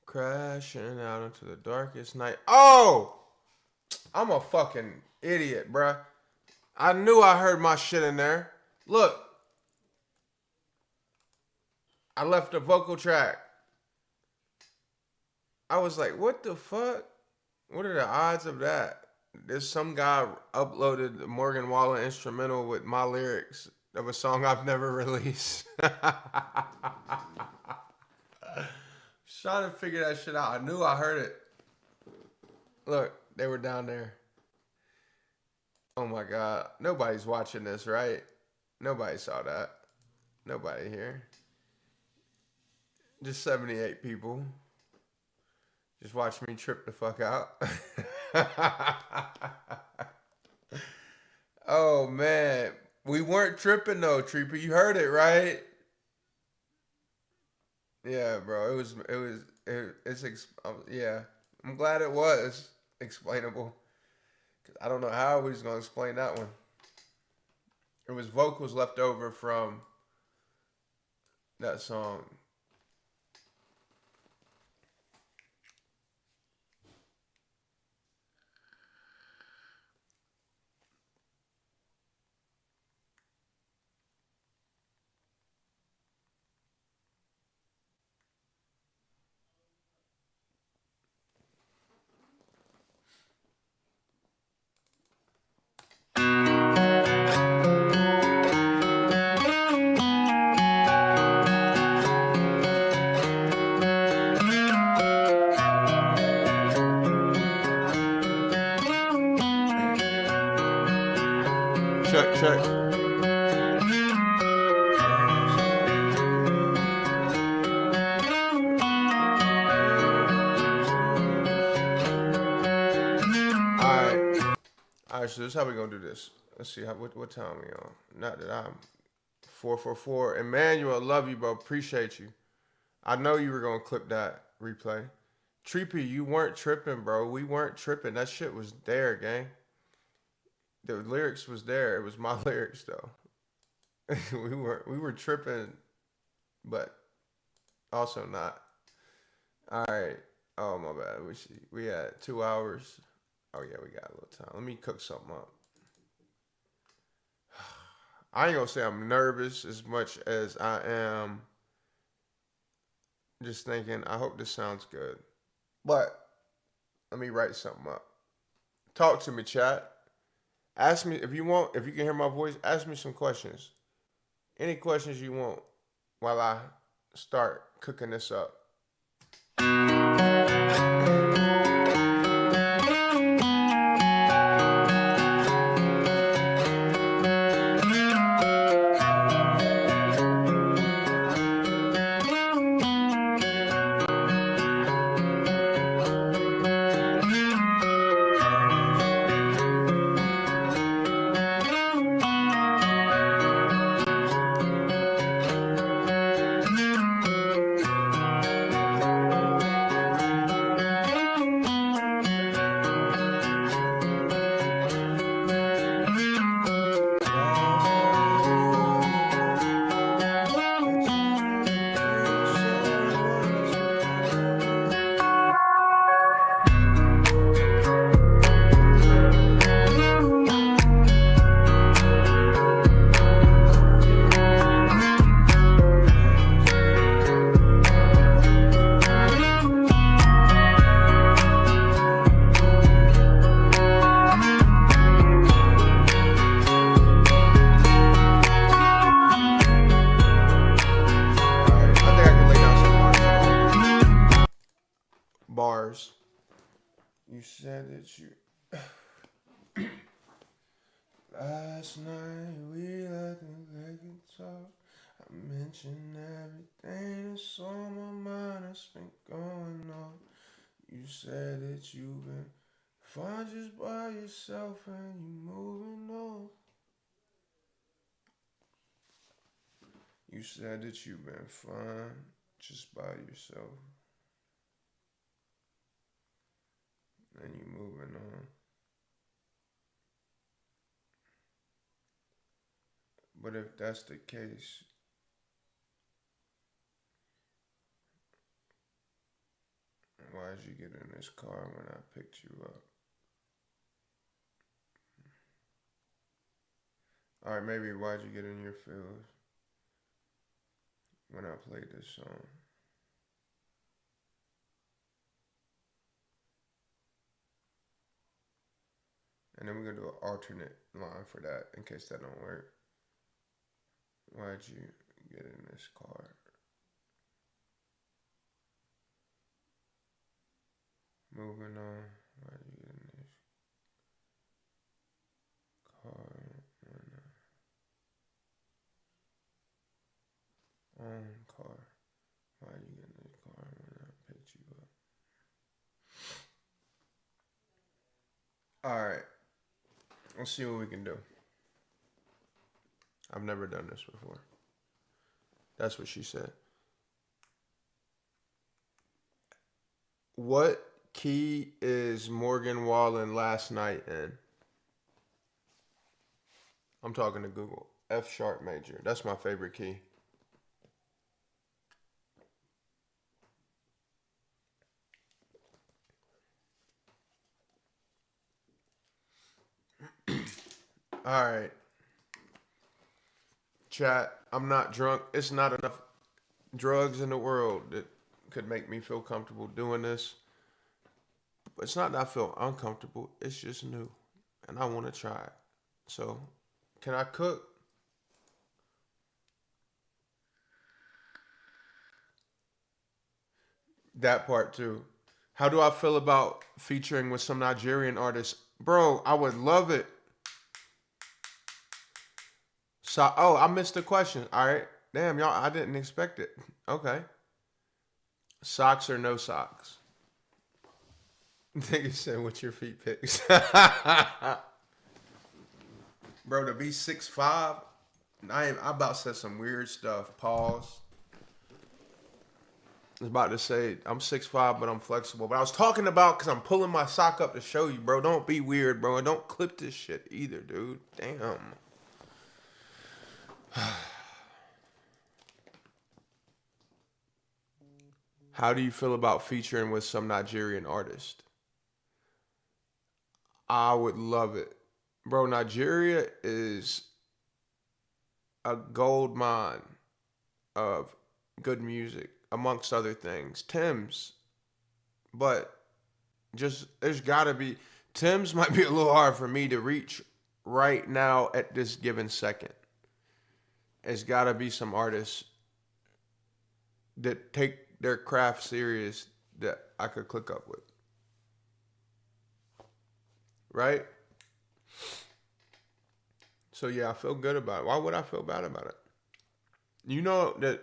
Crashing out into the darkest night. Oh! I'm a fucking idiot, bruh. I knew I heard my shit in there. Look. I left the vocal track. I was like, what the fuck? What are the odds of that? There's some guy uploaded the Morgan Wallen instrumental with my lyrics of a song I've never released. Trying to figure that shit out. I knew I heard it. Look, they were down there. Oh my God. Nobody's watching this, right? Nobody saw that. Nobody here. Just 78 people. Just watch me trip the fuck out. Oh man. We weren't tripping though, Treeper. You heard it, right? Yeah, bro. Yeah. I'm glad it was explainable. Cause I don't know how we was gonna explain that one. It was vocals left over from that song. Check. Alright, so this is how we gonna do this. Let's see what time we on. Not that I'm 444. Emmanuel, love you, bro. Appreciate you. I know you were gonna clip that replay. Treepy, you weren't tripping, bro. We weren't tripping. That shit was there, gang. The lyrics was there. It was my lyrics though. we were tripping, but also not. All right. Oh my bad. We had 2 hours. Oh yeah, we got a little time. Let me cook something up. I ain't gonna say I'm nervous as much as I am just thinking, I hope this sounds good. But let me write something up. Talk to me, chat. Ask me if you can hear my voice, ask me some questions. Any questions you want while I start cooking this up. said that you. Last night we let the talk. I mentioned everything that's on my mind that's been going on. You said that you've been fine just by yourself and you moving on. You said that you've been fine just by yourself and you moving on. But if that's the case, why'd you get in this car when I picked you up? Alright, maybe why'd you get in your feels when I played this song? And then we're gonna do an alternate line for that in case that don't work. Why'd you get in this car? Moving on. Why'd you get in this car? On car. Why'd you get in this car when I picked you up? Alright. Let's see what we can do. I've never done this before. That's what she said. What key is Morgan Wallen last night in? I'm talking to Google. F sharp major. That's my favorite key. All right. Chat, I'm not drunk. It's not enough drugs in the world that could make me feel comfortable doing this. But it's not that I feel uncomfortable. It's just new. And I want to try it. So, can I cook? That part too. How do I feel about featuring with some Nigerian artists? Bro, I would love it. So, oh, I missed the question. All right. Damn, y'all, I didn't expect it. Okay. Socks or no socks? Nigga said, what's your feet pics? Bro, to be 6'5", I about to say some weird stuff. Pause. I was about to say, I'm 6'5", but I'm flexible. But I was talking about, because I'm pulling my sock up to show you, bro. Don't be weird, bro. And don't clip this shit either, dude. Damn. How do you feel about featuring with some Nigerian artist? I would love it. Bro, Nigeria is a gold mine of good music, amongst other things. Tim's, but just, there's gotta be, Tim's might be a little hard for me to reach right now at this given second. It's gotta be some artists that take their craft serious that I could click up with. Right? So yeah, I feel good about it. Why would I feel bad about it? You know that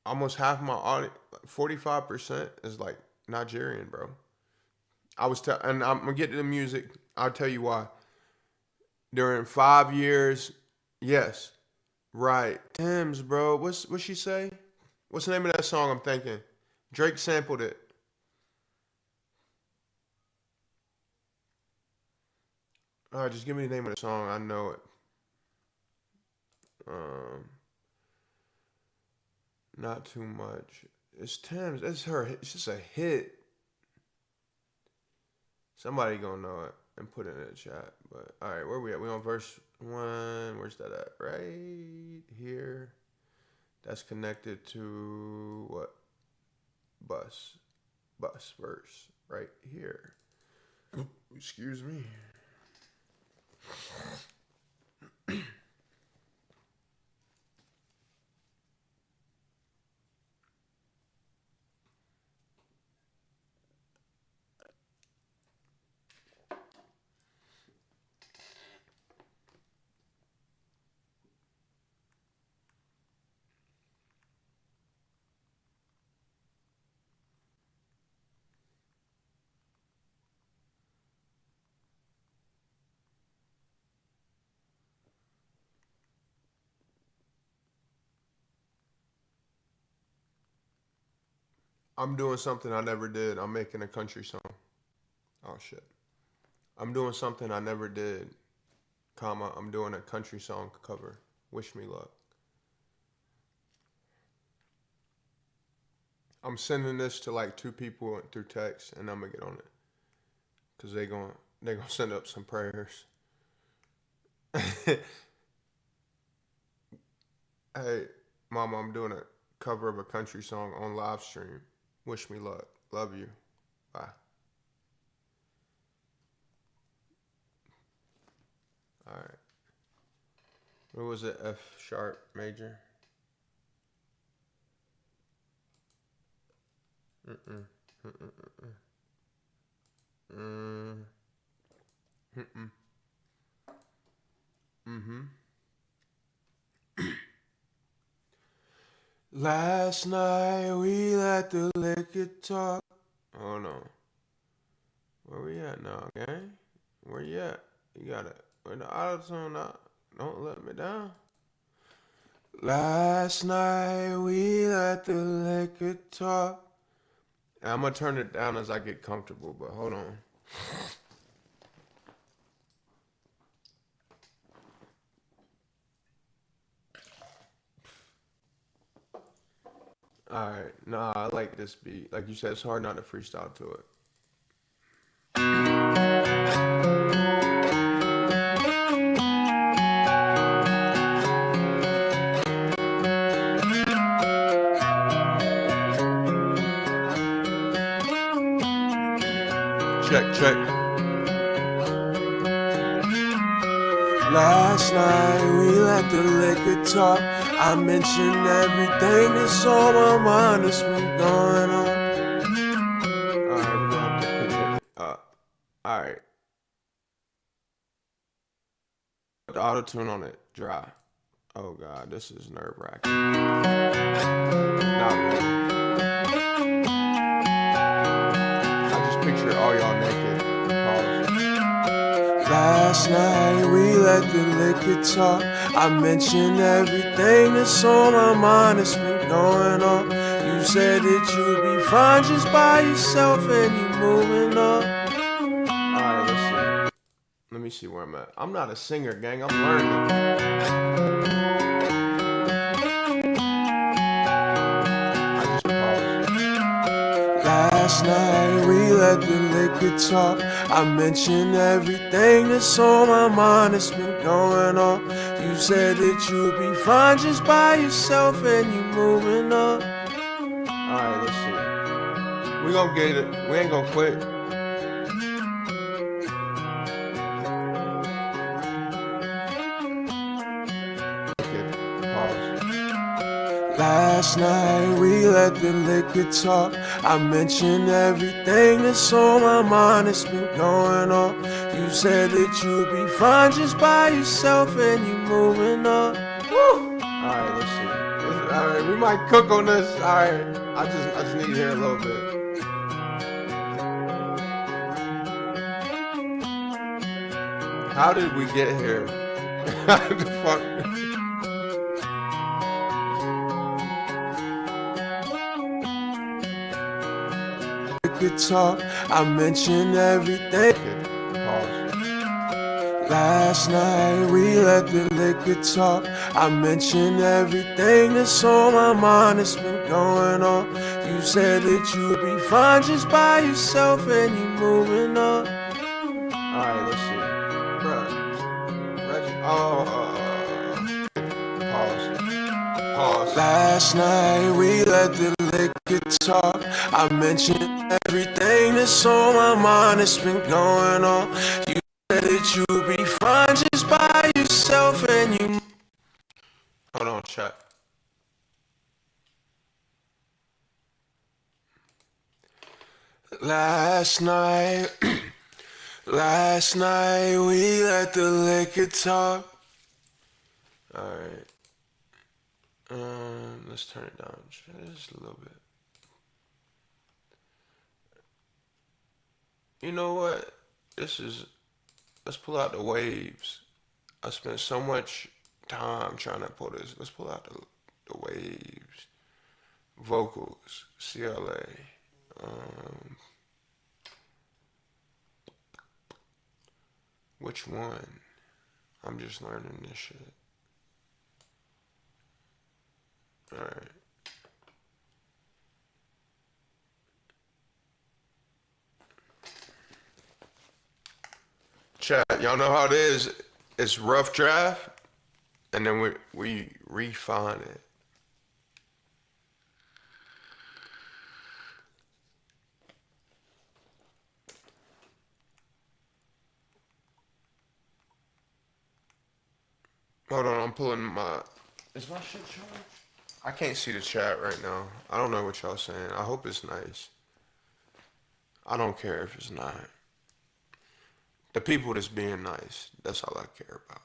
almost half my audience, 45% is like Nigerian, bro. And I'm gonna get to the music. I'll tell you why. During 5 years, yes, right. Tim's, bro. What's she say? What's the name of that song I'm thinking? Drake sampled it. All right, just give me the name of the song. I know it. Not too much. It's Tim's. It's her. It's just a hit. Somebody gonna know it and put it in the chat. But all right, where we at? We on verse 1. Where's that at? Right here. That's connected to what? Bus verse right here. Excuse me. I'm doing something I never did. I'm making a country song. Oh shit. I'm doing something I never did, comma, I'm doing a country song cover. Wish me luck. I'm sending this to like 2 people through text, and I'm gonna get on it, cause they gonna send up some prayers. Hey, mama, I'm doing a cover of a country song on live stream. Wish me luck. Love you. Bye. All right. What was it? F sharp major. Mm-mm. Mm-mm. Mm. Mm-mm. Mm-hmm. Last night we let the liquor talk. Oh no. Where we at now, gang? Where you at? You got it. Where the auto-tune out? Don't let me down. Last night we let the liquor talk. I'm gonna turn it down as I get comfortable, but hold on. Alright, nah, I like this beat. Like you said, it's hard not to freestyle to it. Check, check. Last night we let the liquor talk. I mentioned everything that's on my mind that's been going on. Alright, we're gonna have to pick it up. Alright. Put the auto-tune on it. Dry. Oh god, this is nerve-wracking. Not really. I just picture all y'all naked. Pause. Last night we let the liquor talk. I mentioned everything that's on my mind that's been going on. You said that you'd be fine just by yourself and you moving on. Alright, let's see. Let me see where I'm at. I'm not a singer, gang. I'm learning. I just paused. Last night we let the liquor talk. I mentioned everything that's on my mind that's been going on. You said that you'd be fine just by yourself and you moving on. Alright, let's see. We gonna get it. We ain't gonna quit. Last night we let the liquor talk. I mentioned everything that's on my mind that's been going on. You said that you'd be fine just by yourself and you moving on. Woo! Alright, let's see. Alright, we might cook on this. Alright. I just need to hear a little bit. How did we get here? How the fuck? Talk. I mentioned everything. Pause. Last night we let the liquor talk. I mentioned everything that's on my mind that's been going on. You said that you'd be fine just by yourself and you moving on. Alright, let's see. Bruh. Reggie. Pause. Pause. Last night we let the liquor talk. I mentioned everything that's on my mind that's been going on. You said that you'd be fine just by yourself and you. Hold on, chat. Last night, last night we let the liquor talk. Alright. Let's turn it down just a little bit. You know what? Let's pull out the waves. I spent so much time trying to pull this. Let's pull out the waves. vocals, CLA. Which one? I'm just learning this shit. Alright. Chat, y'all know how it is. It's rough draft, and then we refine it. Hold on, I'm pulling my. Is my shit charged? I can't see the chat right now. I don't know what y'all saying. I hope it's nice. I don't care if it's not. The people that's being nice, that's all I care about.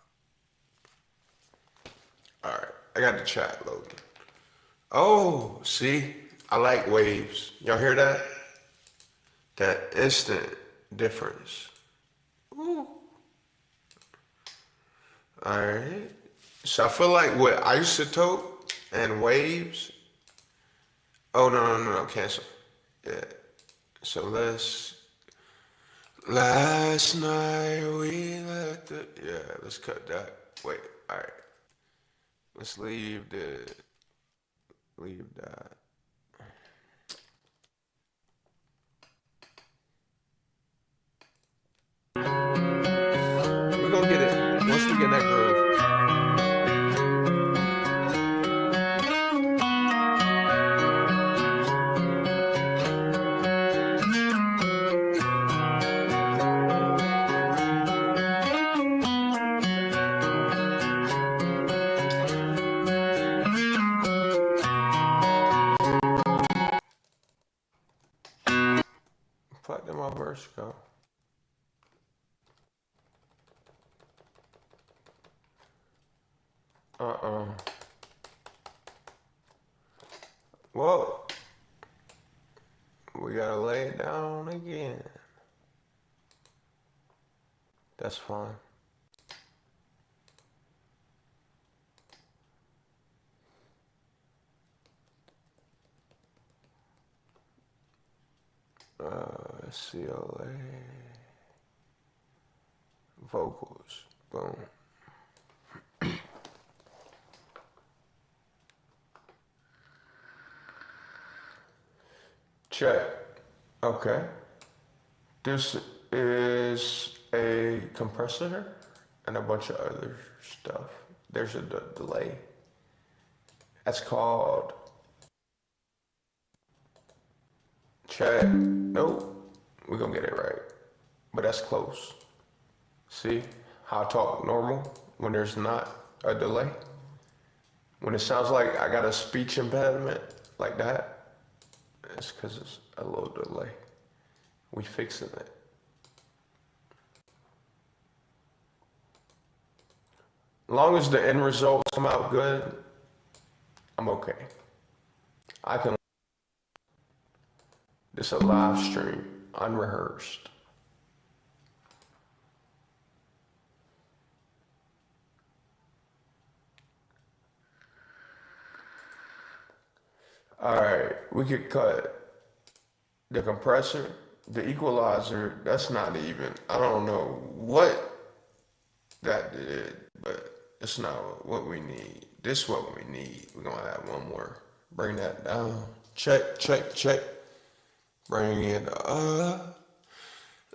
Alright, I got the chat loading. Oh, see? I like waves. Y'all hear that? That instant difference. Ooh. Alright. So I feel like with isotope and waves. Oh, no, cancel. Yeah. So last night we let the, yeah, let's cut that. Wait, alright. Let's leave that. We're gonna get it once we get in that groove. Fuck, did my verse go? Well, we gotta lay it down again. That's fine. CLA vocals. Boom. Check. Okay. This is a compressor and a bunch of other stuff. There's a delay. That's called. Check. Nope. We're gonna get it right. But that's close. See how I talk normal when there's not a delay? When it sounds like I got a speech impediment like that, it's because it's a little delay. We fixing it. As long as the end results come out good, I'm okay. I can. This is a live stream, unrehearsed. Alright, we could cut the compressor, the equalizer, that's not even, I don't know what that did, but it's not what we need. This is what we need. We're gonna add one more. Bring that down. Check. Bring it up.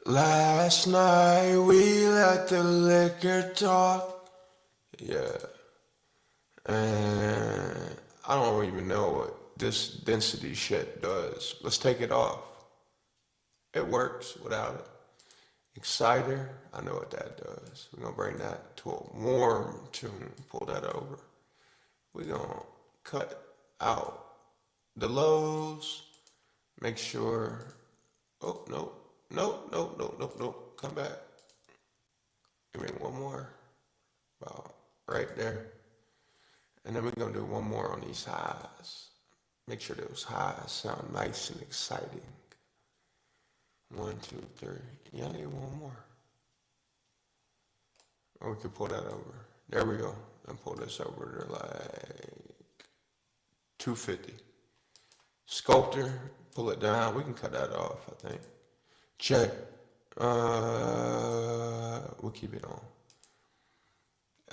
Last night we let the liquor talk. Yeah. And I don't even know what this density shit does. Let's take it off. It works without it. Exciter, I know what that does. We're gonna bring that to a warm tune. Pull that over. We're gonna cut out the lows. Make sure. Oh, no. Come back. Give me one more. About right there. And then we're gonna do one more on these highs. Make sure those highs sound nice and exciting. 1, 2, 3. Yeah, I need one more. Or we could pull that over. There we go. And pull this over to like 250. Sculptor, pull it down. We can cut that off, I think. Check. We'll keep it on.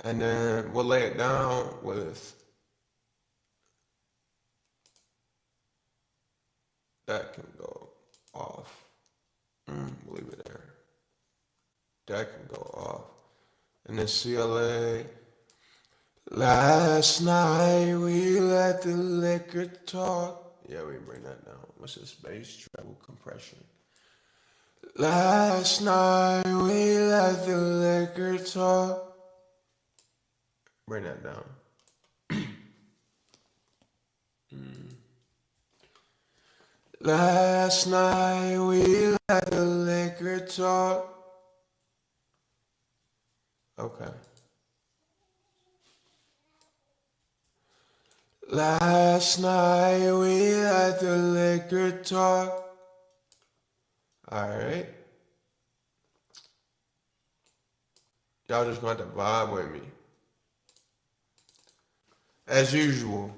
And then we'll lay it down with that can go off. We'll leave it there. That can go off. And then CLA. Last night we let the liquor talk. Yeah, we can bring that down. What's this? Bass treble compression. Last night we let the liquor talk. Bring that down. Last night we let the liquor talk. Okay. Last night we let the liquor talk. Alright. Y'all just gonna have to vibe with me. As usual,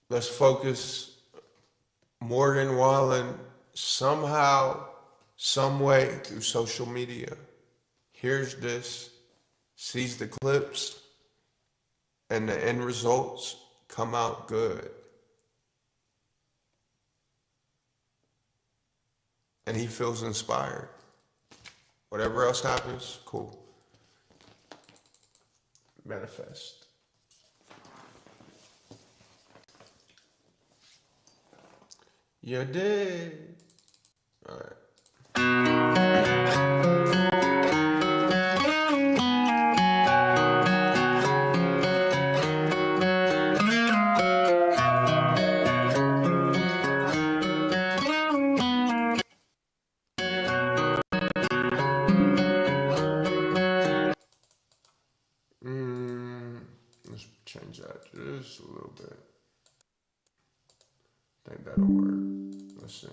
let's focus more than wildin' somehow, some way through social media. Here's this, sees the clips, and the end results come out good. And he feels inspired. Whatever else happens, cool. Manifest. You did. All right. Let's change that just a little bit. I think that'll work. Let's see.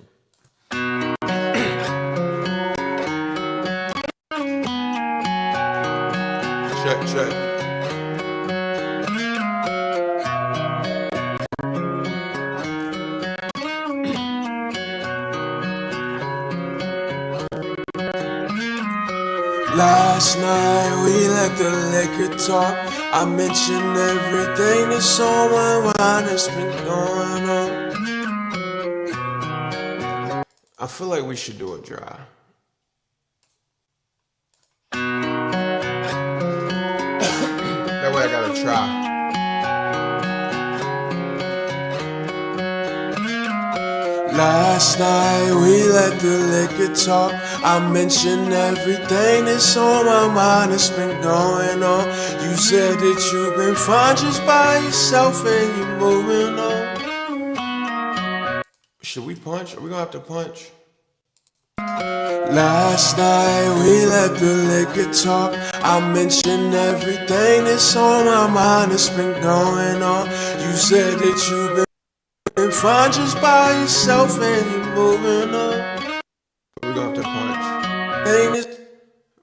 Check, check. Last night we let the liquor talk. I mentioned everything that's on my mind that's been going on. I feel like we should do it dry. That way I gotta try. Last night we let the liquor talk. I mentioned everything that's on my mind that's been going on. You said that you've been fine just by yourself and you're moving on. Should we punch? Are we gonna have to punch? Last night we let the liquor talk. I mentioned everything that's on my mind that's been going on. You said that you've been fine just by yourself and you're moving on. We're gonna have to punch.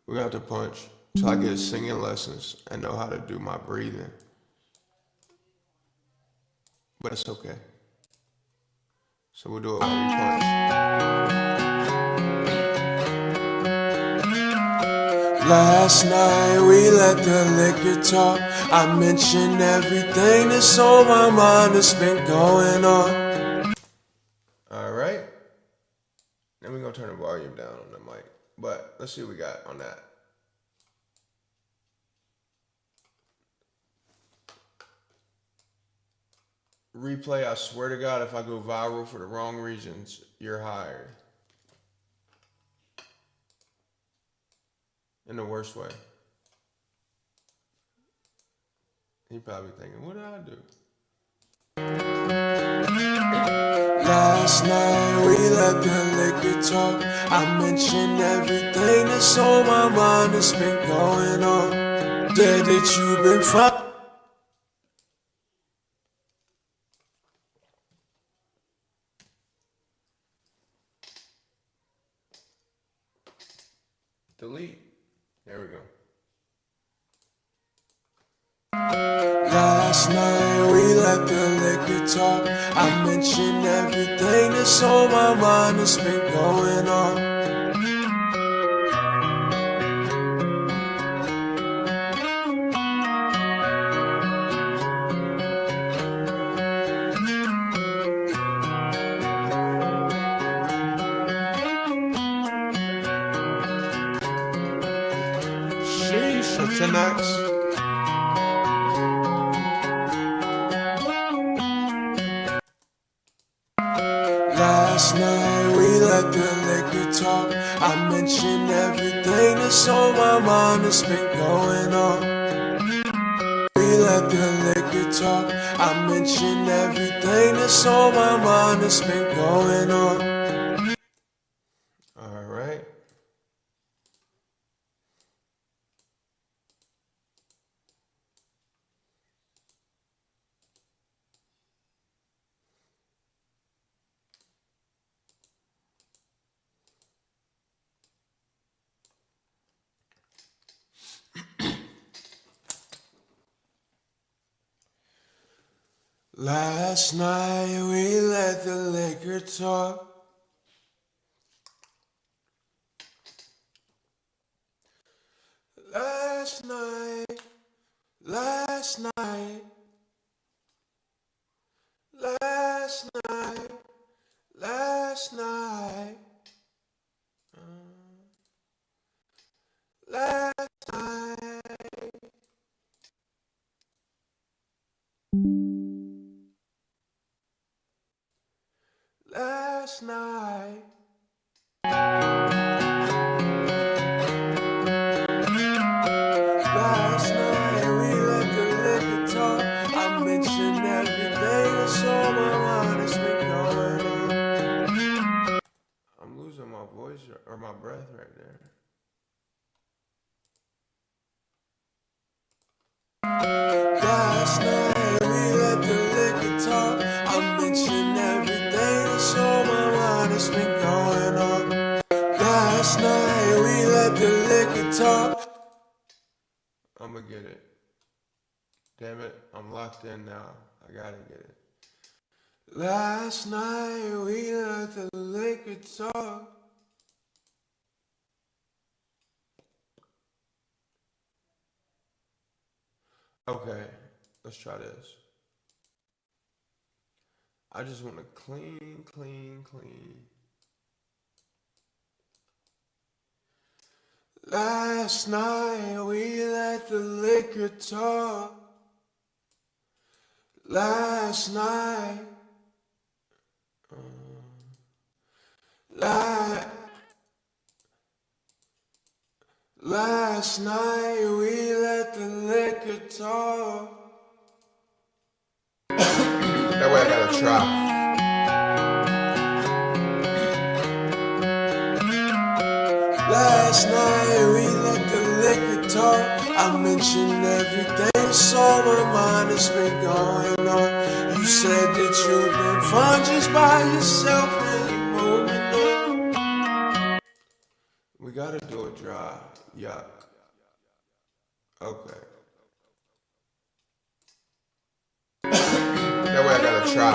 We're gonna have to punch till I get singing lessons and know how to do my breathing. But it's okay. So we'll do it while we punch. Last night we let the liquor talk. I mentioned everything that's on my mind that's been going on. Alright. Then we're gonna turn the volume down on the mic. But let's see what we got on that. Replay, I swear to God, if I go viral for the wrong reasons, you're hired. In the worst way. He probably thinking, what did I do? Last night we let the liquor talk. I mentioned everything that's on my mind that's been going on. Said that you've been fine. Delete. There we go. Last night we let the liquor talk. I mentioned everything that's on my mind that's been going on. Sheesh, for 10x. Last night we let the liquor talk. I mentioned everything that's on my mind that's been going on. We let the liquor talk. I mentioned everything that's on my mind that's been going on. All right. Last night we let the liquor talk. Last night, last night, last night, last night, last night. Last night. Last night we let the liquor talk. I mentioned everything that's on my mind that's been going on. I'm losing my voice or my breath right there. Last night we let the liquor talk. I mentioned everything that's on my mind that's been going on. Last night we let the liquor talk. I'm gonna get it. Damn it, I'm locked in now. I gotta get it. Last night we let the liquor talk. Okay, let's try this. I just want to clean, clean, clean. Last night we let the liquor talk. Last night. Last night we let the liquor talk. That way I gotta try. Last night we let the liquor talk. I mentioned everything that's on my mind that's been going on. You said that you've been fine just by yourself and you're moving on. We gotta do it dry. Yuck. Okay. That way I gotta try.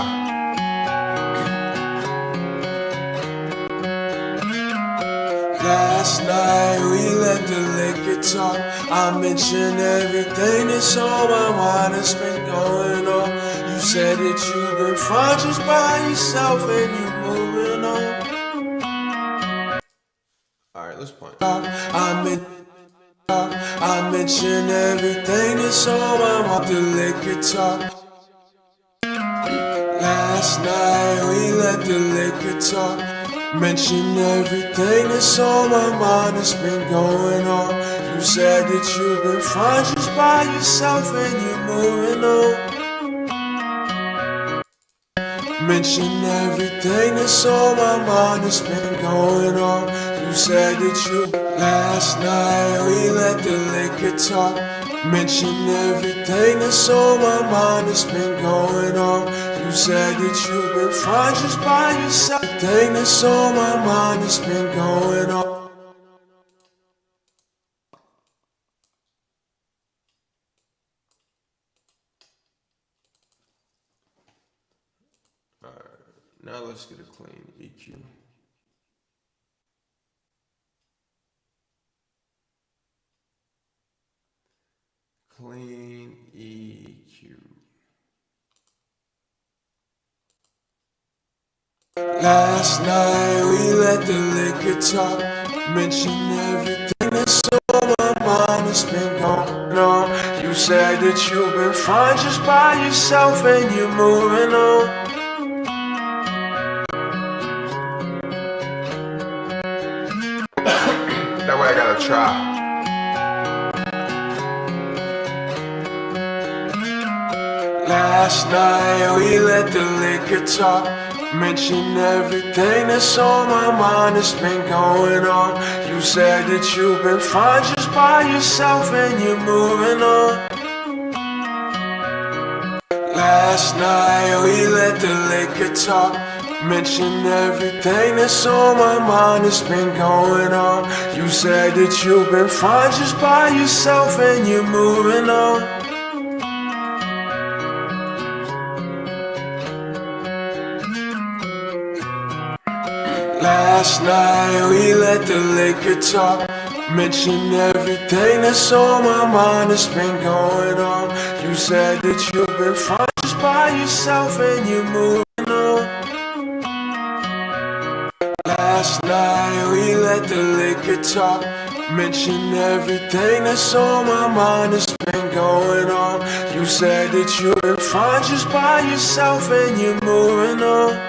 Last night we let the liquor talk. I mentioned everything that's on my mind that's been going on. You said that you've been fine just by yourself and you're moving on. Alright, let's punch. I mentioned everything that's on my mind, the liquor talk. Last night we let the liquor talk. Mention everything that's on my mind that's been going on. You said that you've been fine just by yourself and you're moving on. Mention everything that's on my mind that's been going on. You said that you. Last night we let the liquor talk. Mention everything that's on my mind that's been going on. You said that you've been fine just by yourself. Thing that's on my mind that's been going on. Now let's get a clean EQ. Clean EQ. Last night we let the liquor talk, mention everything that's on my mind. It's been going on. You said that you've been fine just by yourself and you're moving on. That way I gotta try. Last night we let the liquor talk, mention everything that's on my mind. It's been going on. You said that you've been fine just by yourself and you're moving on. Last night we let the liquor talk, mention everything that's on my mind. It's been going on. You said that you've been fine just by yourself and you're moving on. Last night we let the liquor talk, mention everything that's on my mind. It's been going on. You said that you've been fine just by yourself and you're moving on. Last night we let the liquor talk, mention everything that's on my mind. It's been going on. You said that you've been fine just by yourself and you're moving on.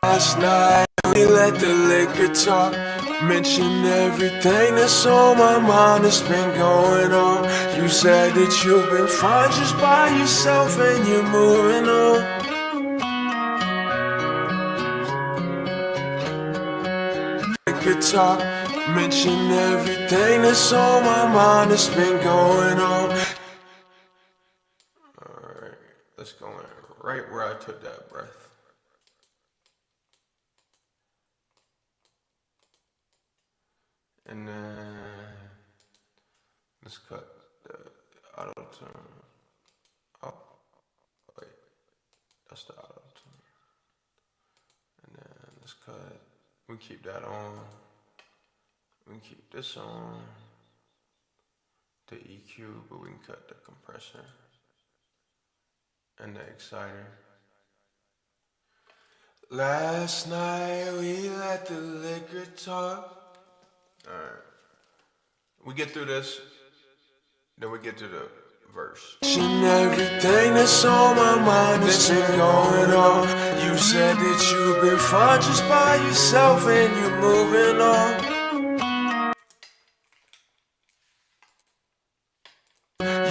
Last night we let the liquor talk, mention everything that's on my mind. It's been going on. You said that you've been fine just by yourself and you're moving on. Liquor talk, mention everything that's on my mind. It's been going on. Alright, let's go in right where I took that breath. And then let's cut the auto tune. Oh, wait, that's the auto tune. And then let's cut. We keep that on. We can keep this on. The EQ, but we can cut the compressor and the exciter. Last night we let the liquor talk. Alright. We get through this, then we get to the verse. Everything that's on my mind has been going on. You said that you've been fine just by yourself and you're moving on.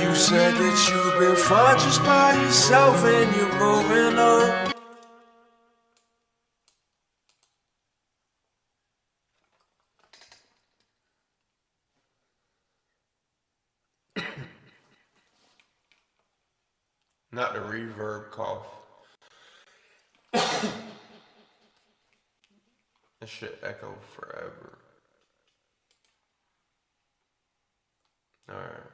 You said that you've been fine just by yourself and you're moving on. Not the reverb cough. That shit echo forever. Alright.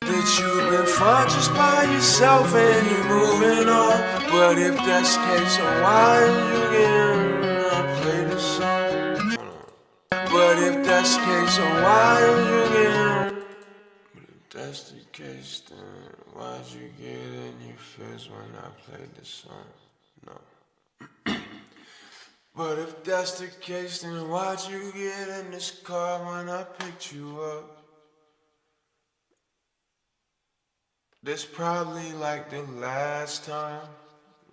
That you've been fine just by yourself and you're moving on. But if that's the case, so why are you getting I play this song? But if that's the case, so why are you getting? But if that's the case, then why'd you get in your feels when I played this song? No. But if that's the case, then why'd you get in this car when I picked you up? This probably like the last time.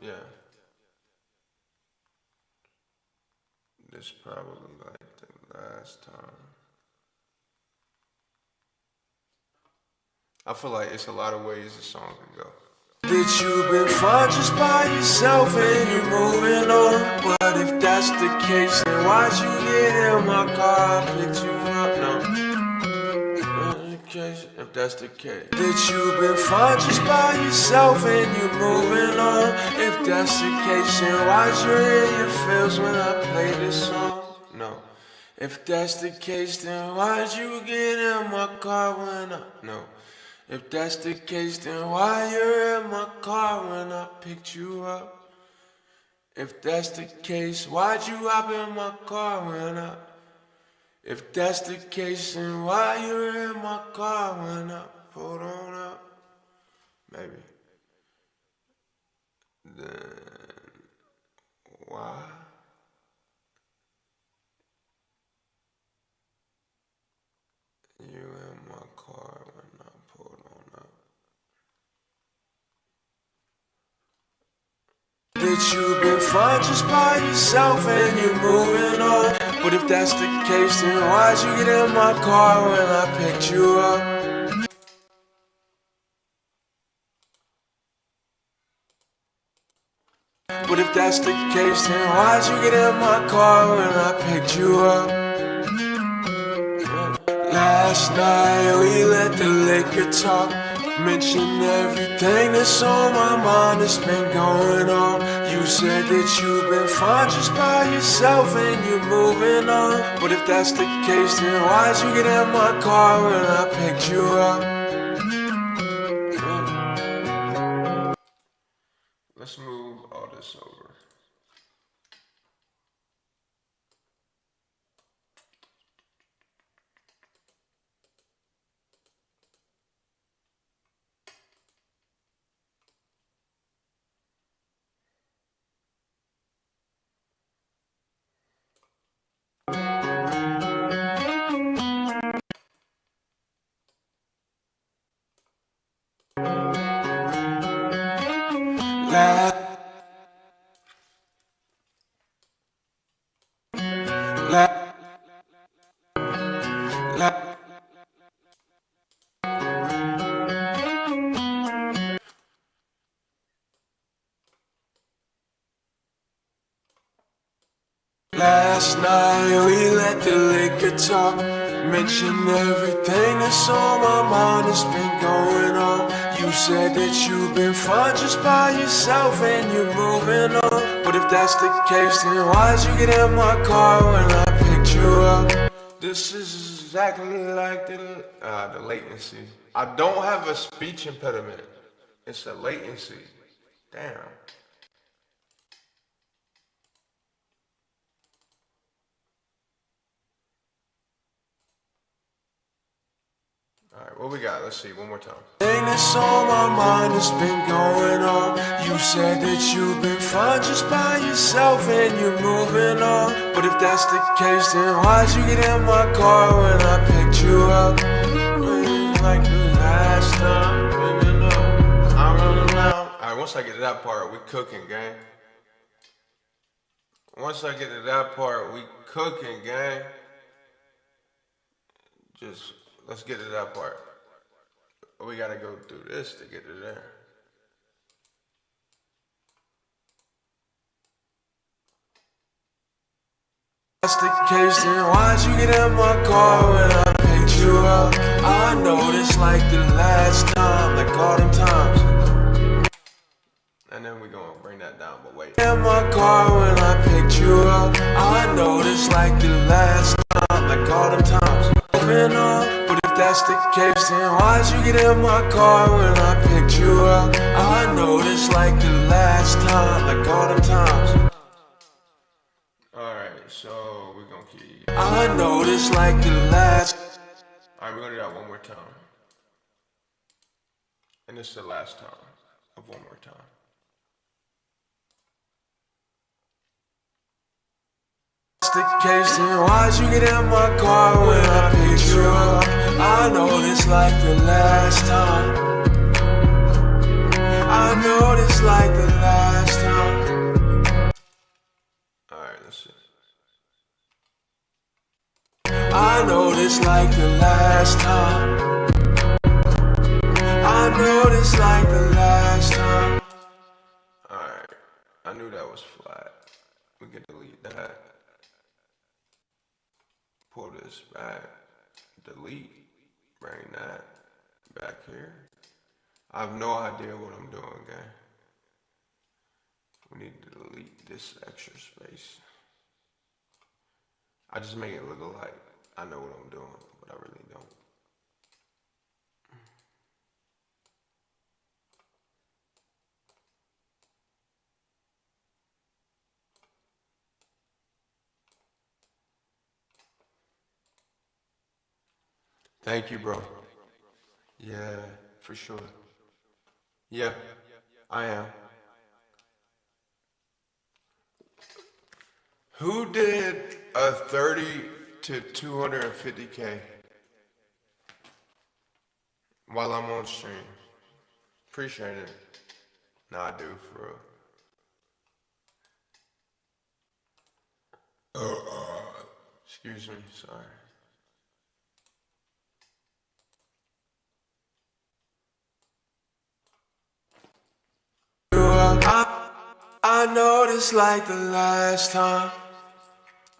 Yeah. This probably like the last time. I feel like it's a lot of ways the song can go. That you've been fine just by yourself and you're moving on. But if that's the case, then why'd you get in my car? I picked you up, no. If that's the case, that you've been fine just by yourself and you're moving on. If that's the case, then why'd you in your feels when I play this song? No. If that's the case, then why'd you get in my car when I no? If that's the case, then why you're in my car when I picked you up? If that's the case, why'd you hop in my car when I? If that's the case, then why you're in my car when I pulled on up? Maybe. Then why? You in my car when I pulled on up? That you've been fine just by yourself and you're moving on. But if that's the case, then why'd you get in my car when I picked you up? But if that's the case, then why'd you get in my car when I picked you up? Last night we let the liquor talk. Mention everything that's on my mind that's been going on. You said that you've been fine just by yourself and you're moving on. But if that's the case, then why'd you get in my car when I picked you up? Let's move all this over. Last night we let the liquor talk. Mention everything that's on my mind that's been going on. You said that you've been fine just by yourself and you're moving on. But if that's the case, then why'd you get in my car when I picked you up? This is exactly like the latency. I don't have a speech impediment. It's a latency. Damn. Alright, what we got? Let's see, one more time. Thing that's on my mind that's been going on. You said that you've been fine just by yourself and you're moving on. But if that's the case, then why'd you get in my car when I picked you up? Like the last time, you know, I'm running out. Alright, once I get to that part, we cooking, gang. Once I get to that part, we cooking, gang. Just, let's get to that part. We gotta go through this to get to there. That's the case, then why'd you get in my car when I picked you up? I know this like the last time, like all them times. And then we gonna bring that down, but wait. In my car when I picked you up. I know this like the last time, like all them times. But if that's the case, then why'd you get in my car when I picked you up? I know this like the last time, like all them times. Alright, so we're gonna keep. I know this like the last. Alright, we're gonna do that one more time. And this is the last time of one more time. The case, then why'd you get in my car when I picked you up? I know this like the last time. I know this like the last time. Alright, let's see. I know this like the last time. I know this like the last time. Alright, I knew that was flat. We can delete that. Pull this back, delete, bring that back here. I have no idea what I'm doing, gang. We need to delete this extra space. I just make it look like I know what I'm doing, but I really don't. Thank you, bro. Yeah, for sure. Yeah, I am. Who did a 30 to 250K while I'm on stream? Appreciate it. Nah, I do, for real. Excuse me, sorry. I know this like the last time.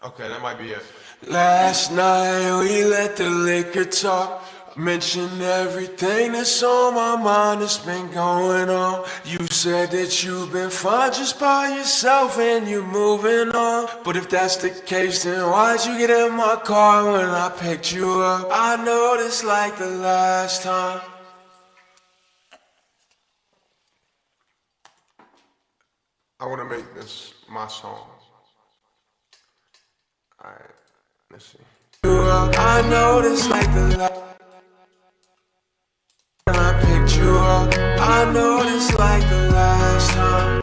Okay, that might be it. Last night we let the liquor talk. Mention everything that's on my mind that's been going on. You said that you've been fine just by yourself and you're moving on. But if that's the case, then why'd you get in my car when I picked you up? I know this like the last time. I want to make this my song. Alright, let's see. I know this like the last time I picked you up. I know this like the last time.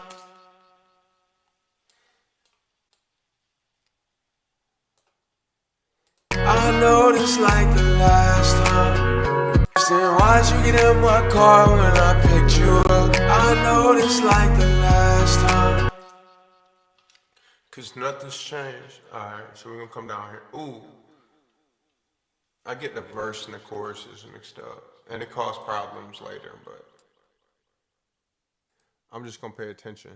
I know this like the last time. Then why'd you get in my car when I picked you up? I know this like the last time. Cause nothing's changed. Alright, so we're gonna come down here. Ooh. I get the verse and the choruses mixed up. And it causes problems later, but I'm just gonna pay attention.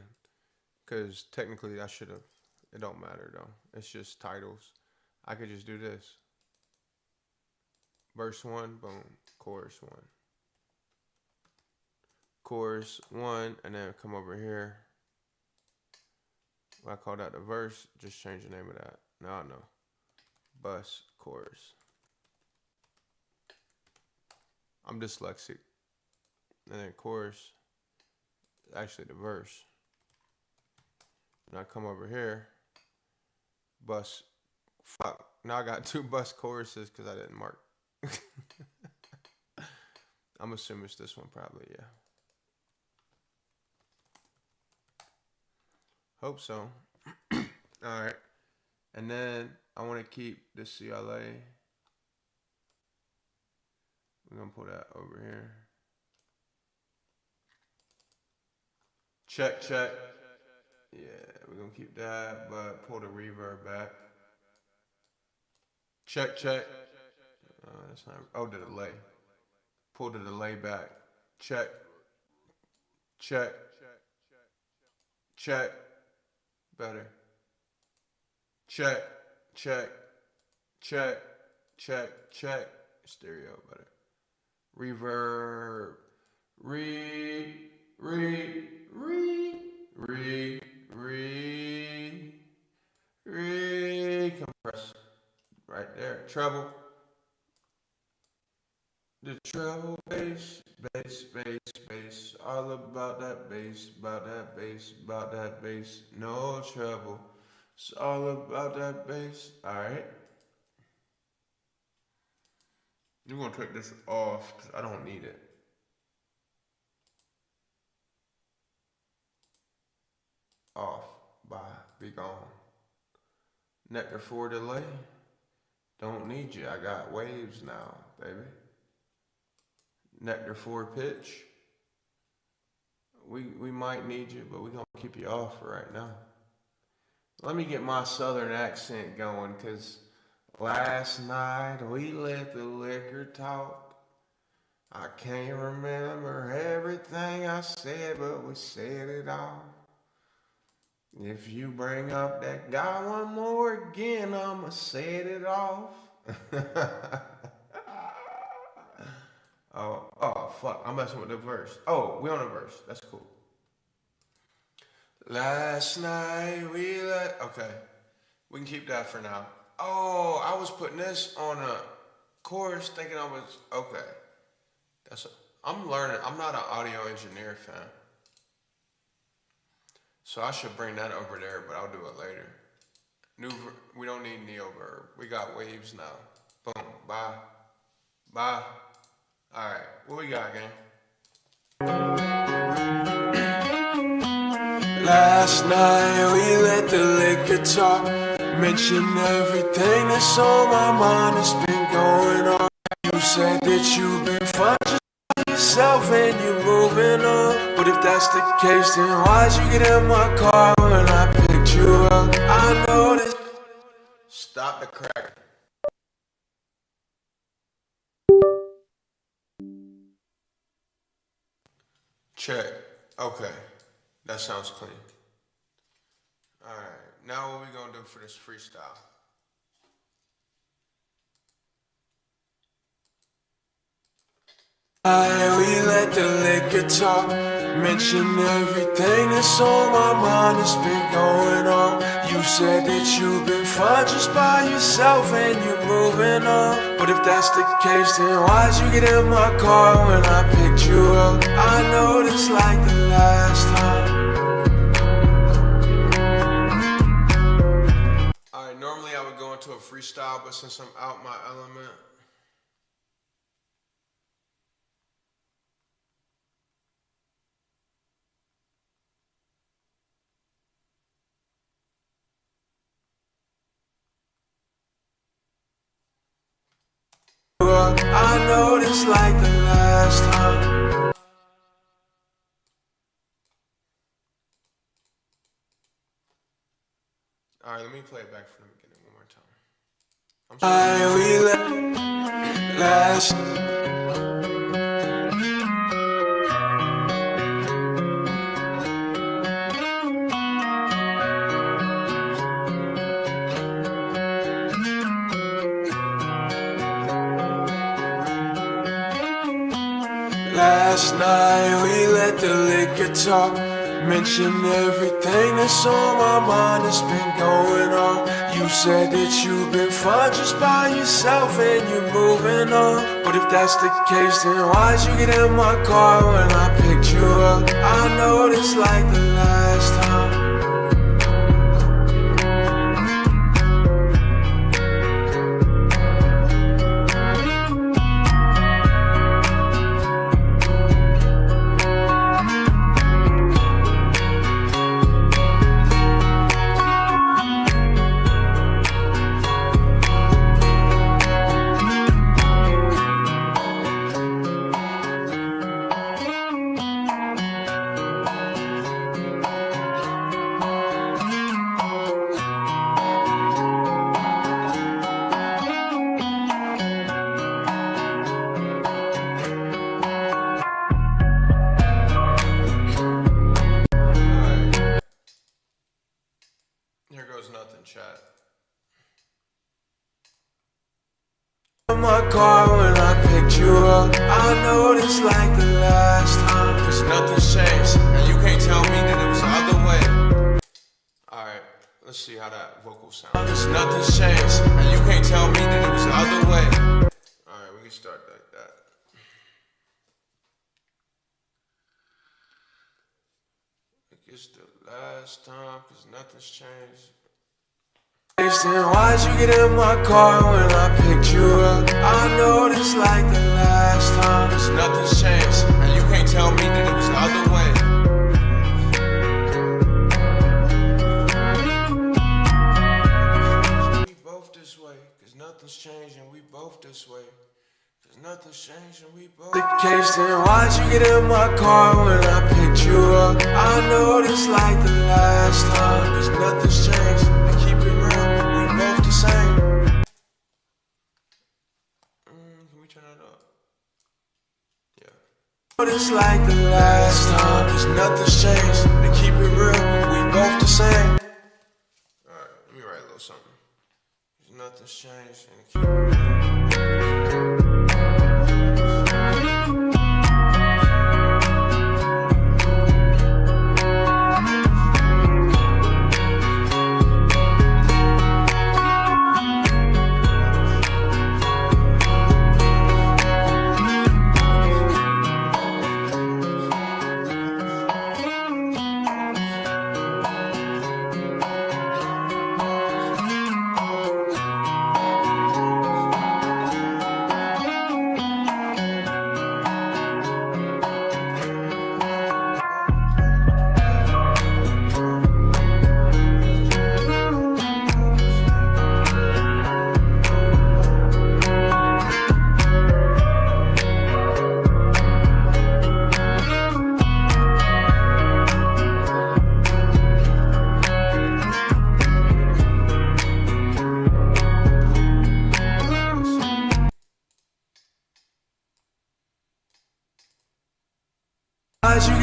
Cause technically I should have. It don't matter though. It's just titles. I could just do this. Verse 1, boom. Chorus 1. Chorus 1, and then come over here. When I call that the verse, just change the name of that. Now I know. Bus chorus. I'm dyslexic. And then chorus, actually the verse. And I come over here. Bus. Fuck. Now I got 2 bus choruses because I didn't mark. I'm assuming it's this one probably, yeah. Hope so. Alright. And then I want to keep the CLA. We're going to pull that over here. Check, check. Yeah, we're going to keep that, but pull the reverb back. Check, check. That's not, oh, the delay. Pull the delay back. Check. Check. Check. Better. Check. Check. Check. Check. Check. Stereo better. Reverb. Compress. Right there. Treble. The treble bass, bass, bass, bass. All about that bass, about that bass, about that bass. No treble. It's all about that bass. Alright. We're going to take this off because I don't need it. Off. Bye. Be gone. Nectar 4 delay. Don't need you. I got waves now, baby. Nectar 4 pitch. We might need you, but we're going to keep you off for right now. Let me get my southern accent going, because last night we let the liquor talk. I can't remember everything I said, but we said it all. If you bring up that guy one more again, I'ma set it off. Oh, fuck. I'm messing with the verse. Oh, we on a verse. That's cool. Last night we let... Okay. We can keep that for now. Oh, I was putting this on a course thinking I was okay. I'm learning. I'm not an audio engineer fan, so I should bring that over there, but I'll do it later. We don't need Neoverb. We got waves now. Boom. Bye. Bye. All right. What we got, gang? Last night we let the liquor talk, mention everything that's on my mind that's been going on. You said that you've been fine just by yourself and you're moving on. But if that's the case, then why'd you get in my car when I picked you up? I know this. Stop the crack. Check. Okay. That sounds clean. Alright. Now what we gonna do for this freestyle? We let the liquor talk, mention everything that's on my mind that's been going on. You said that you've been fine just by yourself and you're moving on. But if that's the case, then why'd you get in my car when I picked you up? I know this like the last time. Alright, normally I would go into a freestyle, but since I'm out my element, I know this like the last time. alright, let me play it back from the beginning one more time. I'm sorry. We let last. Last night we let the liquor talk, mention everything that's on my mind that's been going on. You said that you've been fine just by yourself and you're moving on. But if that's the case, then why'd you get in my car when I picked you up? I know this like the last time. Here goes nothing, chat. My car when I picked you up. I know this like the last time. Cause nothing's changed, and you can't tell me that it was the other way. Alright, let's see how that vocal sounds. Cause nothing's changed, and you can't tell me that it was the other way. Alright, we can start like that. Like it's the last time, cause nothing's changed. Then why'd you get in my car when I picked you up? I know this like the last time. Cause nothing's changed, and you can't tell me that it was the other way. We both this way, cause nothing's changed, and we both this way. Cause nothing's changed, and we both The case, then why'd you get in my car when I picked you up? I know this like the last time. Cause nothing's changed, and keep it real, we both the same. Can we turn that up? Yeah. It's like the last time. Cause nothing's changed, and keep it real, we both the same. Alright, let me write a little something. Cause nothing's changed, and keep it real.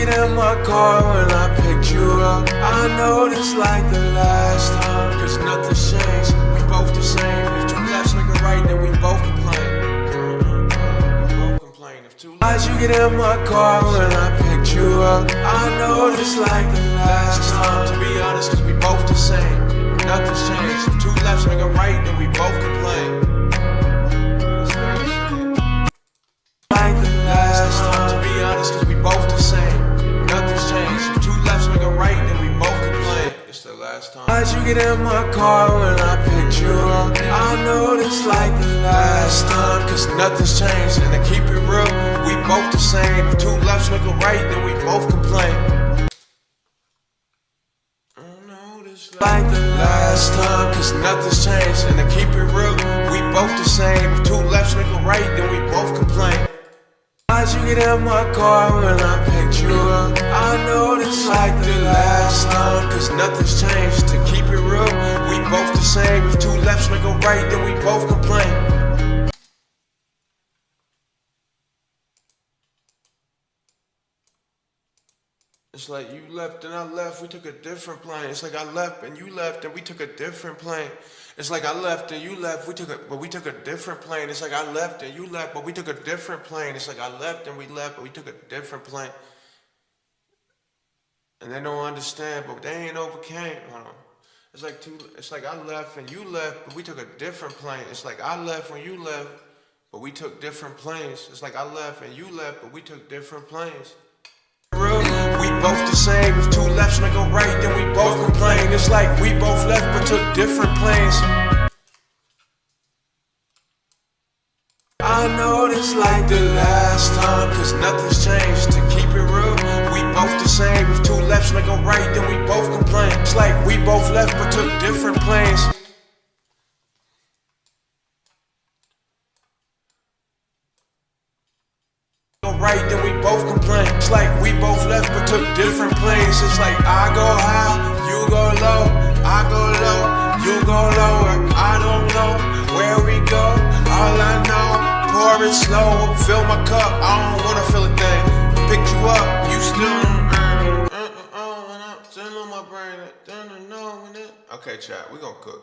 get in my car when I picked you up, I know this like the last time, cause nothing's changed, we both the same. If two lefts make a right, then we both complain. If two lies, you get in my car when I picked you up, I know this like the last time, to be honest, cause we both the same. Nothing's changed. If two lefts make a right, then we both complain. Like the last time, to be honest, cause we both the same. Nothing's changed. If two lefts make a right, then we both complain. It's the last time. Why'd you get in my car when I picked you up? I know this like the last time, cause nothing's changed. And to keep it real, we both the same. If two lefts make a right, then we both complain. Like the last time, cause nothing's changed. And to keep it real, we both the same. If two lefts make a right, then we both complain. Why'd you get in my car when I picked you up? I know this like the last time, cause nothing's changed. To keep it real, we both the same. If two lefts make a right, then we both complain. It's like you left and I left, we took a different plane. It's like I left and you left and we took a different plane. It's like I left and you left, but we took a different plane. It's like I left and you left, but we took a different plane. It's like I left and we left, but we took a different plane. And they don't understand, but they ain't overcame. Hold on. It's like I left and you left, but we took a different plane. It's like I left when you left, but we took different planes. It's like I left and you left, but we took different planes. We both the same. If two lefts make a right, then we both complain. It's like we both left but took different planes. I know this like the last time, cause nothing's changed. To keep it real, we both the same. If two lefts make a right, then we both complain. It's like we both left but took different planes. Right, then we both complain. It's like we both left but took different planes. It's like I go high, you go low. I go low, you go lower. I don't know where we go. All I know, pour it slow, fill my cup. I don't wanna feel a thing. Picked you up, you still on my brain. Okay, chat, we gonna cook.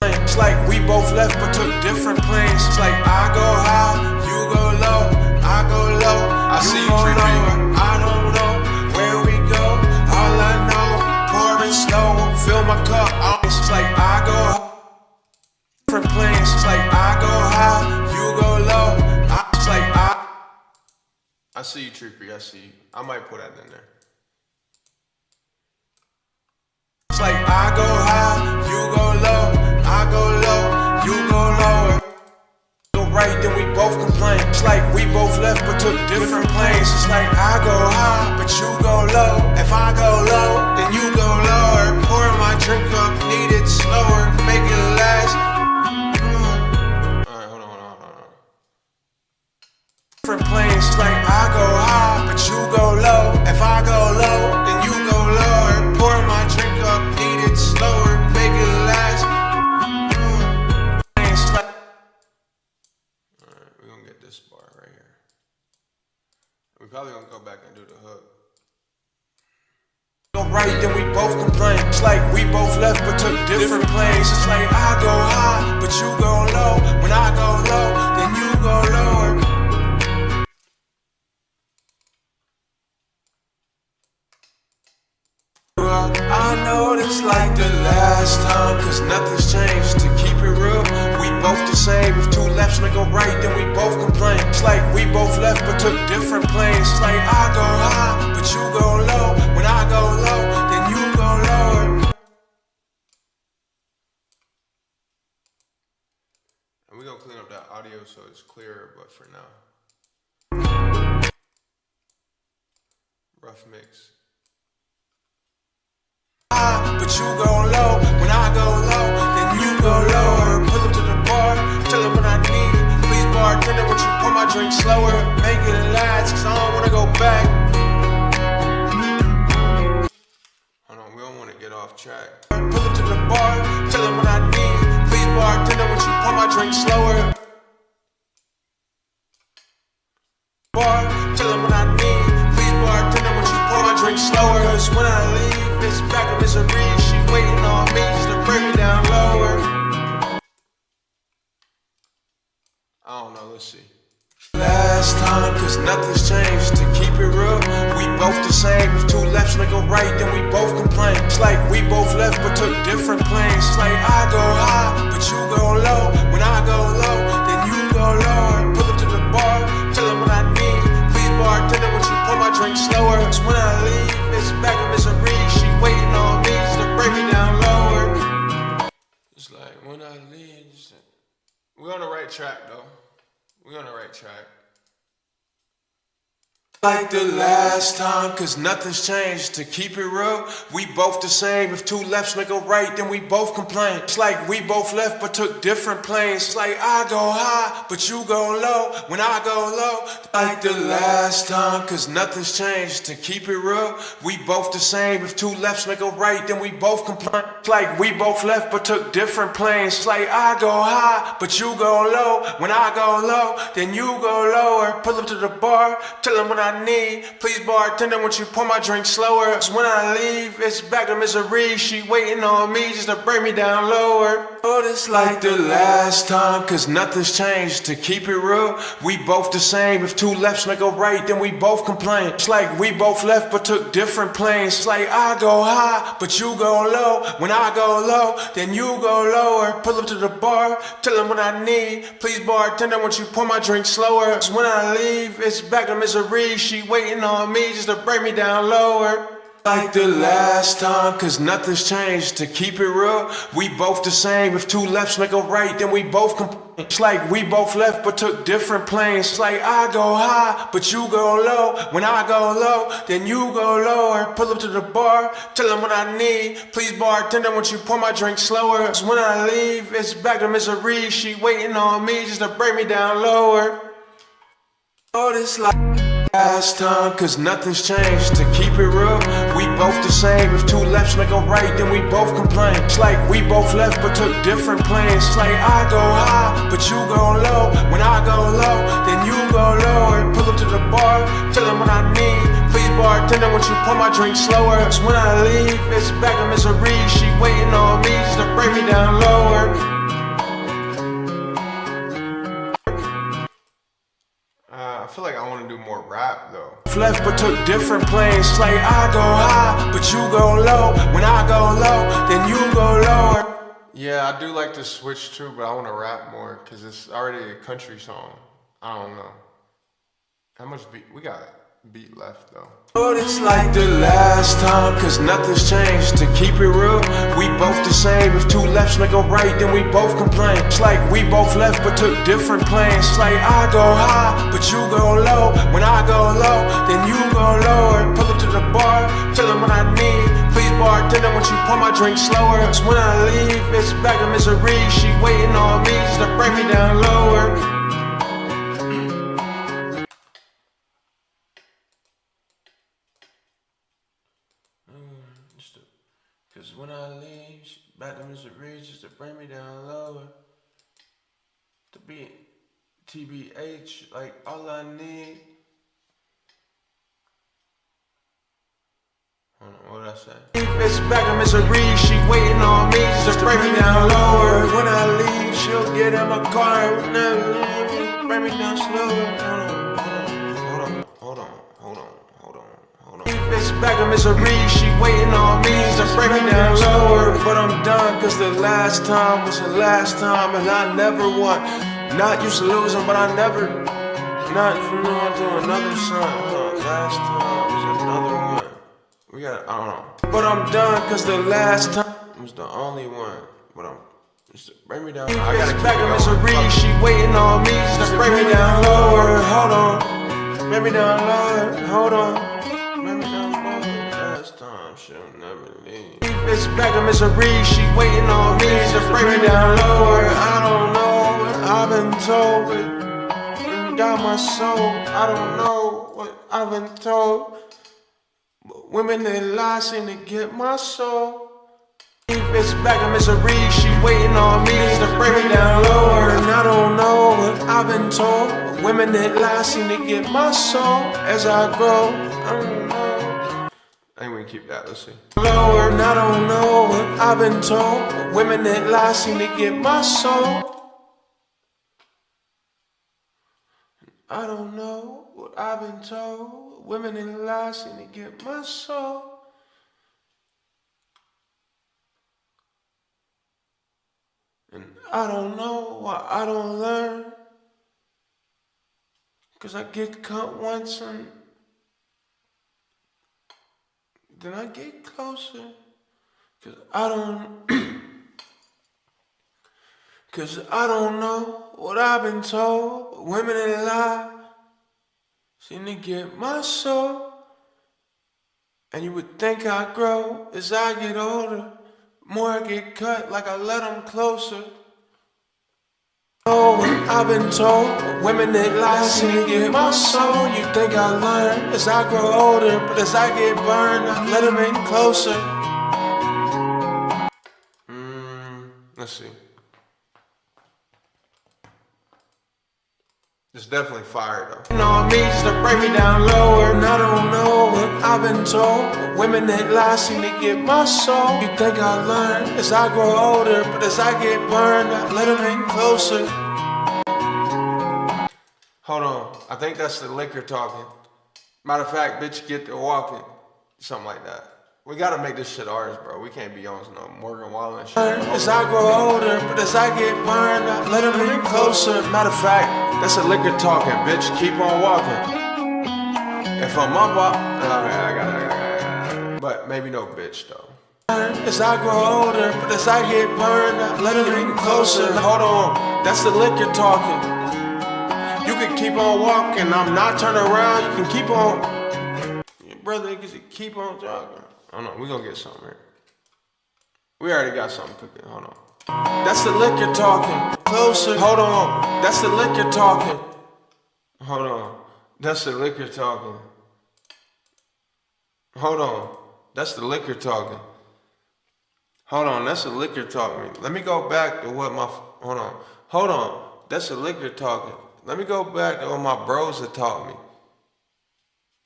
It's like we both left but took different planes. It's like I go high, you go low. I go low, I see you lower. I don't know where we go. All I know, pour it slow, fill my cup. It's like I go high, different planes. It's like I go high, you go low. It's like I see you, Trippy. I see you. I might put that in there. It's like I go high, you go low. I go low, you go lower. Go right, then we both complain. It's like we both left but took different planes. It's like I go high, but you go low. If I go low, then you go lower. Pour my drink up, need it slower, make it last. Alright, hold on. Different planes. It's like I go high, but you go low. If I go low, then you go lower. Pour my drink up, need it slower, make it last. Probably gonna go back and do the hook. Go right, then we both complain. It's like we both left but took different planes. It's like I go high, but you go low. When I go low, then you go lower. I know this like the last time, cause nothing's changed. To keep it real, we both the same. If two lefts make a right, then we both complain. It's like we both left but took different planes. It's like I go high, but you go low. When I go low, then you go lower. And we're gonna clean up that audio so it's clearer, but for now, rough mix. But you go low, when I go low, then you go lower. Pull up to the bar, tell them what I need. Please bartender, would you pour my drink slower? Make it last, cause I don't wanna go back. Hold on, we don't wanna get off track. Pull up to the bar, tell them what I need. Please bartender, would you pour my drink slower? Bar, tell them what I need. Let's see. Last time, cause nothing's changed. To keep it real, we both the same. If two lefts make a right, then we both complain. It's like we both left but took different planes. It's like I go high, but you go low. When I go low, then you go lower. Pull up to the bar, tell them what I need. Please bartender, would you pour my drink slower? Cause when I leave, it's back in misery. She waiting on me just to bring me down lower. It's like when I leave, we're on the right track though. We're on the right track. Like the last time, cause nothing's changed. To keep it real, we both the same. If two lefts make a right, then we both complain. It's like we both left but took different planes. It's like I go high, but you go low. When I go low, like the last time, cause nothing's changed. To keep it real, we both the same. If two lefts make a right, then we both complain. It's like we both left but took different planes. It's like I go high, but you go low. When I go low, then you go lower. Pull up to the bar, tell them what I need. Please bartender, won't you pour my drink slower? Cause when I leave, it's back to misery. She waiting on me just to bring me down lower. Oh, it's like the last time, cause nothing's changed. To keep it real, we both the same. If two lefts make a right, then we both complain. It's like we both left but took different planes. It's like I go high, but you go low. When I go low, then you go lower. Pull up to the bar, tell them what I need. Please bartender, won't you pour my drink slower? Cause when I leave, it's back to misery. She waiting on me just to bring me down lower. Like the last time, cause nothing's changed. To keep it real, we both the same. If two lefts make a right, then we both complain. It's like we both left but took different planes. It's like I go high, but you go low. When I go low, then you go lower. Pull up to the bar, tell them what I need. Please bartender, won't you pour my drink slower? Cause when I leave, it's back to misery. She waiting on me just to bring me down lower. Oh, this like last time, cause nothing's changed. To keep it real, we both the same. If two lefts make a right, then we both complain. It's like we both left but took different planes. It's like I go high, but you go low. When I go low, then you go lower. Pull up to the bar, tell them what I need. Please bartender, won't you pour my drink slower? Cause when I leave, it's back to misery. She waiting on me just to bring me down lower. I feel like I want to do more rap though. Left but took different planes. It's like I go high, but you go low. When I go low, then you go lower. Yeah, I do like to switch too, but I want to rap more because it's already a country song. I don't know. How much beat? We got beat left though. But it's like the last time, cause nothing's changed. To keep it real, we both the same. If two lefts make a right, then we both complain. It's like we both left but took different planes. It's like I go high, but you go low. When I go low, then you go lower. Pull up to the bar, tell them what I need. Please bartender, won't you pour my drink slower? Cause when I leave, it's back to misery. She waiting on me just to bring me down lower. Cause when I leave, back to misery just to bring me down lower. To be TBH, like all I need. Hold on, what did I say? It's back to misery, she waiting on me just to bring me down lower. When I leave, she'll get in my car. When I leave, bring me down slower. It's back to misery, she waiting on me to bring me down lower. But I'm done, cause the last time was the last time. And I never want, not used to losing, but I never, not from now to another song. Last time was another one. We got, I don't know. But I'm done, cause the last time was the only one. But I'm, just bring me down. I gotta back to misery, she waiting on me to bring me down lower. Hold on, bring me down lower, hold on. She'll never leave. It's back to misery, she waiting on me to bring me down lower. I don't know what I've been told, but got my soul. I don't know what I've been told, but women they lie seem to get my soul. It's back to misery, she waiting on me to bring me down lower. And I don't know what I've been told, but women that lie seem to get my soul as I grow. I don't know. I think we can keep that, let's see. Lower, and I don't know what I've been told, but women that lie seem to get my soul. I don't know what I've been told. Women in lies seem to get my soul. And I don't know why I don't learn. 'Cause I get caught once and then I get closer. 'Cause I don't Cause I don't know what I've been told, but women in lie seem to get my soul. And you would think I grow as I get older. More I get cut like I let them closer. Oh, I've been told, but women that lie seem to get my soul. You think I learn as I grow older, but as I get burned, I let them in closer. Let's see. It's definitely fire though. You know me just to break me down lower. And I don't know what I've been told, but women that lie seem to get my soul. You think I learn as I grow older, but as I get burned, I let them in closer. Hold on, I think that's the liquor talking. Matter of fact, bitch, get to walking. Something like that. We gotta make this shit ours, bro. We can't be on no Morgan Wallen shit. As I grow older, but as I get burned, I let them in closer. Matter of fact, that's a liquor talking, bitch. Keep on walking. If I'm up, I got it. But maybe no bitch though. As I grow older, but as I get burned, I let them in closer. Hold on, that's the liquor talking. You can keep on walking. I'm not turning around. You can keep on. Your brother niggas, keep on jogging. Hold on, we gonna get something here. We already got something cooking. Hold on. That's the liquor talking. Closer. Hold on. That's the liquor talking. Hold on. That's the liquor talking. Hold on. That's the liquor talking. Hold on. That's the liquor talking. Let me go back to what my. Hold on. Hold on. That's the liquor talking. Let me go back to what my bros have taught me.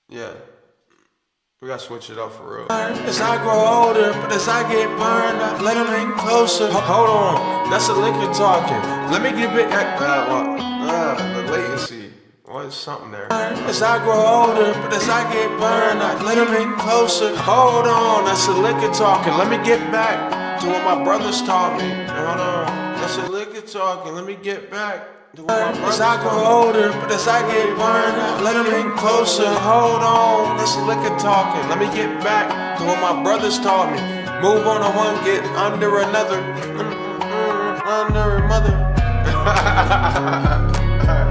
Yeah. We gotta switch it up for real. As I grow older, but as I get burned, I let them in closer. Hold on, that's the liquor talking. Let me get it. The latency. What is something there? As I grow older, but as I get burned, I let them in closer. Hold on, that's the liquor talking. Let me get back to what my brothers taught me. Hold on, that's the liquor talking. Let me get back. As I grow older, but as I get burned, I let them in closer. Hold on, that's liquor talking. Let me get back to what my brothers taught me. Move on to one, get under another. Under a mother.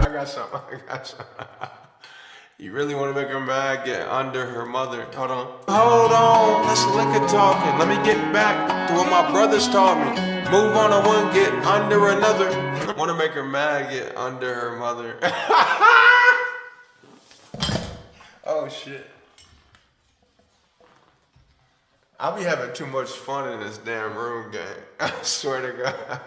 I got something. You really want to make her mad? Get under her mother. Hold on, that's liquor talking. Let me get back to what my brothers taught me. Move on to one, get under another. Want to make her mad? Get under her mother. Oh shit. I'll be having too much fun in this damn room, gang. I swear to God.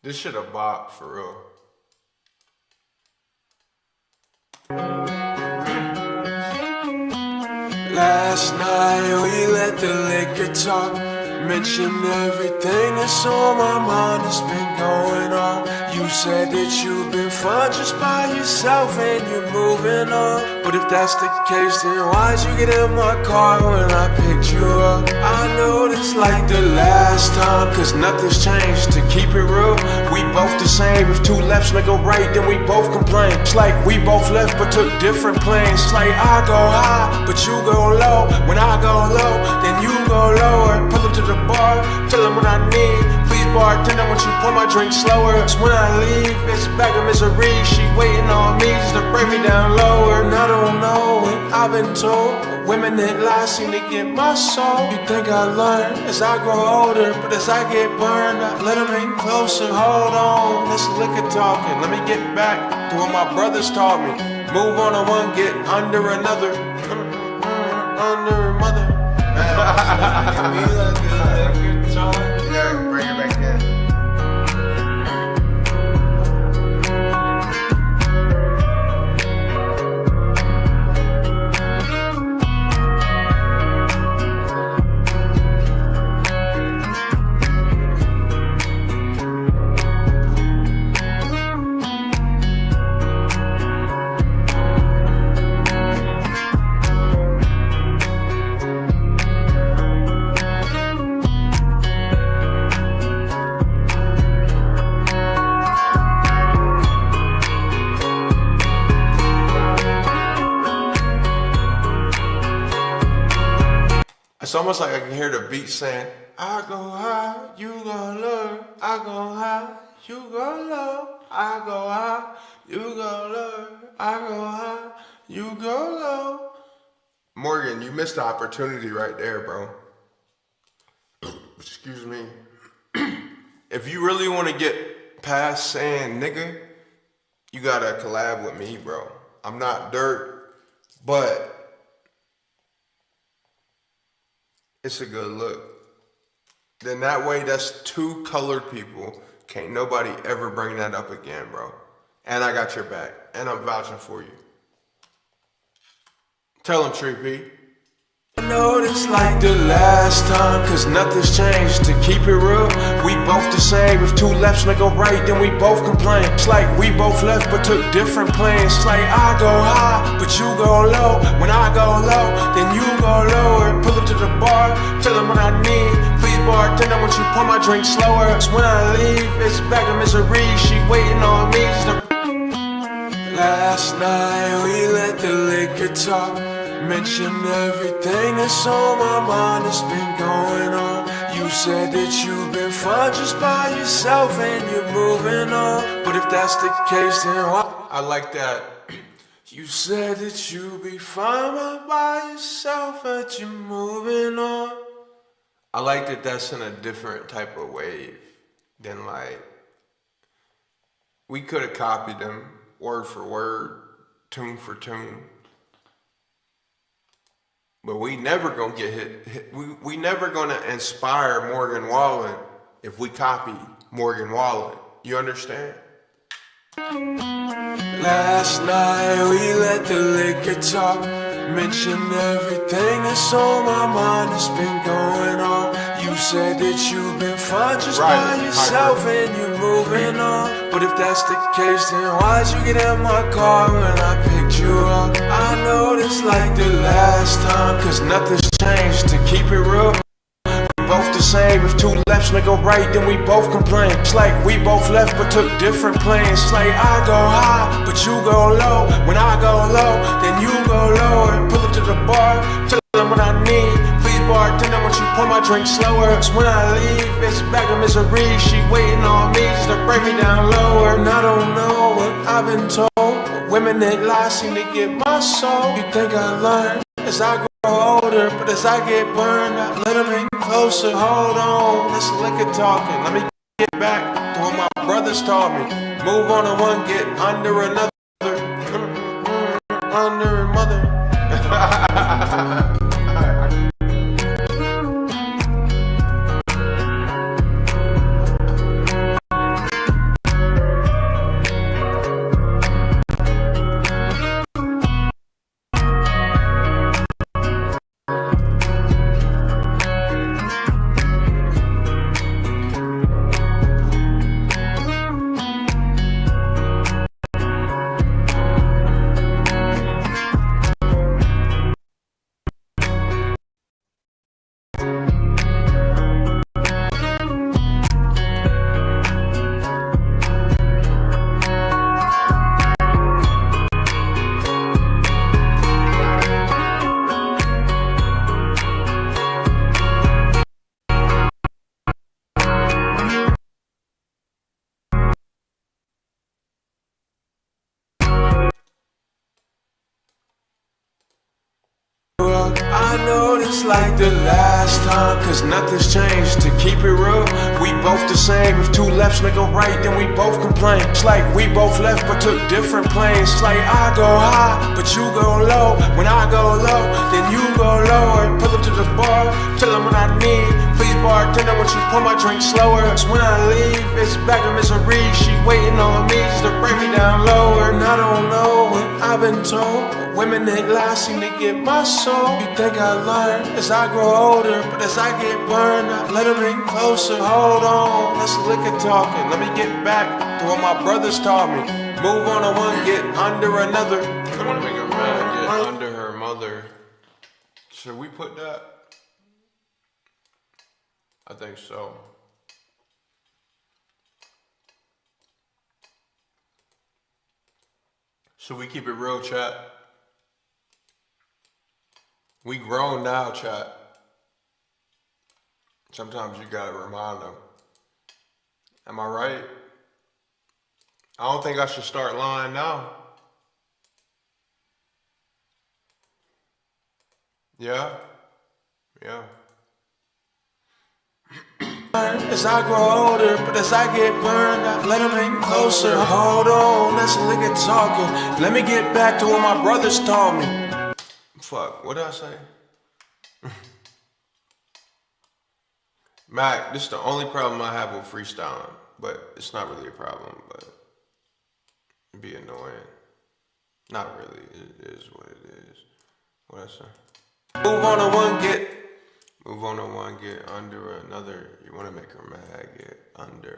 This shit a bop, for real. Last night we let the liquor talk. Mention everything that's on my mind that's been going on. You said that you've been fine just by yourself and you're moving on. But if that's the case, then why'd you get in my car when I picked you up? I know it's like the last time, cause nothing's changed. To keep it real, we both the same. If two lefts make a right, then we both complain. It's like we both left but took different planes. It's like I go high, but you go low. When I go low, then you go lower. Pull up to the bar, tell them what I need. Please bartender, won't you pour my drink slower? Cause when I leave, it's back to misery. She waiting on me just to bring me down lower. And I don't know what I've been told, but women that lie seem to get my soul. You think I learn as I grow older, but as I get burned, I let them in closer. Hold on, that's liquor talking. Let me get back to what my brothers taught me. Move on to one, get under another. Under a mother. Yeah, bring it back in. It's almost like I can hear the beat saying, I go high, you go low. I go high, you go low. I go high, you go low. I go high, you go low. Morgan, you missed the opportunity right there, bro. Excuse me. If you really want to get past saying nigga, you gotta collab with me, bro. I'm not dirt, but it's a good look. Then that way, that's two colored people. Can't nobody ever bring that up again, bro. And I got your back. And I'm vouching for you. Tell him, Tree P. I know it's like the last time, cause nothing's changed. To keep it real, we both the same. If two lefts make a right, then we both complain. It's like we both left but took different plans. It's like I go high, but you go low. When I go low, then you go lower. Pull up to the bar, tell them what I need. Please bartender, won't you pour my drink slower? Cause when I leave, it's back to misery. She waiting on me. Last night we let the liquor talk. Mention everything that's on my mind that's been going on. You said that you've been fine just by yourself and you're moving on. But if that's the case, then why? I like that. You said that you'd be fine by yourself and you're moving on. I like that that's in a different type of wave than like, we could have copied them word for word, tune for tune. But we never gonna get hit. We never gonna inspire Morgan Wallen if we copy Morgan Wallen. You understand? Last night we let the liquor talk. Mention everything that's on my mind that's been going on. You said that you've been fine just by yourself and you're moving on. But if that's the case, then why'd you get in my car when I picked you up? I know it's like the last time, cause nothing's changed. To keep it real, we both the same. If two lefts make a right, then we both complain. It's like we both left but took different plans. It's like I go high, but you go low. When I go low, then you go lower. Pull up to the bar, tell them what I need. Please bartender, won't you pour my drink slower? Cause when I leave, it's back to misery. She waiting on me just to break me down lower. And I don't know what I've been told, but women that lie seem to get my soul. You think I learned as I grow older, but as I get burned, I let them in closer. Hold on, this liquor talking. Let me get back to what my brothers taught me. Move on to one, get under another. Under a mother. I know it's like the last time, cause nothing's changed. To keep it real, we both the same. If two lefts make a right, then we both complain. It's like we both left but took different plans. It's like I go high, but you go low. When I go low, then you go lower. Pull up to the bar, tell them what I need. Please bartender, won't you pour my drink slower? Cause when I leave, it's back to misery. She waiting on me just to break me down lower. And I don't know what I've been told, but women that lie seem to get my soul. You think I learned as I grow older, but as I get burned, I let them in closer. Hold on, that's liquor talking. Let me get back to what my brothers taught me. Move on to one, get under another. I wanna make a man get under her mother. Should we put that? I think so. Should we keep it real, chat? We grown now, chat. Sometimes you gotta remind them. Am I right? I don't think I should start lying now. Yeah? Yeah. As I grow older, but as I get burned, I let them in closer. Hold on, that's a liquor talking. Let me get back to what my brothers taught me. Fuck, what did I say? Mac, this is the only problem I have with freestyling, but it's not really a problem, but it'd be annoying. Not really, it is what it is. What I say? Move on to one, get under another. You wanna make her mad, get under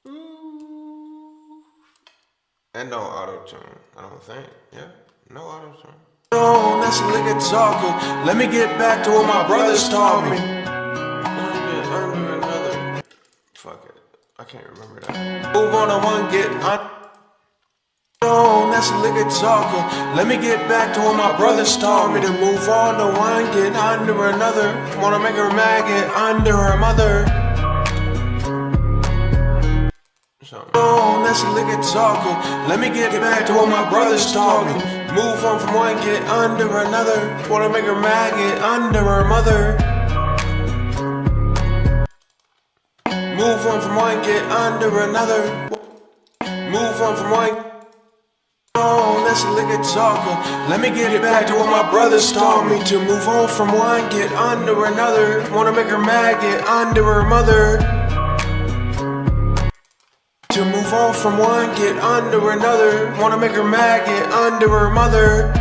her. Ooh. And no auto-tune, I don't think, yeah, no auto-tune. No, that's a liquor talking. Let me get back to what my brothers taught me. Under another. Fuck it, I can't remember that. Move on to one, get under. No, that's a liquor talking. Let me get back to what my brothers taught me. To move on to one, get under another. Wanna make her mad, get under her mother. No, that's a liquor talking. Let me get back to what my brothers taught me. Move on from one, get under another. Wanna make her mad, get under her mother. Move on from one, get under another. Move on from one. Oh, that's a liquor talking. Let me get it back to what my brothers taught me. To move on from one, get under another. Wanna make her mad, get under her mother. To move on from one, get under another. Wanna make her mad, get under her mother.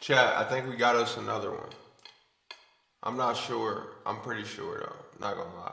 Chat, I think we got us another one. I'm not sure. I'm pretty sure though. Not gonna lie.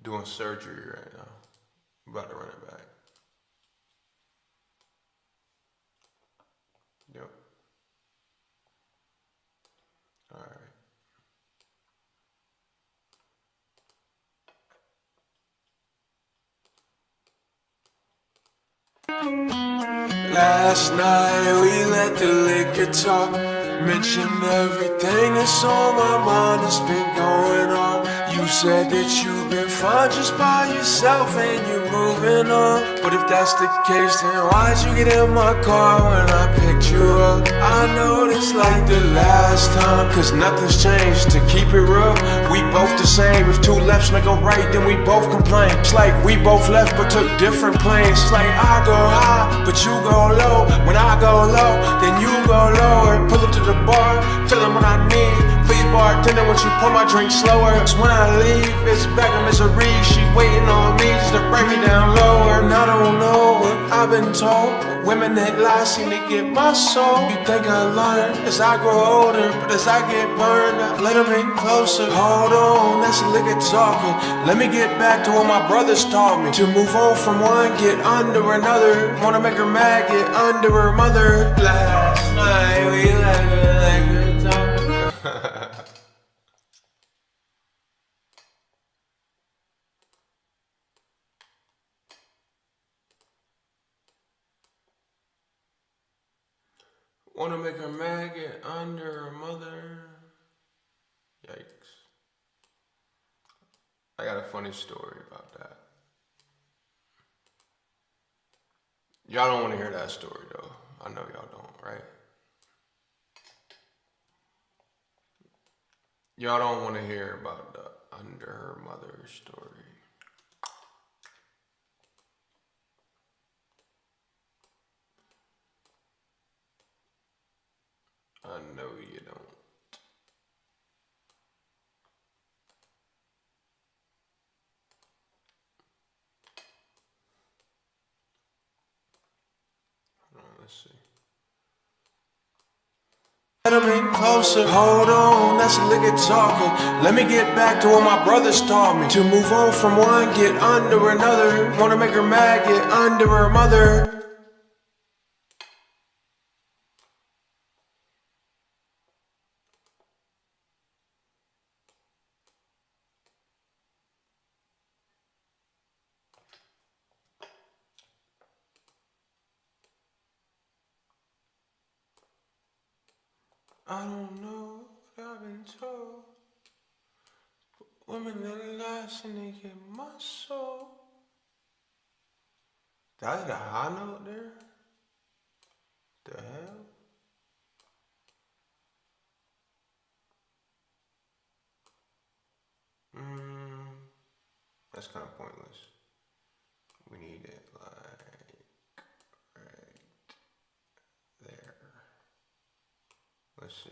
Doing surgery right now. I'm about to run it back. Yep. Alright. Last night we let the liquor talk. Mentioned everything that's on my mind that's been going on. You said that you've been fine just by yourself and you're moving on. But if that's the case, then why'd you get in my car when I picked you up? I know it's like the last time, cause nothing's changed. To keep it real, we both the same. If two lefts make a right, then we both complain. It's like we both left but took different planes. It's like I go high, but you go low. When I go low, then you go lower. Pull up to the bar, tell them what I need. Please bartender, won't you pour my drink slower? Cause when I leave, it's back to misery. She waiting on me just to break me down lower. And I don't know what I've been told. Women that lie seem to get my soul. You think I learn as I grow older, but as I get burned, I let them in closer. Hold on, that's a liquor talking. Let me get back to what my brothers taught me. To move on from one, get under another. Wanna make her mad, get under her mother. Last night we let the liquor talk. Wanna make her mad, get under her mother. Yikes. I got a funny story about that. Y'all don't want to hear that story though. I know y'all don't, right? Y'all don't want to hear about the under her mother story. I know you don't. Hold on, let's see. Let 'em in closer. Hold on, that's a liquor talking. Let me get back to what my brothers taught me. To move on from one, get under another. Wanna make her mad, get under her mother. I don't know what I've been told. Women that last and they get my soul. That's a high note there? The hell? That's kind of pointless. We need it like right there. Let's see.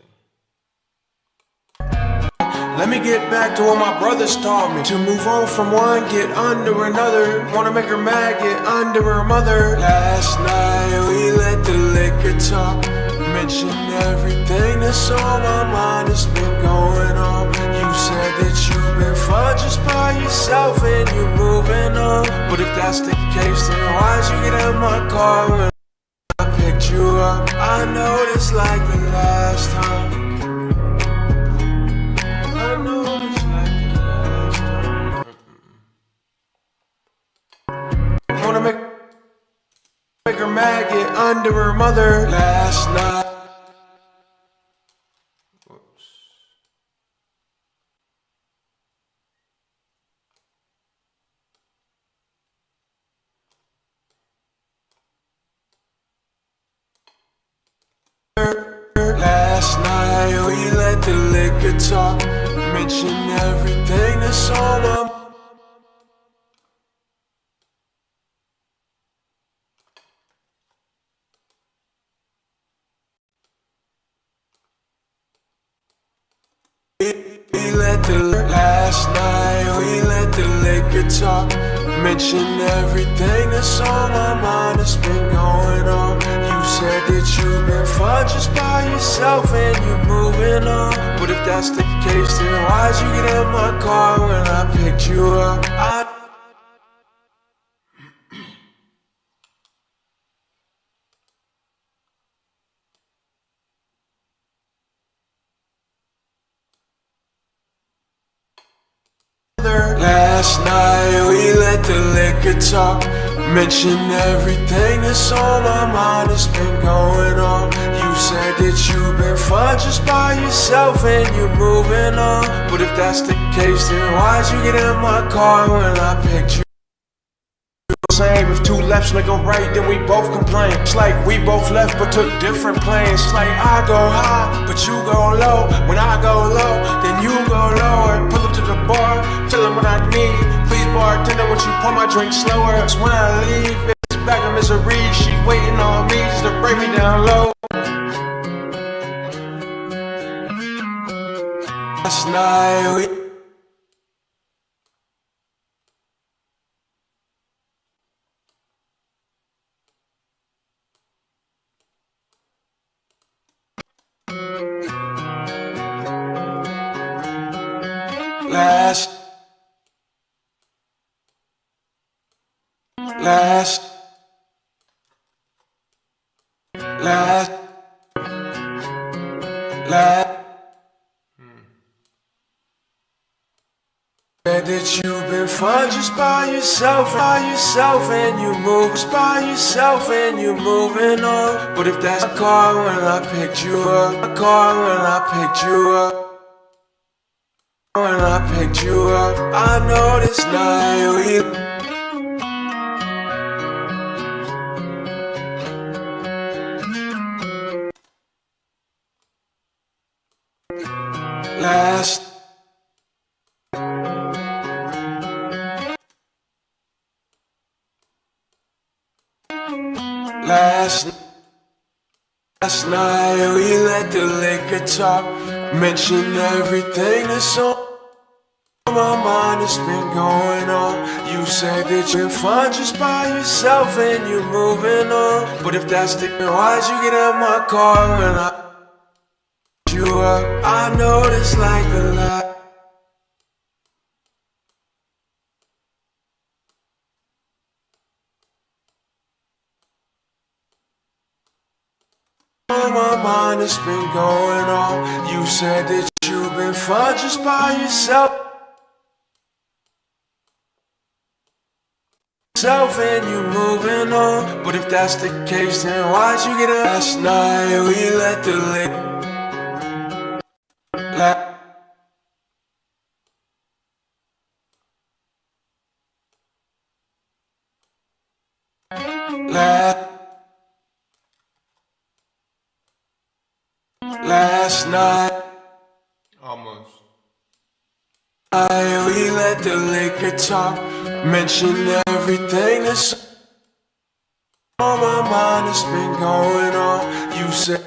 Let me get back to what my brothers taught me. To move on from one, get under another. Wanna make her mad, get under her mother. Last night we let the liquor talk. Mention everything that's on my mind that's been going on. You said that you've been fun just by yourself and you're moving on. But if that's the case, then why'd you get in my car when I picked you up? I know it's like the last time. I know it's like the last time. Wanna make her mad, get under her mother. Last night. Whoops. Last night we let the liquor talk. Mention everything that's on my mind. Last night we let the liquor talk. Mention everything that's on my mind that's been going on. You said that you've been fun just by yourself and you're moving on. But if that's the case, then why'd you get in my car when I picked you up? Last night we let the liquor talk. Mention everything that's on my mind that's been going on. You said that you've been fun just by yourself and you're moving on. But if that's the case, then why'd you get in my car when I picked you? Same, if two lefts make a right, then we both complain. It's like we both left but took different planes. It's like I go high, but you go low. When I go low, then you go lower. Pull up to the bar, tell them what I need. Please bartender, won't you pour my drink slower? Cause when I leave, it's back to misery. She waiting on me just to break me down low. Last night we Last Said that you've been fun just by yourself, and you move just by yourself and you're moving on. But if that's a car when I picked you up, a car when I picked you up. When I picked you up, I know this night we last night we let the liquor talk. Mention everything that's on my mind, it's been going on. You said that you're fine just by yourself and you're moving on. But if that's the case, why'd you get in my car when I picked you up? I know this like a lot. On my mind, it's been going on. You said that you've been fine just by yourself. And you moving on. But if that's the case, then why'd you get up? Last night we let the last night Almost. we let the liquor talk. Mention everything that's on my mind, it's been going on. You said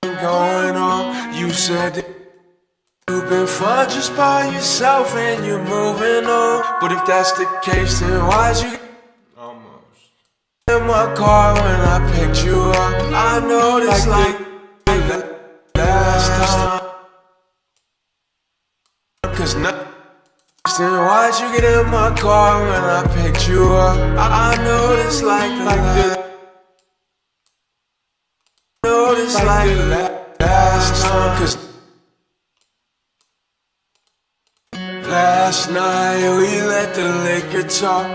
going on. You said that you've been fine just by yourself and you're moving on. But if that's the case, then why'd you Almost. in my car when I picked you up? I know this like the last time. Cause now then why'd you get in my car when I picked you up? I know this like the last time. Cause last night we let the liquor talk.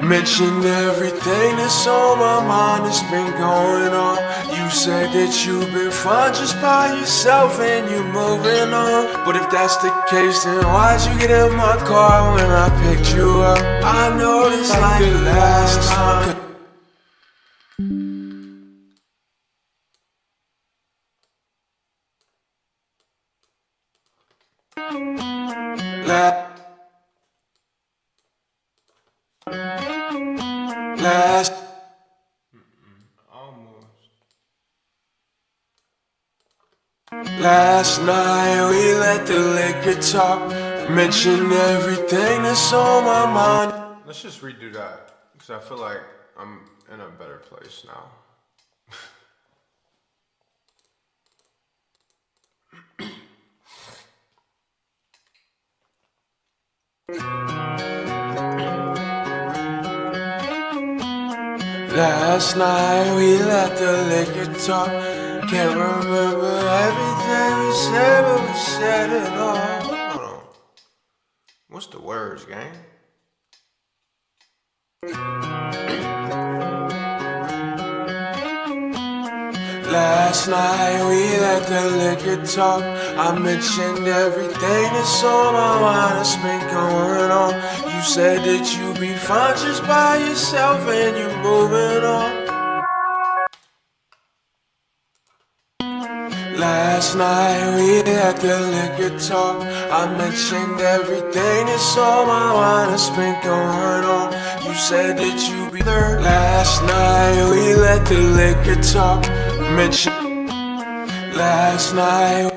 Mentioned everything that's on my mind, it's been going on. You said that you've been fine just by yourself and you're moving on. But if that's the case, then why'd you get in my car when I picked you up? I know this like the last time. Last night we let the liquor talk. Mention everything that's on my mind. Let's just redo that, because I feel like I'm in a better place now. Last night we let the liquor talk. Can't remember everything we said, but we said it all. Hold on. What's the words, gang? Last night we let the liquor talk. I mentioned everything that's on my mind, it's been going on. You said that you'd be fine just by yourself and you're moving on. Last night we let the liquor talk. I mentioned everything that's on my mind, it's been going on. You said that you'd be there. Last night we let the liquor talk. Mention last night.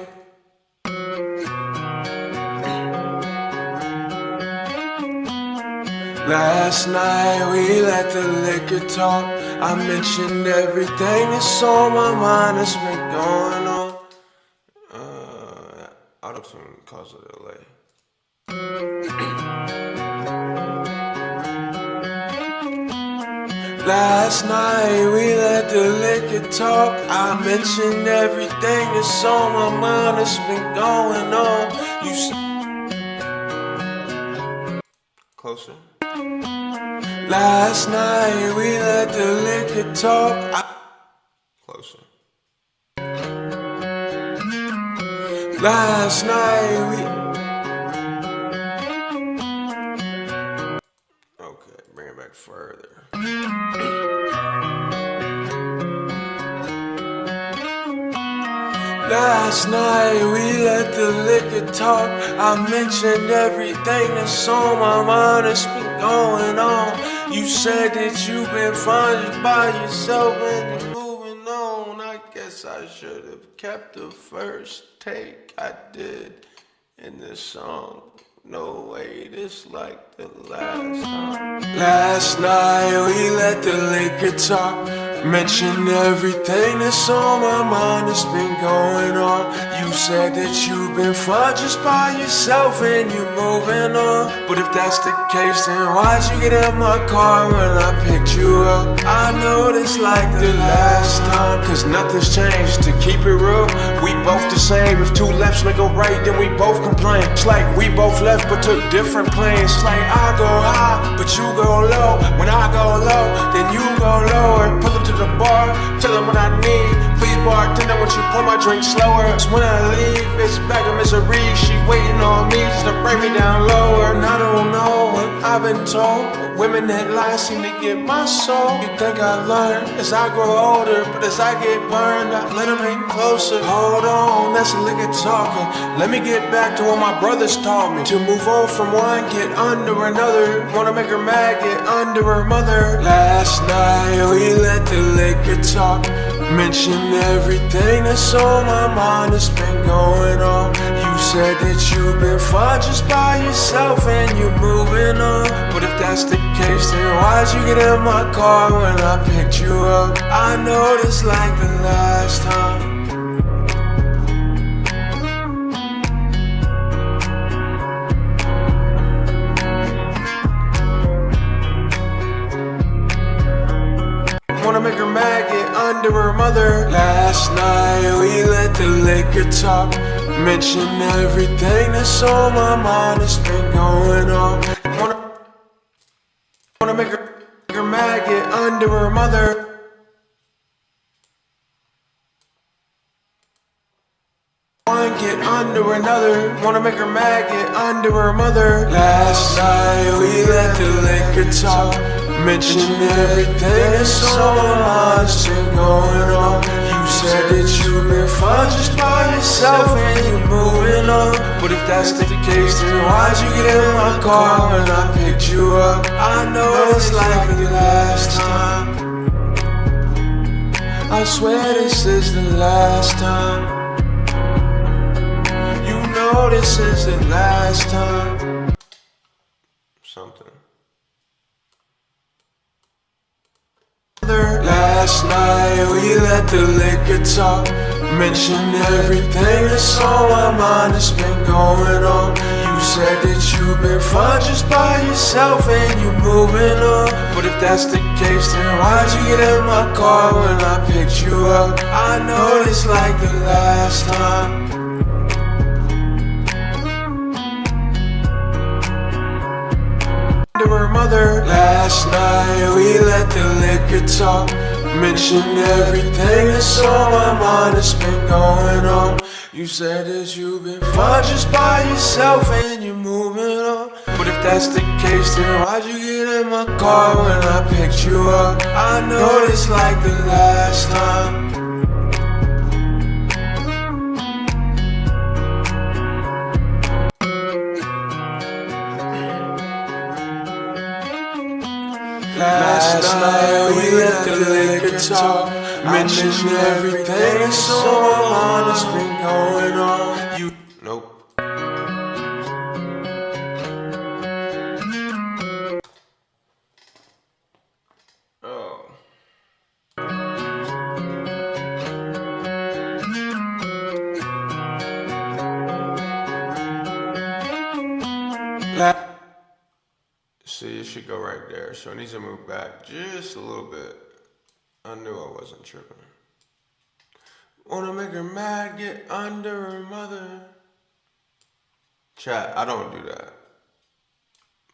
Last night we let the liquor talk. I mentioned everything that's on my mind, it's been going on. Auto-tune causes a delay. Last night we let the liquor talk. I mentioned everything that's on my mind, it's been going on. Closer. Last night we let the liquor talk. Closer. Last night we it further. Last night we let the liquor talk. I mentioned everything that's on my mind. It's been going on. You said that you've been fine just by yourself and you're moving on. I guess I should have kept the first take I did in this song. No way, this like the last time. Last night we let the liquor talk. Mention everything that's on my mind that's been going on. You said that you've been fine just by yourself and you're moving on. But if that's the case, then why'd you get in my car when I picked you up? I know this like the last time, cause nothing's changed, to keep it real. We both the same, if two lefts make a right, then we both complain. It's like we both left but took different planes. It's like I go high, but you go low. When I go low, then you go lower. Pull up to the bar, tell them what I need. Please bartender, won't you pour my drink slower? Cause when I leave, it's back to misery. She waiting on me just to bring me down lower. And I don't know what I've been told, but women that lie seem to get my soul. You think I learn as I grow older, but as I get burned, I let them in closer. Hold on, that's a liquor talking. Let me get back to what my brothers taught me. To move on from one, get under another. Wanna make her mad, get under her mother. Last night we let the liquor talk. Mention everything that's on my mind that's been going on. You said that you've been fine just by yourself and you're moving on. But if that's the case, then why'd you get in my car when I picked you up? I know this like the last time. Wanna make her mad, get under her mother. Last night we let the liquor talk. Mention everything that's on my mind that's been going on. Wanna make her mad, get under her mother. One get under another. Wanna make her mad, get under her mother. Last night we let the liquor talk. Mention everything that's on my mind that's been going on. You said that you've been fine just by yourself and you're moving on. But if that's the case, then why'd you get in my car when I picked you up? I know it's like the last time. I swear this is the last time. You know this is the last time. Something. Last night we let the liquor talk. Mention everything that's on my mind that's been going on. You said that you've been fine just by yourself and you're moving on. But if that's the case, then why'd you get in my car when I picked you up? I know this like the last time. Her mother. Last night we let the liquor talk. Mention everything that's on my mind that's been going on. You said that you've been fine just by yourself and you're moving on. But if that's the case, then why'd you get in my car when I picked you up? I know this like the last time. Last night we let the liquor talk. Mention everything that's on my mind that's been going on. You Nope. Oh. See, it should go right there. So it needs to move back just a little bit. I knew I wasn't tripping. Wanna make her mad, get under her mother. Chat, I don't do that.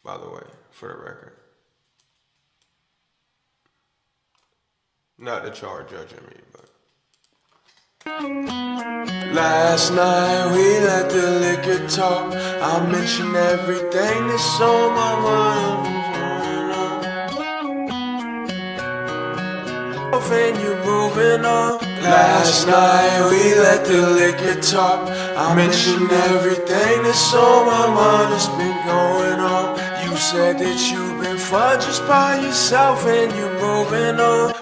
By the way, for the record. Not that y'all are judging me, but. Last night we let the liquor talk. I mentioned everything that's on my mind. yourself and you're moving on. Last night we let the liquor talk. I mentioned everything that's on my mind that's been going on. You said that you've been fine just by yourself and you're moving on.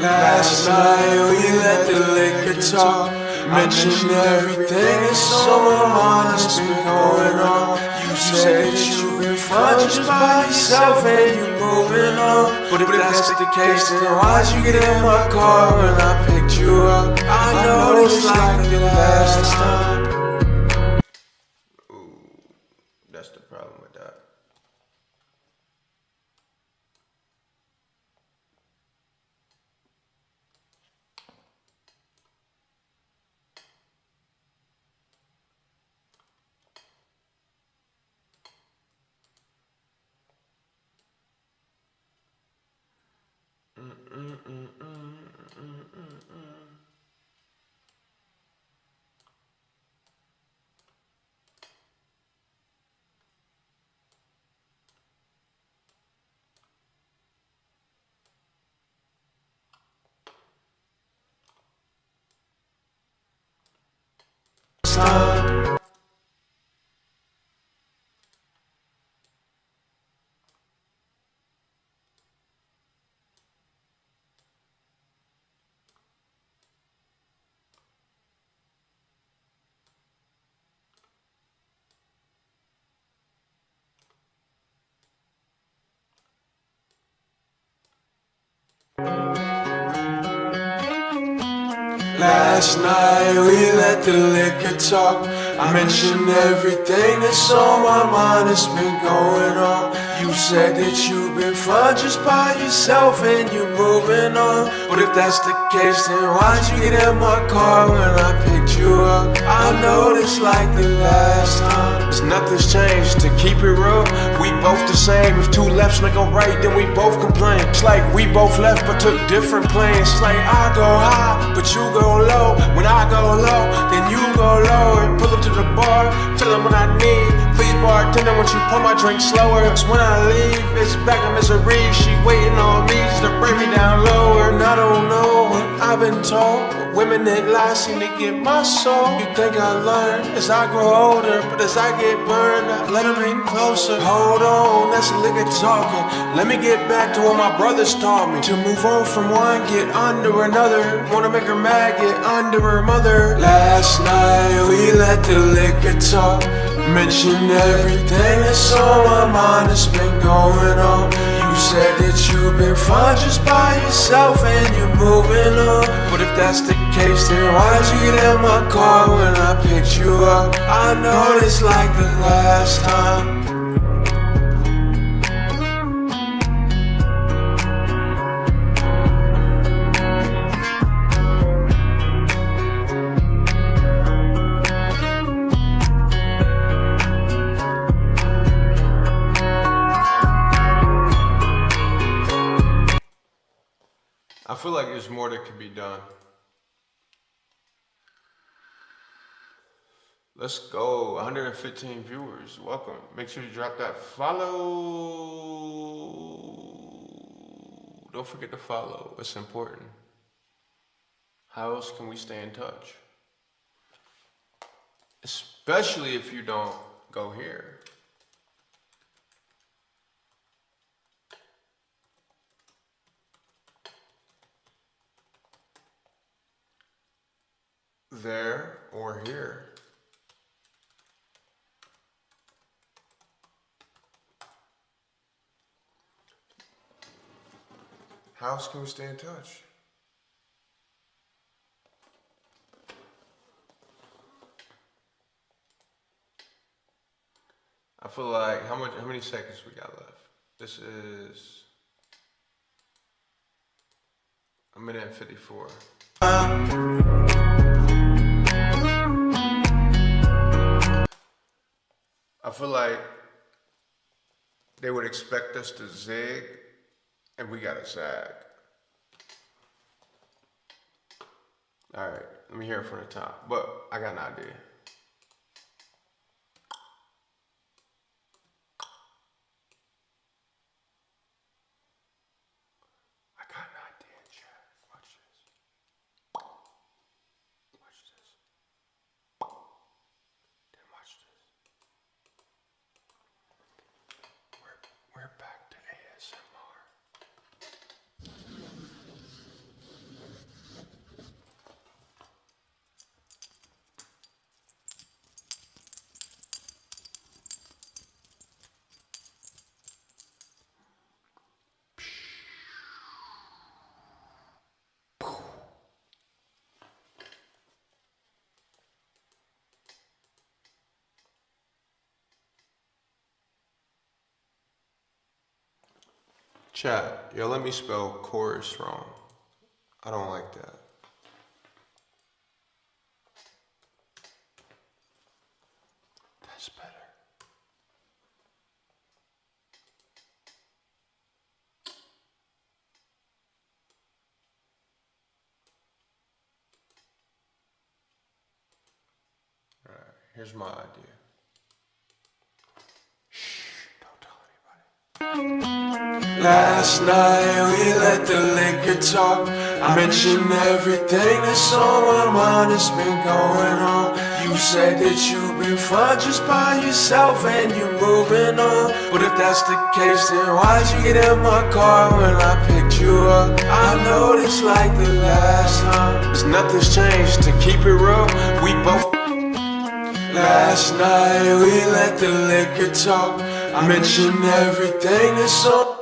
Last night we let the liquor talk. Mentioned everything that's on my mind that's been going on. You said that you've been fine just by yourself and you're moving on. But if that's the case, then why'd you get in my car when I picked you up? I know it's like the last time. Ooh, that's the problem with that. Last night we let the liquor talk. I mentioned everything that's on my mind that's been going on. You said that you've been fine just by yourself and you're moving on. But if that's the case, then why'd you get in my car when I picked you up? I know it's like the last time. Cause nothing's changed, to keep it real. We both the same. If two lefts make a right, then we both complain. It's like we both left but took different planes. It's like I go high, but you go low. When I go low, then you go lower. Pull up to the bar, tell them what I need. Please bartender, won't you pour my drink slower? Cause when I leave, it's back to misery. She waiting on me just to bring me down lower. And I don't know what I've been told, but women that lie seem to get my soul. You think I learn as I grow older, but as I get burned, I let them in closer. Hold on, that's a liquor talking. Let me get back to what my brothers taught me. To move on from one, get under another. Wanna make her mad, get under her mother. Last night we let the liquor talk. Mentioned everything that's on my mind that's been going on. You said that you've been fine just by yourself and you're moving on. But if that's the case, then why'd you get in my car when I picked you up? I know it's like the last time. I feel like there's more that could be done. Let's go. 115 viewers. Welcome. Make sure you drop that follow. Don't forget to follow. It's important. How else can we stay in touch? Especially if you don't go here. There or here. How else can we stay in touch? I feel like how many seconds we got left? This is a minute and 54. I feel like they would expect us to zig, and we gotta zag. All right, let me hear it from the top, but I got an idea. Chat, yo, let me spell chorus wrong. I don't like that. That's better. All right, here's my idea. Last night we let the liquor talk. I mentioned everything that's on my mind that's been going on. You said that you've been fine just by yourself and you're moving on. But if that's the case, then why'd you get in my car when I picked you up? I know this like the last time, 'cause nothing's changed. To keep it real, we both. Last night we let the liquor talk. I mentioned everything that's on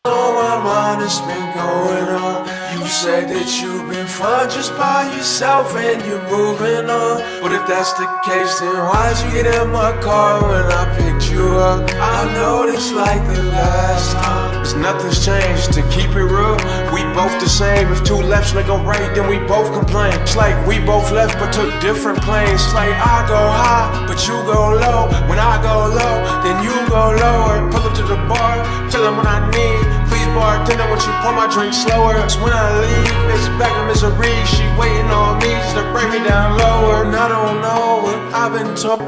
my mind that's been going on. You said that you've been fine just by yourself and you're moving on. But if that's the case, then why'd you get in my car when I picked you up? I know this like the last time, 'cause nothing's changed. To keep it real, we both the same. If two lefts make a right, then we both complain. It's like we both left but took different planes. It's like I go high, but you go low. When I go low, then you go lower. Pull up to the bar, tell them what I need. Please bartender, won't you pour my drink slower? 'Cause when I leave, it's back in misery. She waiting on me just to bring me down lower. And I don't know what I've been told.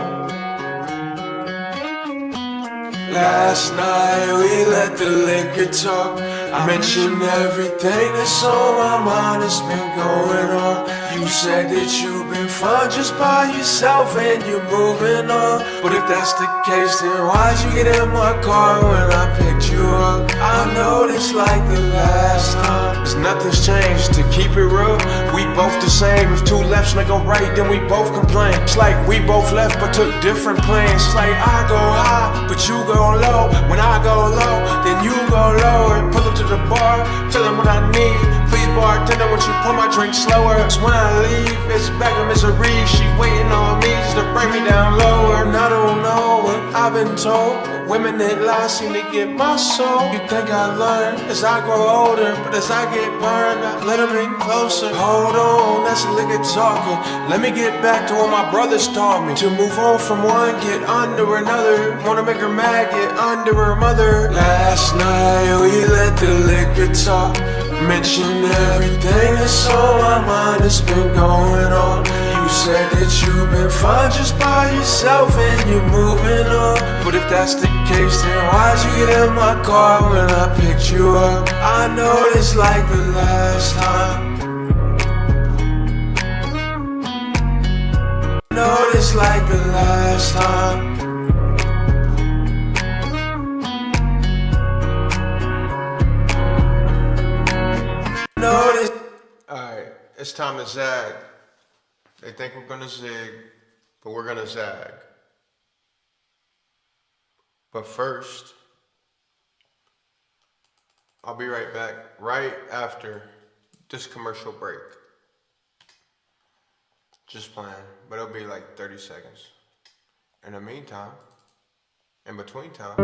Last night we let the liquor talk. I mentioned everything that's on my mind that's been going on. You said that you've been fine just by yourself and you're moving on. But if that's the case, then why'd you get in my car when I picked you up? I know this like the last time, 'cause nothing's changed. To keep it real, we both the same. If two lefts make a right, then we both complain. It's like we both left but took different planes. It's like I go high, but you go low. When I go low, then you go lower. Pull up to the bar, tell them what I need. Please bartender, won't you pour my drink slower? 'Cause when I leave, it's back in misery. She waiting on me just to bring me down lower. And I don't know what I've been told. Women that lie seem to get my soul. You think I learn as I grow older, but as I get burned, I let them in closer. Hold on, that's a liquor talking. Let me get back to what my brothers taught me. To move on from one, get under another. Wanna make her mad, get under her mother. Last night we let the liquor talk. Mentioned everything that's on my mind that's been going on. You said that you've been fine just by yourself and you're moving on. But if that's the case, then why'd you get in my car when I picked you up? I know it's like the last time. I know it's like the last time. Alright, it's time to zag. They think we're gonna zig, but we're gonna zag. But first, I'll be right back right after this commercial break. Just playing, but it'll be like 30 seconds. In the meantime, in between time,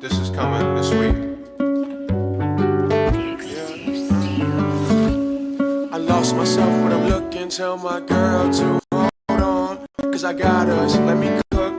this is coming this week. I lost myself when I'm looking, tell my girl to hold on. 'Cause I got us, let me cook.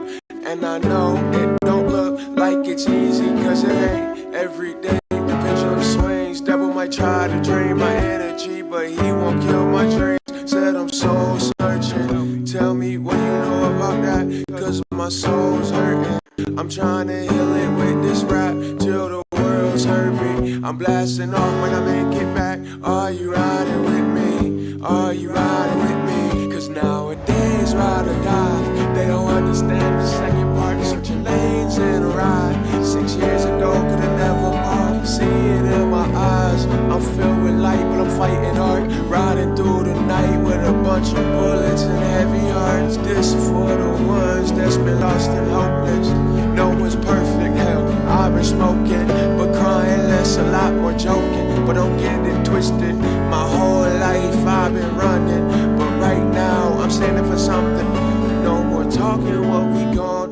And I know it don't look like it's easy, 'cause it ain't every day. The pendulum swings, devil might try to drain my energy, but he won't kill my dreams. Said I'm soul searching, tell me what you know about that, 'cause my soul's hurting. I'm trying to heal it with this rap till the world's hurt me. I'm blasting off when I make it back. Are you riding with me? Are you riding with me? 'Cause nowadays ride or die. They don't understand the second part. Switching lanes in a ride. 6 years ago could've never bought. See it in my eyes. I'm filled with light, but I'm fighting hard. Riding through the night with a bunch of bullets and heavy hearts. This for the ones that's been lost and hopeless. No one's perfect, hell, I've been smoking, but crying less, a lot more joking. But don't get it twisted, my whole life I've been running, but right now I'm standing for something. No more talking, what we gon'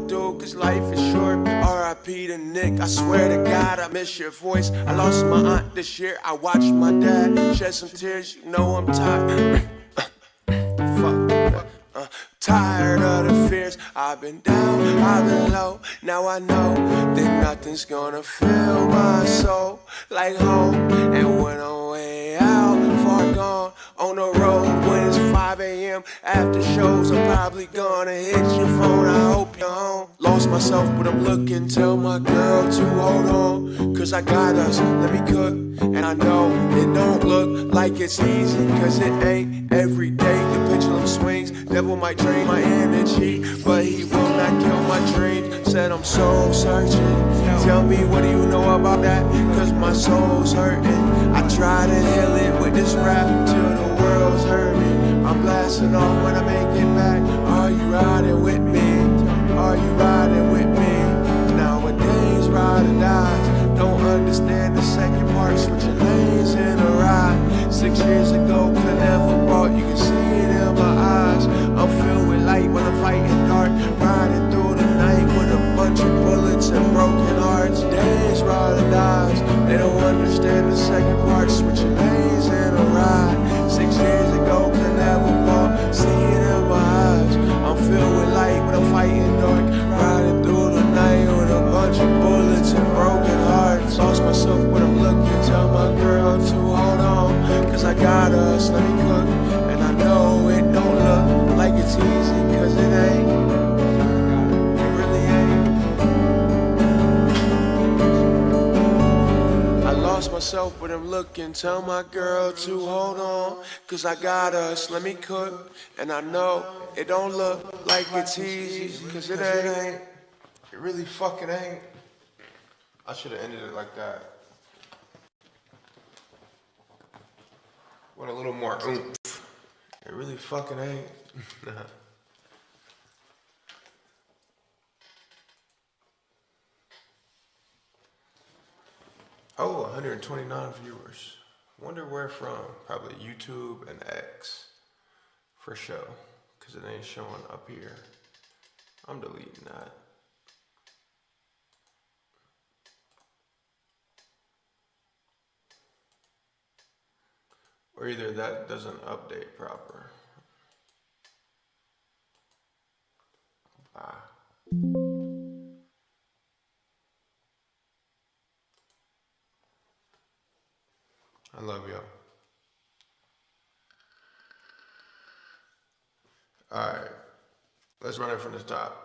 life is short. R.I.P. to Nick, I swear to God I miss your voice. I lost my aunt this year, I watched my dad shed some tears, you know I'm tired. Tired of the fears. I've been down, I've been low. Now I know that nothing's gonna fill my soul like home. And when I'm way out, far gone, on the road when it's 5 a.m. after shows, I'm probably gonna hit your phone. I hope you're home. Lost myself, but I'm looking. Tell my girl to hold on, cause I got us, let me cook. And I know it don't look like it's easy, cause it ain't every day. The pendulum swings, devil might drain my energy, but he will not kill my dreams. Said I'm soul searching. Tell me, what do you know about that? Cause my soul's hurting. I try to heal it with this rap till the world's hurt me. I'm blasting off when I make it back. Are you riding with me? Are you riding with me? Nowadays, ride or dies. Don't understand the second part, switching lanes in a ride. 6 years ago, could never bought, you can see it in my eyes. I'm filled with light when I'm fighting dark, riding through the night with a bunch of bullets and broken hearts. Days, ride or dies. They don't understand the second part, switching lanes in a ride. 6 years ago, could never bought, see it in my eyes. I'm filled with light when I'm fighting dark, riding through the night with a bunch of bullets and broken hearts. Lost myself when I'm looking, tell my girl to hold on, cause I got us, let me cook. And I know it don't look like it's easy, cause it ain't. It really ain't. I lost myself but I'm looking, tell my girl to hold on, cause I got us, let me cook. And I know it don't look like it's easy, cause it ain't. It really fucking ain't. I should have ended it like that. With a little more oomph. It really fucking ain't. Oh, 129 viewers. Wonder where from. Probably YouTube and X. For sure. Cause it ain't showing up here. I'm deleting that. Or either that doesn't update proper. Bye. I love y'all. Alright. Let's run it from the top.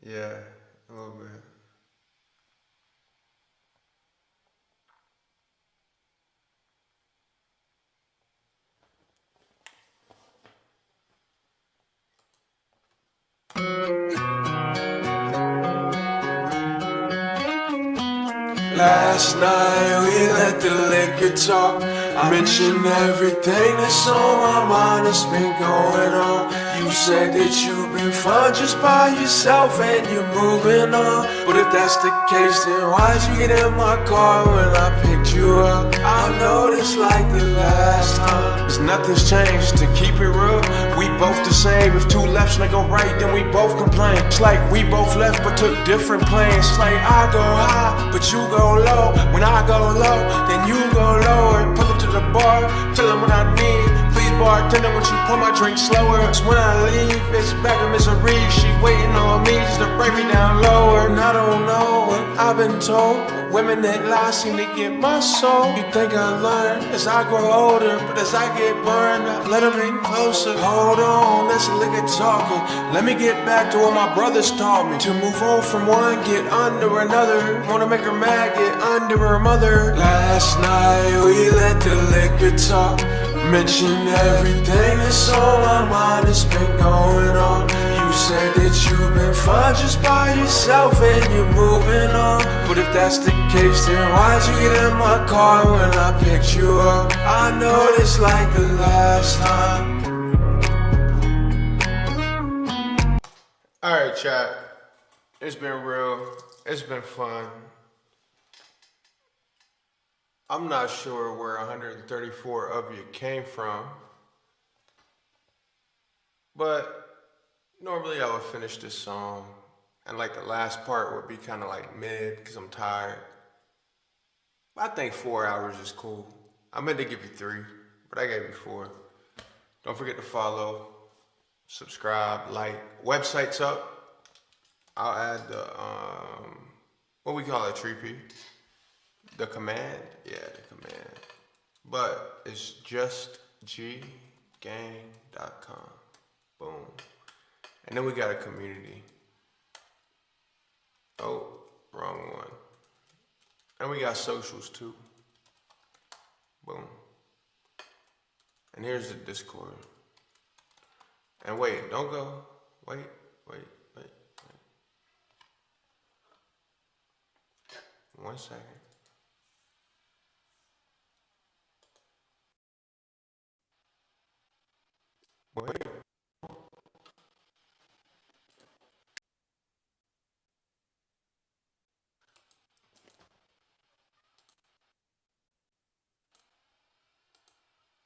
Yeah, a little bit. Last night we let the liquor talk. I mentioned everything that's on my mind that's been going on. You said that you've been fine just by yourself and you're moving on. But if that's the case, then why'd you get in my car when I picked you up? I know this like the last time, 'cause nothing's changed, to keep it real. We both the same. If two lefts make a right, then we both complain. It's like we both left but took different planes. It's like I go high, but you go low. When I go low, then you go lower. Pull up to the bar, tell them what I need. Please bartender, won't you pour my drink slower? 'Cause when I leave, it's back to misery. She waiting on me just to bring me down lower. And I don't know what I've been told. Women that lie seem to get my soul. You think I learn as I grow older, but as I get burned, I let them in closer. Hold on, that's a liquor talking. Let me get back to what my brothers taught me. To move on from one, get under another. Wanna make her mad, get under her mother. Last night we let the liquor talk. Mentioned everything that's on my mind that's been going on. You said that you've been fine just by yourself and you're moving on. But if that's the case, then why'd you get in my car when I picked you up? I know this like the last time. Alright, chat. It's been real. It's been fun. I'm not sure where 134 of you came from, but normally I would finish this song, and like the last part would be kind of like mid because I'm tired. I think 4 hours is cool. I meant to give you 3, but I gave you 4. Don't forget to follow, subscribe, like. Website's up. I'll add the what we call it, Treepy. The command, yeah, the command. But it's justggang.com. Boom. And then we got a community. Oh, wrong one. And we got socials too. Boom. And here's the Discord. And wait, don't go. Wait. 1 second. Wait.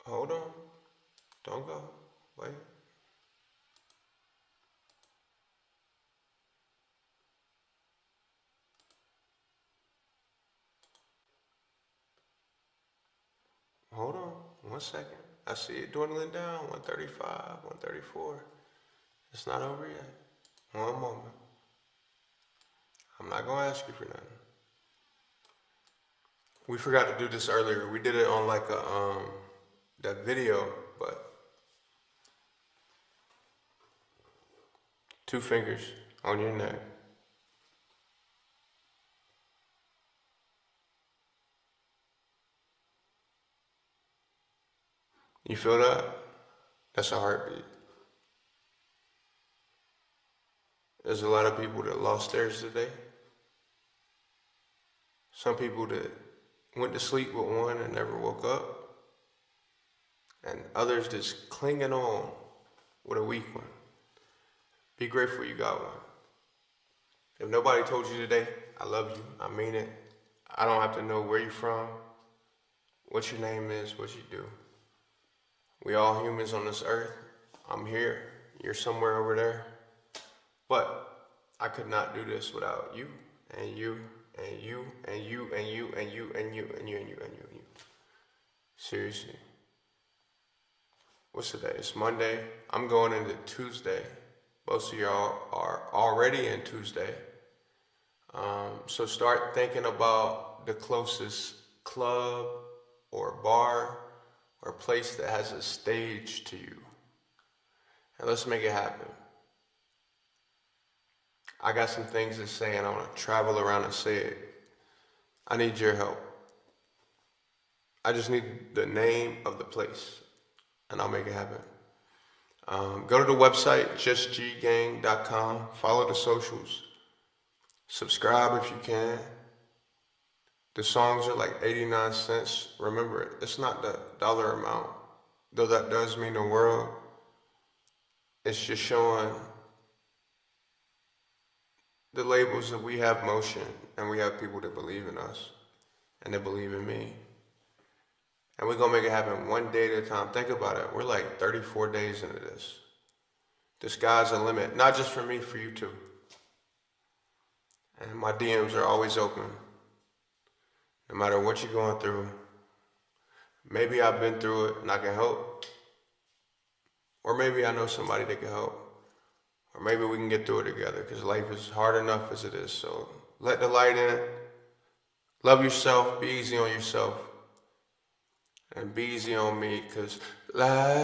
Hold on. Don't go. Wait. Hold on. 1 second. I see it dwindling down. 135, 134. It's not over yet. One moment. I'm not going to ask you for nothing. We forgot to do this earlier. We did it on like that video, but 2 fingers on your neck. You feel that? That's a heartbeat. There's a lot of people that lost theirs today. Some people that went to sleep with one and never woke up. And others just clinging on with a weak one. Be grateful you got one. If nobody told you today, I love you, I mean it. I don't have to know where you're from, what your name is, what you do. We all humans on this earth. I'm here, you're somewhere over there. But I could not do this without you, and you, and you, and you, and you, and you, and you, and you, and you, and you, and you. Seriously. What's today? It's Monday. I'm going into Tuesday. Most of y'all are already in Tuesday. So start thinking about the closest club or bar or place that has a stage to you. And let's make it happen. I got some things to say and I want to travel around and say it. I need your help. I just need the name of the place and I'll make it happen. Go to the website, justggang.com. Follow the socials. Subscribe if you can. The songs are like 89 cents. Remember, it's not the dollar amount, though that does mean the world. It's just showing the labels that we have motion and we have people that believe in us and that believe in me. And we're going to make it happen one day at a time. Think about it. We're like 34 days into this. The sky's the limit, not just for me, for you too. And my DMs are always open. No matter what you're going through. Maybe I've been through it and I can help. Or maybe I know somebody that can help. Or maybe we can get through it together because life is hard enough as it is. So let the light in. Love yourself. Be easy on yourself. And be easy on me because life